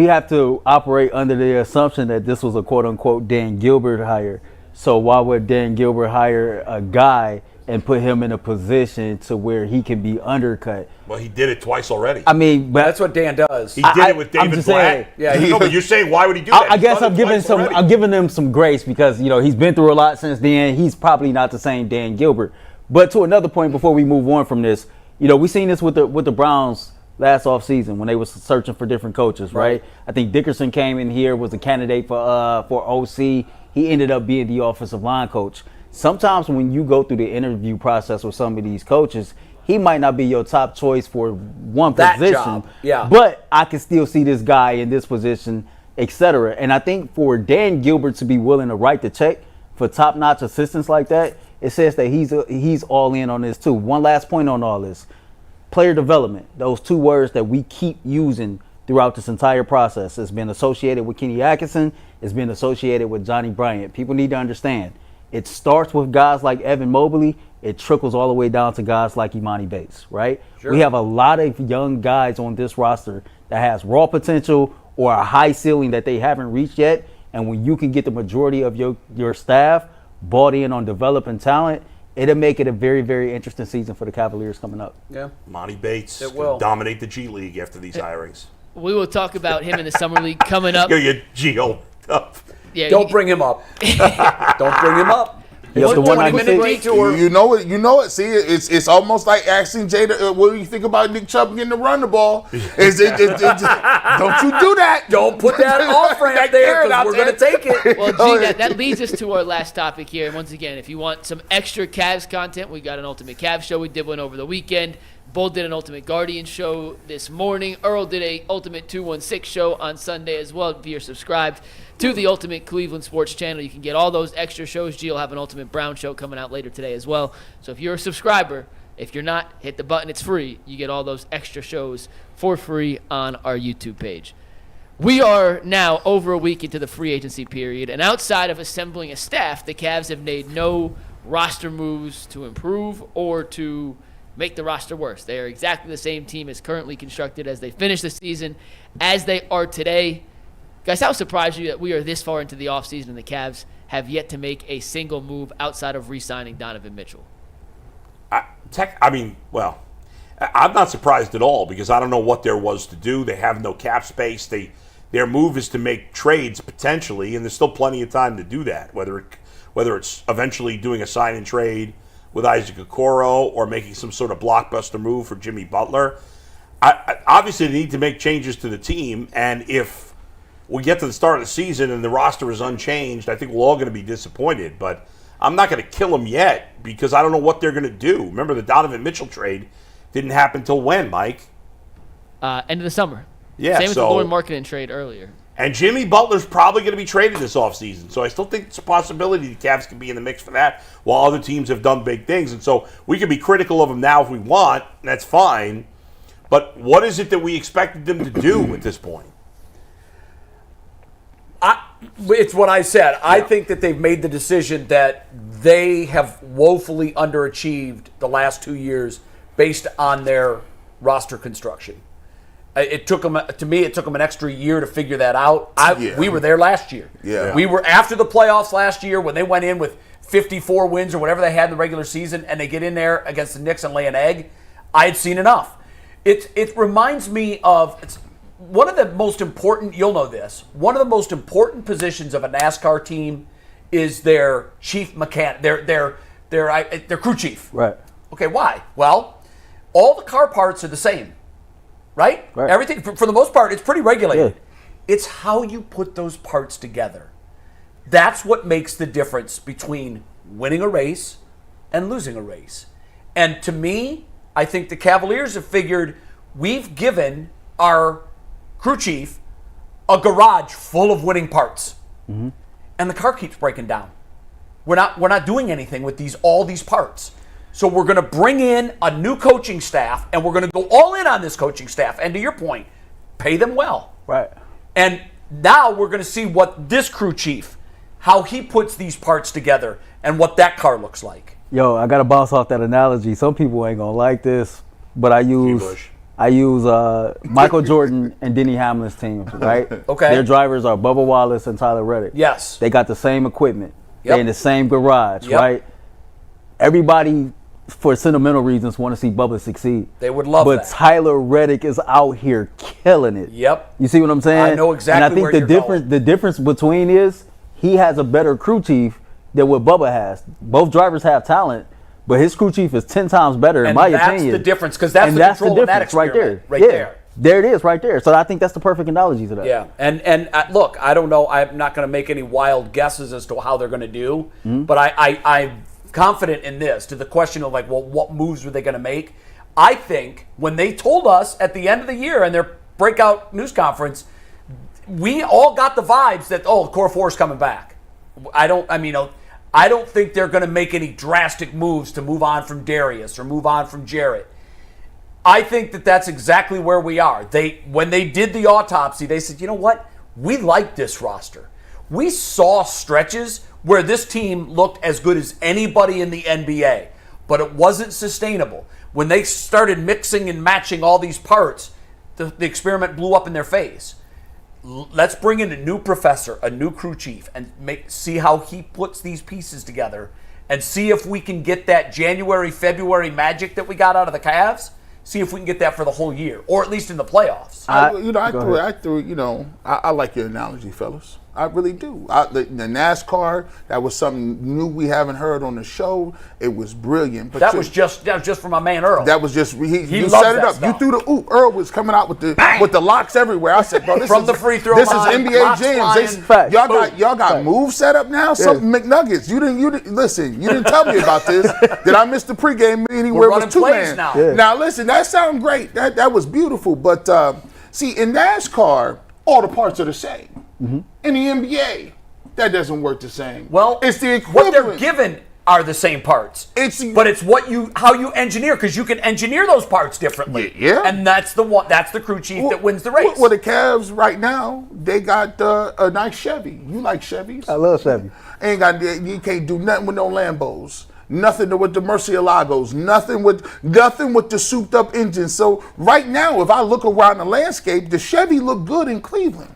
have to operate under the assumption that this was a quote unquote Dan Gilbert hire. So why would Dan Gilbert hire a guy and put him in a position to where he can be undercut? Well, he did it twice already. I mean, but that's what Dan does. He did it with David Blatt. But you're saying why would he do that? I guess I'm giving him some grace because he's been through a lot since then. He's probably not the same Dan Gilbert. But to another point, before we move on from this, we seen this with the Browns last offseason when they was searching for different coaches, right? I think Dickerson came in here, was a candidate for OC. He he ended up being the offensive line coach. Sometimes when you go through the interview process with some of these coaches, he might not be your top choice for one position. Job. Yeah. But I can still see this guy in this position, etc. And I think for Dan Gilbert to be willing to write the check for top-notch assistants like that, it says that he's all in on this too. One last point on all this. Player development, those two words that we keep using throughout this entire process. Has been associated with Kenny Atkinson. It's been associated with Johnny Bryant. People need to understand. It starts with guys like Evan Mobley. It trickles all the way down to guys like Imani Bates, right? Sure. We have a lot of young guys on this roster that has raw potential or a high ceiling that they haven't reached yet. And when you can get the majority of your staff bought in on developing talent, it'll make it a very, very interesting season for the Cavaliers coming up. Yeah. Monty Bates will dominate the G League after these hirings. We will talk about him in the Summer League coming up. Your G-O. Yeah, Don't bring him up. Don't bring him up. Yep, the 20-minute detour. You know it. See, it's almost like asking Jada, what do you think about Nick Chubb getting to run the ball? Don't you do that. Don't put that off ramp there because we're going to take it. Well, G, that leads us to our last topic here. And once again, if you want some extra Cavs content, we got an Ultimate Cavs show. We did one over the weekend. Bull did an Ultimate Guardians show this morning. Earl did a Ultimate 216 show on Sunday as well. If you're subscribed to the Ultimate Cleveland Sports Channel, you can get all those extra shows. G will have an Ultimate Brown show coming out later today as well. So if you're a subscriber, if you're not, hit the button. It's free. You get all those extra shows for free on our YouTube page. We are now over a week into the free agency period, and outside of assembling a staff, the Cavs have made no roster moves to improve or to make the roster worse. They are exactly the same team as currently constructed as they finish the season, as they are today. Guys, how surprised you that we are this far into the offseason and the Cavs have yet to make a single move outside of re-signing Donovan Mitchell? I'm not surprised at all because I don't know what there was to do. They have no cap space. Their move is to make trades potentially, and there's still plenty of time to do that, whether it's eventually doing a sign and trade with Isaac Okoro or making some sort of blockbuster move for Jimmy Butler. Obviously, they need to make changes to the team, and if we get to the start of the season and the roster is unchanged, I think we're all going to be disappointed. But I'm not going to kill them yet because I don't know what they're going to do. Remember, the Donovan Mitchell trade didn't happen till when, Mike? End of the summer. Yeah, Same with the Lauren Markkinen trade earlier. And Jimmy Butler's probably going to be traded this offseason. So I still think it's a possibility the Cavs can be in the mix for that while other teams have done big things. And so we can be critical of them now if we want. That's fine. But what is it that we expected them to do at this point? It's what I said. Yeah. I think that they've made the decision that they have woefully underachieved the last 2 years based on their roster construction. It took them an extra year to figure that out. We were there last year. Yeah. We were after the playoffs last year when they went in with 54 wins or whatever they had in the regular season, and they get in there against the Knicks and lay an egg. I had seen enough. It reminds me of one of the most important. You'll know this. One of the most important positions of a NASCAR team is their chief mechanic, their crew chief. Right. Okay. Why? Well, all the car parts are the same. Right? Everything, for the most part, it's pretty regulated. Yeah. It's how you put those parts together. That's what makes the difference between winning a race and losing a race. And to me, I think the Cavaliers have figured we've given our crew chief a garage full of winning parts. Mm-hmm. And the car keeps breaking down. We're not doing anything with all these parts. So we're going to bring in a new coaching staff, and we're going to go all in on this coaching staff. And to your point, pay them well. Right. And now we're going to see what this crew chief, how he puts these parts together, and what that car looks like. Yo, I got to bounce off that analogy. Some people ain't going to like this, but I use Michael Jordan and Denny Hamlin's team, right? Okay. Their drivers are Bubba Wallace and Tyler Reddick. Yes. They got the same equipment. Yep. They're in the same garage, right? Everybody, for sentimental reasons, want to see Bubba succeed. They would love that. But Tyler Reddick is out here killing it. Yep. You see what I'm saying? I know exactly and I think where you're going. The difference between is he has a better crew chief than what Bubba has. Both drivers have talent, but his crew chief is 10 times better, in my opinion. And that's the difference, because that's the control of that experiment right there. there it is right there. So I think that's the perfect analogy to that. Yeah, and look, I don't know. I'm not going to make any wild guesses as to how they're going to do, but I'm confident in this. To the question of like, well, what moves were they going to make? I think when they told us at the end of the year in their breakout news conference, we all got the vibes that the core four is coming back. I don't think they're going to make any drastic moves to move on from Darius or move on from Jarrett. I think that that's exactly where we are. When they did the autopsy, they said, you know what? We like this roster. We saw stretches where this team looked as good as anybody in the NBA, but it wasn't sustainable. When they started mixing and matching all these parts, the experiment blew up in their face. Let's bring in a new professor, a new crew chief, and see how he puts these pieces together and see if we can get that January, February magic that we got out of the Cavs. See if we can get that for the whole year, or at least in the playoffs. I like your analogy, fellas. I really do. The NASCAR, that was something new we haven't heard on the show. It was brilliant. But that was just from my man Earl. That was just he loves set it that up. stuff. You threw the oop. Earl was coming out with the locks everywhere. I said, bro, this From is the free throw This line, is NBA locks jams. flying. Y'all got moves set up now. Something McNuggets. You didn't listen. You didn't tell me about this. Did I miss the pregame meeting We're where it was running plays 2-man? now. Yeah. Now listen, that sounds great. That was beautiful. But see, in NASCAR, all the parts are the same. In the NBA, that doesn't work the same. Well, it's the what equivalent. they're given are the same parts. It's how you engineer, because you can engineer those parts differently. Yeah. And that's the crew chief that wins the race. Well, the Cavs right now, they got a nice Chevy. You like Chevys? I love Chevy. You can't do nothing with no Lambos. Nothing with the Murcielagos. Nothing with the souped up engines. So right now, if I look around the landscape, the Chevy look good in Cleveland.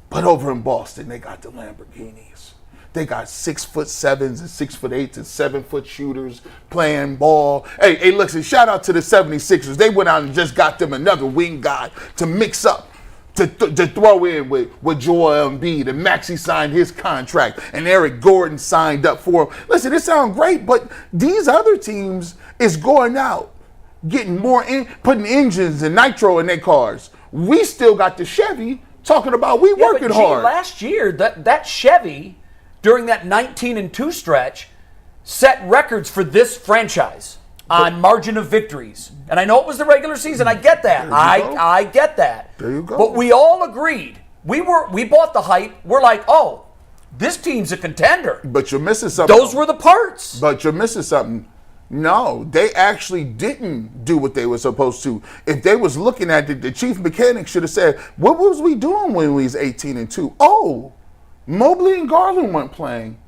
But over in Boston, they got the Lamborghinis. They got 6'7" and 6'8" and 7-foot shooters playing ball. Hey, listen, shout out to the 76ers. They went out and just got them another wing guy to mix up, to throw in with Joel Embiid. And Maxey signed his contract, and Eric Gordon signed up for him. Listen, it sounds great, but these other teams is going out, getting more putting engines and nitro in their cars. We still got the Chevy. Talking about working hard. Last year, that Chevy, during that 19-2 stretch, set records for this franchise on margin of victories. And I know it was the regular season. I get that. I get that. There you go. But we all agreed. We bought the hype. We're like, oh, this team's a contender. But you're missing something. Those were the parts. But you're missing something. No, they actually didn't do what they were supposed to. If they was looking at it, the chief mechanic should have said, what was we doing when we was 18-2? Oh, Mobley and Garland weren't playing.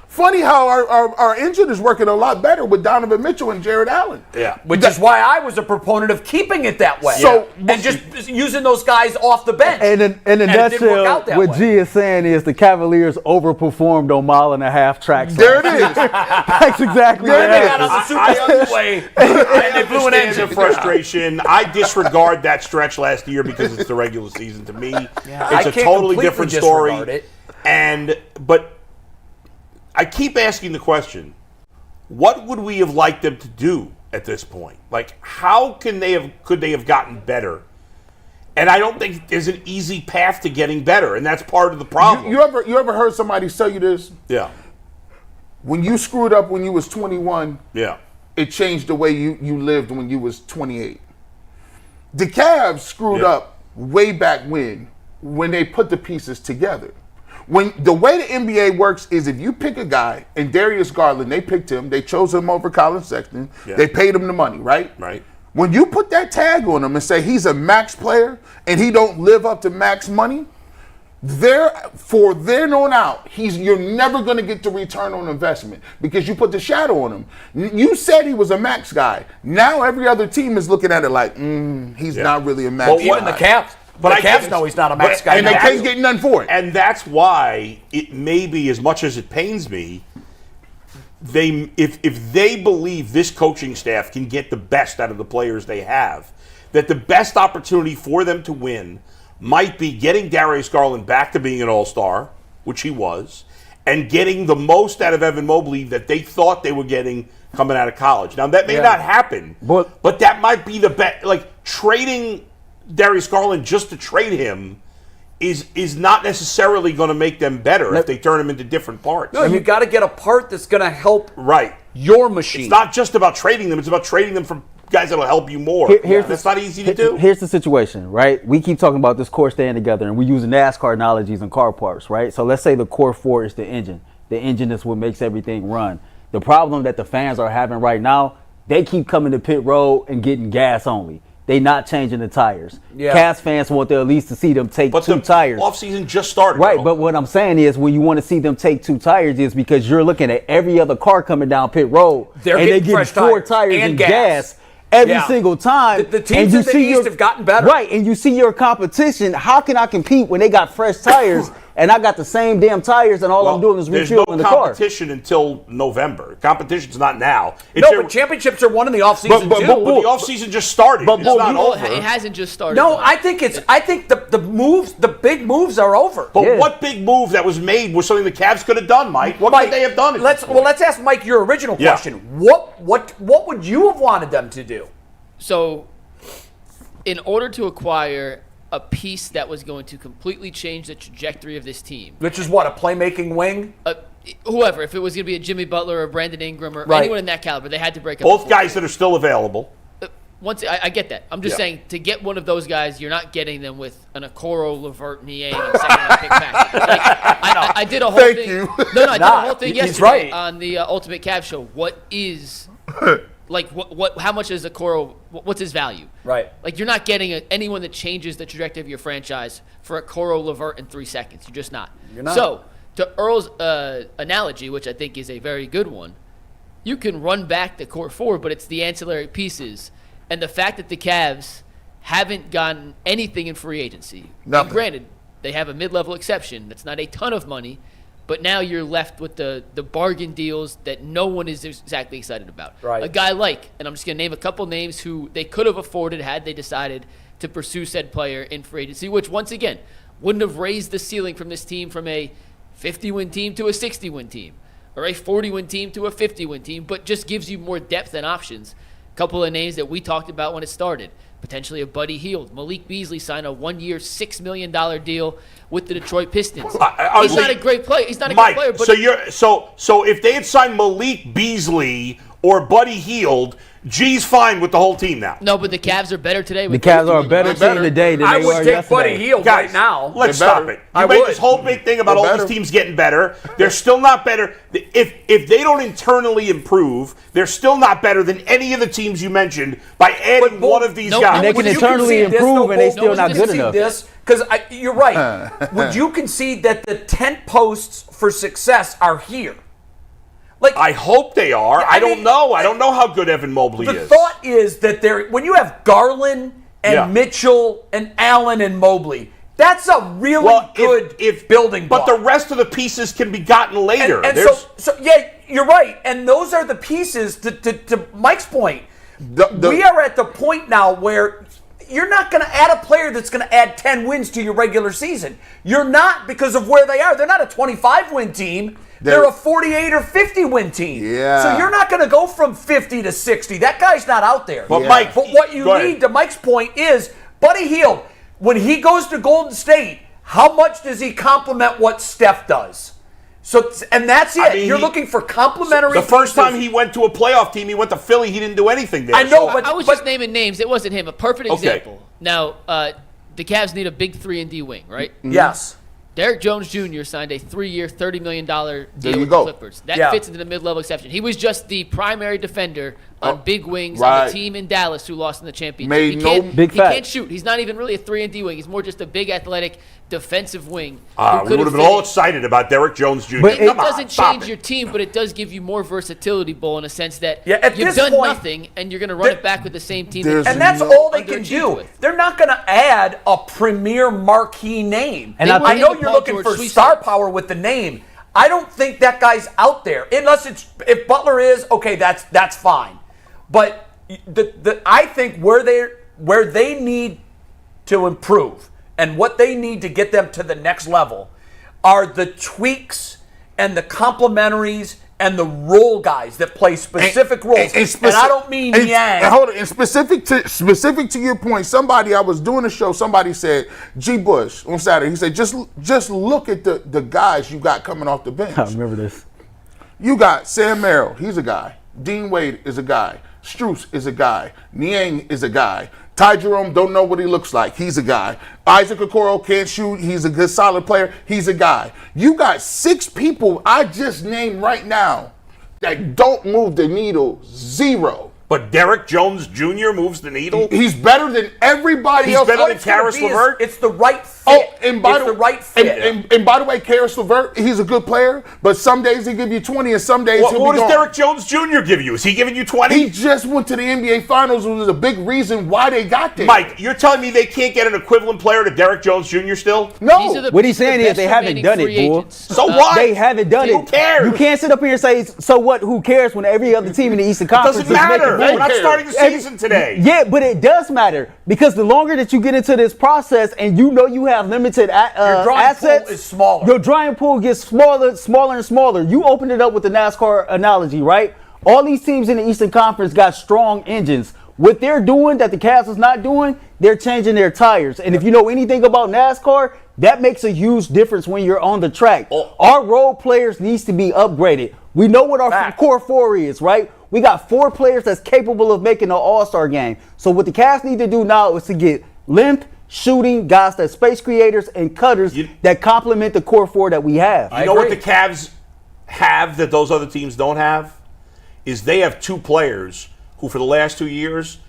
Funny how our engine is working a lot better with Donovan Mitchell and Jared Allen. Yeah. Which is why I was a proponent of keeping it that way. So- and just using those guys off the bench. And in a it didn't work nutshell, out that what way. G is saying is the Cavaliers overperformed on mile-and-a-half tracks. There it is. That's exactly what They got happened. on the super speedway and they blew an understand engine. the frustration. I disregard that stretch last year because it's the regular season to me. I It's a can't totally completely different story. disregard it. But I keep asking the question, what would we have liked them to do at this point? Like, how could they have gotten better? And I don't think there's an easy path to getting better, and that's part of the problem. You ever heard somebody tell you this? Yeah. When you screwed up when you was 21, Yeah. it changed the way you lived when you was 28. The Cavs screwed up way back when they put the pieces together. When the way the NBA works is if you pick a guy, and Darius Garland, they picked him, they chose him over Colin Sexton, they paid him the money, right? Right. When you put that tag on him and say he's a max player and he don't live up to max money, then on out, you're never going to get the return on investment because you put the shadow on him. You said he was a max guy. Now every other team is looking at it like, he's not really a max guy. Even the Cavs. But the Cavs know he's not a max guy. And they can't get none for it. And that's why it may be, as much as it pains me, if they believe this coaching staff can get the best out of the players they have, that the best opportunity for them to win might be getting Darius Garland back to being an All-Star, which he was, and getting the most out of Evan Mobley that they thought they were getting coming out of college. Now, that may not happen, but that might be the best. Like, trading Darius Garland just to trade him is not necessarily going to make them better if they turn him into different parts. No, you got to get a part that's going to help right. your machine. It's not just about trading them. It's about trading them from guys that will help you more. That's not easy to do. Here's the situation, right? We keep talking about this core staying together, and we use NASCAR analogies and car parts, right? So let's say the core four is the engine. The engine is what makes everything run. The problem that the fans are having right now, they keep coming to pit road and getting gas only. They not changing the tires. Yeah. Cavs fans want at least to see them take two tires. Offseason just started. Right, but what I'm saying is when you want to see them take 2 tires is because you're looking at every other car coming down pit road and they're getting 4 tires and gas every single time. The teams in the East have gotten better. Right, and you see your competition. How can I compete when they got fresh tires and I got the same damn tires and all I'm doing is refueling the car? There's no competition until November. Competition's not now. But championships are won in the offseason too. But the offseason just started. It's not over. It hasn't just started. No, I think the big moves are over. But what big move that was made was something the Cavs could have done, Mike? What could they have done? Let's ask Mike your original question. What would you have wanted them to do? So, in order to acquire a piece that was going to completely change the trajectory of this team. Which is what, a playmaking wing? Whoever, if it was going to be a Jimmy Butler or Brandon Ingram or anyone in that caliber, they had to break up. Both guys that are still available. I get that. I'm just saying, to get one of those guys, you're not getting them with an Okoro, Levert, Niang, and second-round pick package. I did a whole thing. You. No, I did a whole thing yesterday on the Ultimate Cavs show. What is... how much is Okoro? What's his value? Right. Like, you're not getting anyone that changes the trajectory of your franchise for Okoro, Levert in 3 seconds. You're just not. You're not. So, to Earl's analogy, which I think is a very good one, you can run back the core four, but it's the ancillary pieces. And the fact that the Cavs haven't gotten anything in free agency. Nothing. And granted, they have a mid-level exception. That's not a ton of money. But now you're left with the bargain deals that no one is exactly excited about. Right. A guy like, and I'm just going to name a couple names who they could have afforded had they decided to pursue said player in free agency, which, once again, wouldn't have raised the ceiling from this team from a 50-win team to a 60-win team or a 40-win team to a 50-win team, but just gives you more depth and options. A couple of names that we talked about when it started. Potentially a Buddy Hield. Malik Beasley signed a 1-year, $6 million deal with the Detroit Pistons. He's not a great player. He's not a Mike, great player. But so if they had signed Malik Beasley or Buddy Hield, G's fine with the whole team now. No, but the Cavs are better today. The Cavs are a better team today than they were yesterday. I would take Buddy Hield right now. Let's stop it. You made this whole big thing about all these teams getting better. They're still not better. If they don't internally improve, they're still not better than any of the teams you mentioned by adding one of these guys. They can internally improve, and they're still not good enough. Because you're right. Would you concede that the tent posts for success are here? I hope they are. I don't know. I don't know how good Evan Mobley is. The thought is that when you have Garland and Mitchell and Allen and Mobley, that's a really good building block. But the rest of the pieces can be gotten later. So you're right. And those are the pieces, to Mike's point. We are at the point now where you're not going to add a player that's going to add 10 wins to your regular season. You're not, because of where they are. They're not a 25-win team. They're a 48 or 50-win team. Yeah. So you're not going to go from 50 to 60. That guy's not out there. But Mike, but what you need, to Mike's point, is Buddy Hield. When he goes to Golden State, how much does he complement what Steph does? And that's it. I mean, you're looking for complementary. The first time he went to a playoff team, he went to Philly. He didn't do anything there. I know, but I was just naming names. It wasn't him. A perfect example. Now, the Cavs need a big 3-and-D wing, right? Yes. Derek Jones Jr. signed a 3-year, $30 million deal with the Clippers. That fits into the mid-level exception. He was just the primary defender on big wings on the team in Dallas who lost in the championship. He can't shoot. He's not even really a 3-and-D wing. He's more just a big, athletic, defensive wing. We would have been all excited about Derek Jones Jr. But it doesn't change your team, but it does give you more versatility, Bull, in a sense that you've done nothing, and you're going to run it back with the same team. And that's all they can do. They're not going to add a premier marquee name. And I know you're looking for star power with the name. I don't think that guy's out there. Unless if Butler is, okay, that's fine. But I think where they need to improve and what they need to get them to the next level are the tweaks and the complementaries and the role guys that play specific roles. And I don't mean Yang. Hold on. And specific to your point, I was doing a show, somebody said, G. Bush on Saturday, he said, just look at the guys you got coming off the bench. I remember this. You got Sam Merrill, he's a guy. Dean Wade is a guy. Strus is a guy. Niang is a guy. Ty Jerome, don't know what he looks like. He's a guy. Isaac Okoro can't shoot. He's a good, solid player. He's a guy. You got 6 people I just named right now that don't move the needle. 0. But Derek Jones Jr. moves the needle? He's better than everybody else. He's better than Karis LeVert? It's the right fit. Oh, and by the right fit. And by the way, Karis LeVert, he's a good player, but some days he give you 20 and some days he'll be what does gone. Derek Jones Jr. give you? Is he giving you 20? He just went to the NBA Finals, which was a big reason why they got there. Mike, you're telling me they can't get an equivalent player to Derek Jones Jr. still? No. What he's saying is they haven't done it, Bull. So what? They haven't done it. Who cares? You can't sit up here and say, so what, who cares, when every other team in the Eastern Conference Doesn't is matter. making We're not moves. starting the season today. Yeah, but it does matter, because the longer that you get into this process and you know you have limited Your drawing assets, pool is smaller. your drawing pool gets smaller and smaller. You opened it up with the NASCAR analogy, right? All these teams in the Eastern Conference got strong engines. What they're doing that the Cavs is not doing, they're changing their tires. And if you know anything about NASCAR, that makes a huge difference when you're on the track. Our role players needs to be upgraded. We know what our core 4 is, right? We got 4 players that's capable of making an All-Star game. So what the Cavs need to do now is to get length, shooting, guys that space creators and cutters that complement the core 4 that we have. You know what the Cavs have that those other teams don't have? Is they have 2 players who for the last 2 years,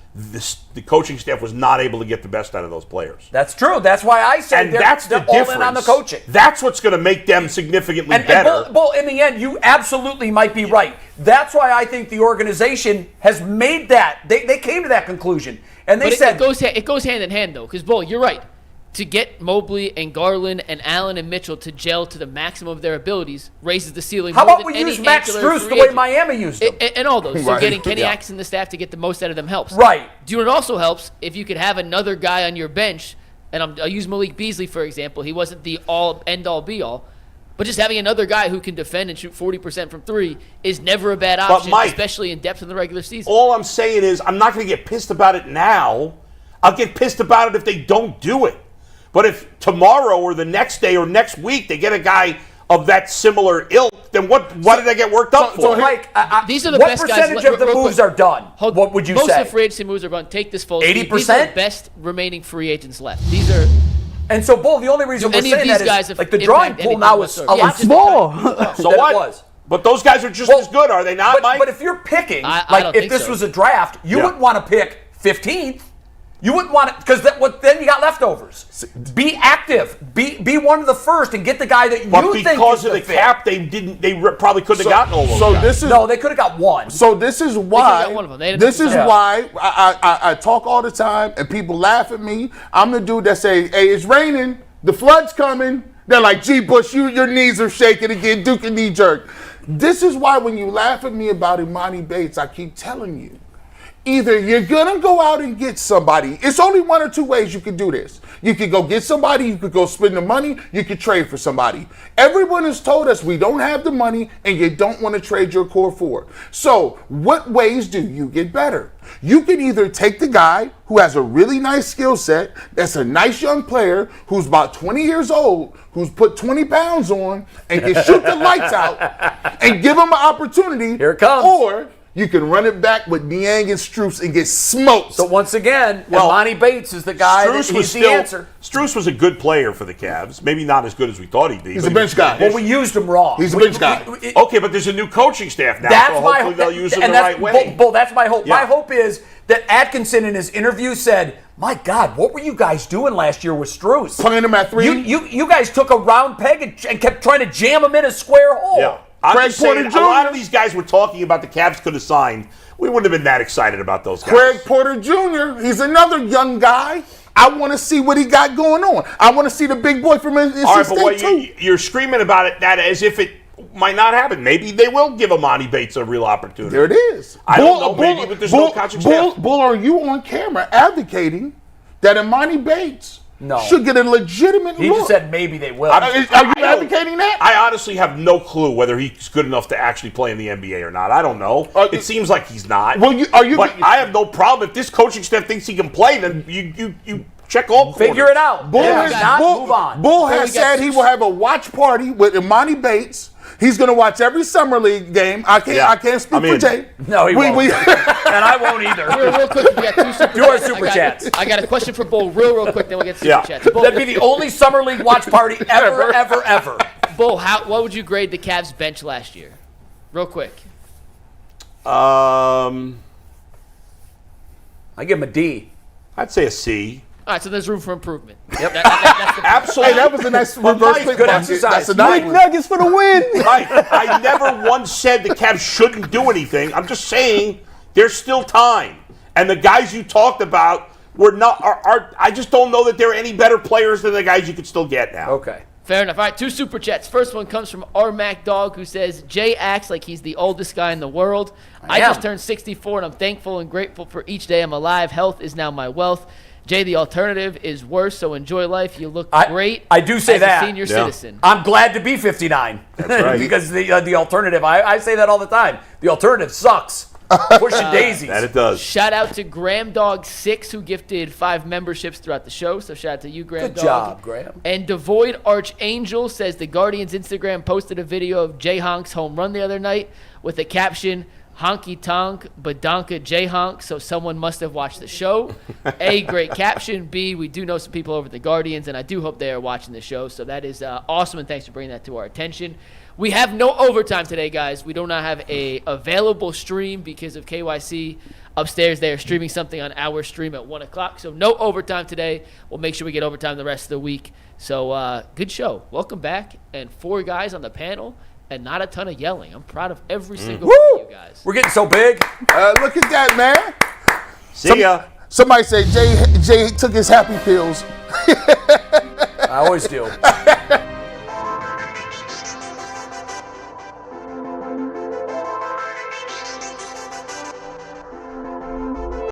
the coaching staff was not able to get the best out of those players. That's true. That's why I said they're all in on the coaching. That's what's going to make them significantly better. And Bull, in the end, you absolutely might be right. That's why I think the organization has made that. They came to that conclusion. And they said it goes hand in hand, though, because, Bull, you're right. To get Mobley and Garland and Allen and Mitchell to gel to the maximum of their abilities raises the ceiling. How more about than we any use Max ancillary Strus free the way agent. Miami used him? And all those. So Right. getting Kenny Yeah. Atkinson and the staff to get the most out of them helps. Right. Do you know what also helps? If you could have another guy on your bench, and I'll use Malik Beasley, for example. He wasn't the end-all, be-all. But just having another guy who can defend and shoot 40% from 3 is never a bad option, Mike, especially in depth in the regular season. All I'm saying is I'm not going to get pissed about it now. I'll get pissed about it if they don't do it. But if tomorrow or the next day or next week they get a guy of that similar ilk, then what did I get worked up for? So, Mike, These are the what best guys. percentage of the real moves quick. are done? What would you Most say? of the free agency moves are done. Take this full. 80%? These are the best remaining free agents left. These are. And so, Bull, the only reason we're any of saying these that guys is have like the drawing impact pool anything now is a whatsoever. lot Yeah, smaller So than what? it was. But those guys are just as good, are they not, Mike? But if you're picking, I like don't if think this so. was a draft, you wouldn't want to pick 15th. You wouldn't want it because then you got leftovers. Be active. Be one of the first and get the guy that But you think because is of the fit. cap, they probably couldn't have gotten all those guys. this is No, they could have got one. So this is why. got one of them. They didn't This have is to start. why I talk all the time, and people laugh at me. I'm the dude that say, "Hey, it's raining. The flood's coming." They're like, "Gee, Bush, your knees are shaking again. Duke a knee jerk." This is why when you laugh at me about Imani Bates, I keep telling you. Either you're going to go out and get somebody. It's only one or two ways you can do this. You could go get somebody. You could go spend the money. You could trade for somebody. Everyone has told us we don't have the money and you don't want to trade your core 4. So what ways do you get better? You can either take the guy who has a really nice skill set, that's a nice young player, who's about 20 years old, who's put 20 pounds on and can shoot the lights out and give him an opportunity. Here it comes. Or you can run it back with Niang and Strus and get smoked. So once again, Imani Bates is the guy Strus that was he's the answer. Strus was a good player for the Cavs. Maybe not as good as we thought he'd be. He's but a bench guy. Well, we used him wrong. He's a bench guy. Okay, but there's a new coaching staff now, That's so my hopefully they'll use him and the that's, right way. Bull, that's my hope. Yeah. My hope is that Atkinson in his interview said, "My God, what were you guys doing last year with Strus? Playing him at 3. You guys took a round peg and kept trying to jam him in a square hole." Yeah. I'm Craig just saying, Porter a lot Jr. of these guys were talking about the Cavs could have signed. We wouldn't have been that excited about those guys. Craig Porter Jr., he's another young guy. I want to see what he got going on. I want to see the big boy from NC All right, State but what too. you're screaming about it that as if it might not happen. Maybe they will give Imani Bates a real opportunity. There it is. I don't know, maybe, but there's no coaching staff. Bull, are you on camera advocating that Imani Bates should get a legitimate He look. just said maybe they will. Are you advocating that? I honestly have no clue whether he's good enough to actually play in the NBA or not. I don't know. It seems like he's not. Well, but I have no problem. If this coaching staff thinks he can play, then you check all corners. Figure it out. Bull, Move on. Bull has said he will have a watch party with Imani Bates. He's going to watch every summer league game. I can't speak for Jay. No, he won't. And I won't either. Real quick, we got 2 super Do our chats. super chats. I got a question for Bull real quick, then we'll get super chats. Bull, That'd be the only summer league watch party ever. Bull, what would you grade the Cavs bench last year? Real quick. I give him a D. I'd say a C. All right, so there's room for improvement. Yep. That's the Absolutely. Hey, that was a nice reverse pick. good exercise. That's a nice one. Nuggets for the win. I never once said the Cavs shouldn't do anything. I'm just saying there's still time. And the guys you talked about were not. I just don't know that they're any better players than the guys you could still get now. Okay. Fair enough. All right, 2 super chats. First one comes from R Mac Dog, who says, Jay acts like he's the oldest guy in the world. I just turned 64, and I'm thankful and grateful for each day I'm alive. Health is now my wealth. Jay, the alternative is worse, so enjoy life. You look great. I do say as that. a senior citizen. I'm glad to be 59. That's right. Because the alternative, I say that all the time. The alternative sucks. Pushing daisies. That it does. Shout out to Graham Dog 6, who gifted 5 memberships throughout the show. So shout out to you, Graham Good Dog. job, Graham. And Devoid Archangel says the Guardians Instagram posted a video of Jay Honk's home run the other night with a caption, Honky Tonk, Badonka Jay Honk, so someone must have watched the show. A, great caption. B, we do know some people over at the Guardians, and I do hope they are watching the show. So that is awesome, and thanks for bringing that to our attention. We have no overtime today, guys. We do not have a available stream because of KYC upstairs. They are streaming something on our stream at 1 o'clock. So no overtime today. We'll make sure we get overtime the rest of the week. So good show. Welcome back. And 4 guys on the panel and not a ton of yelling. I'm proud of every single one of you guys. We're getting so big. Look at that, man. See ya. Somebody say Jay took his happy pills. I always do.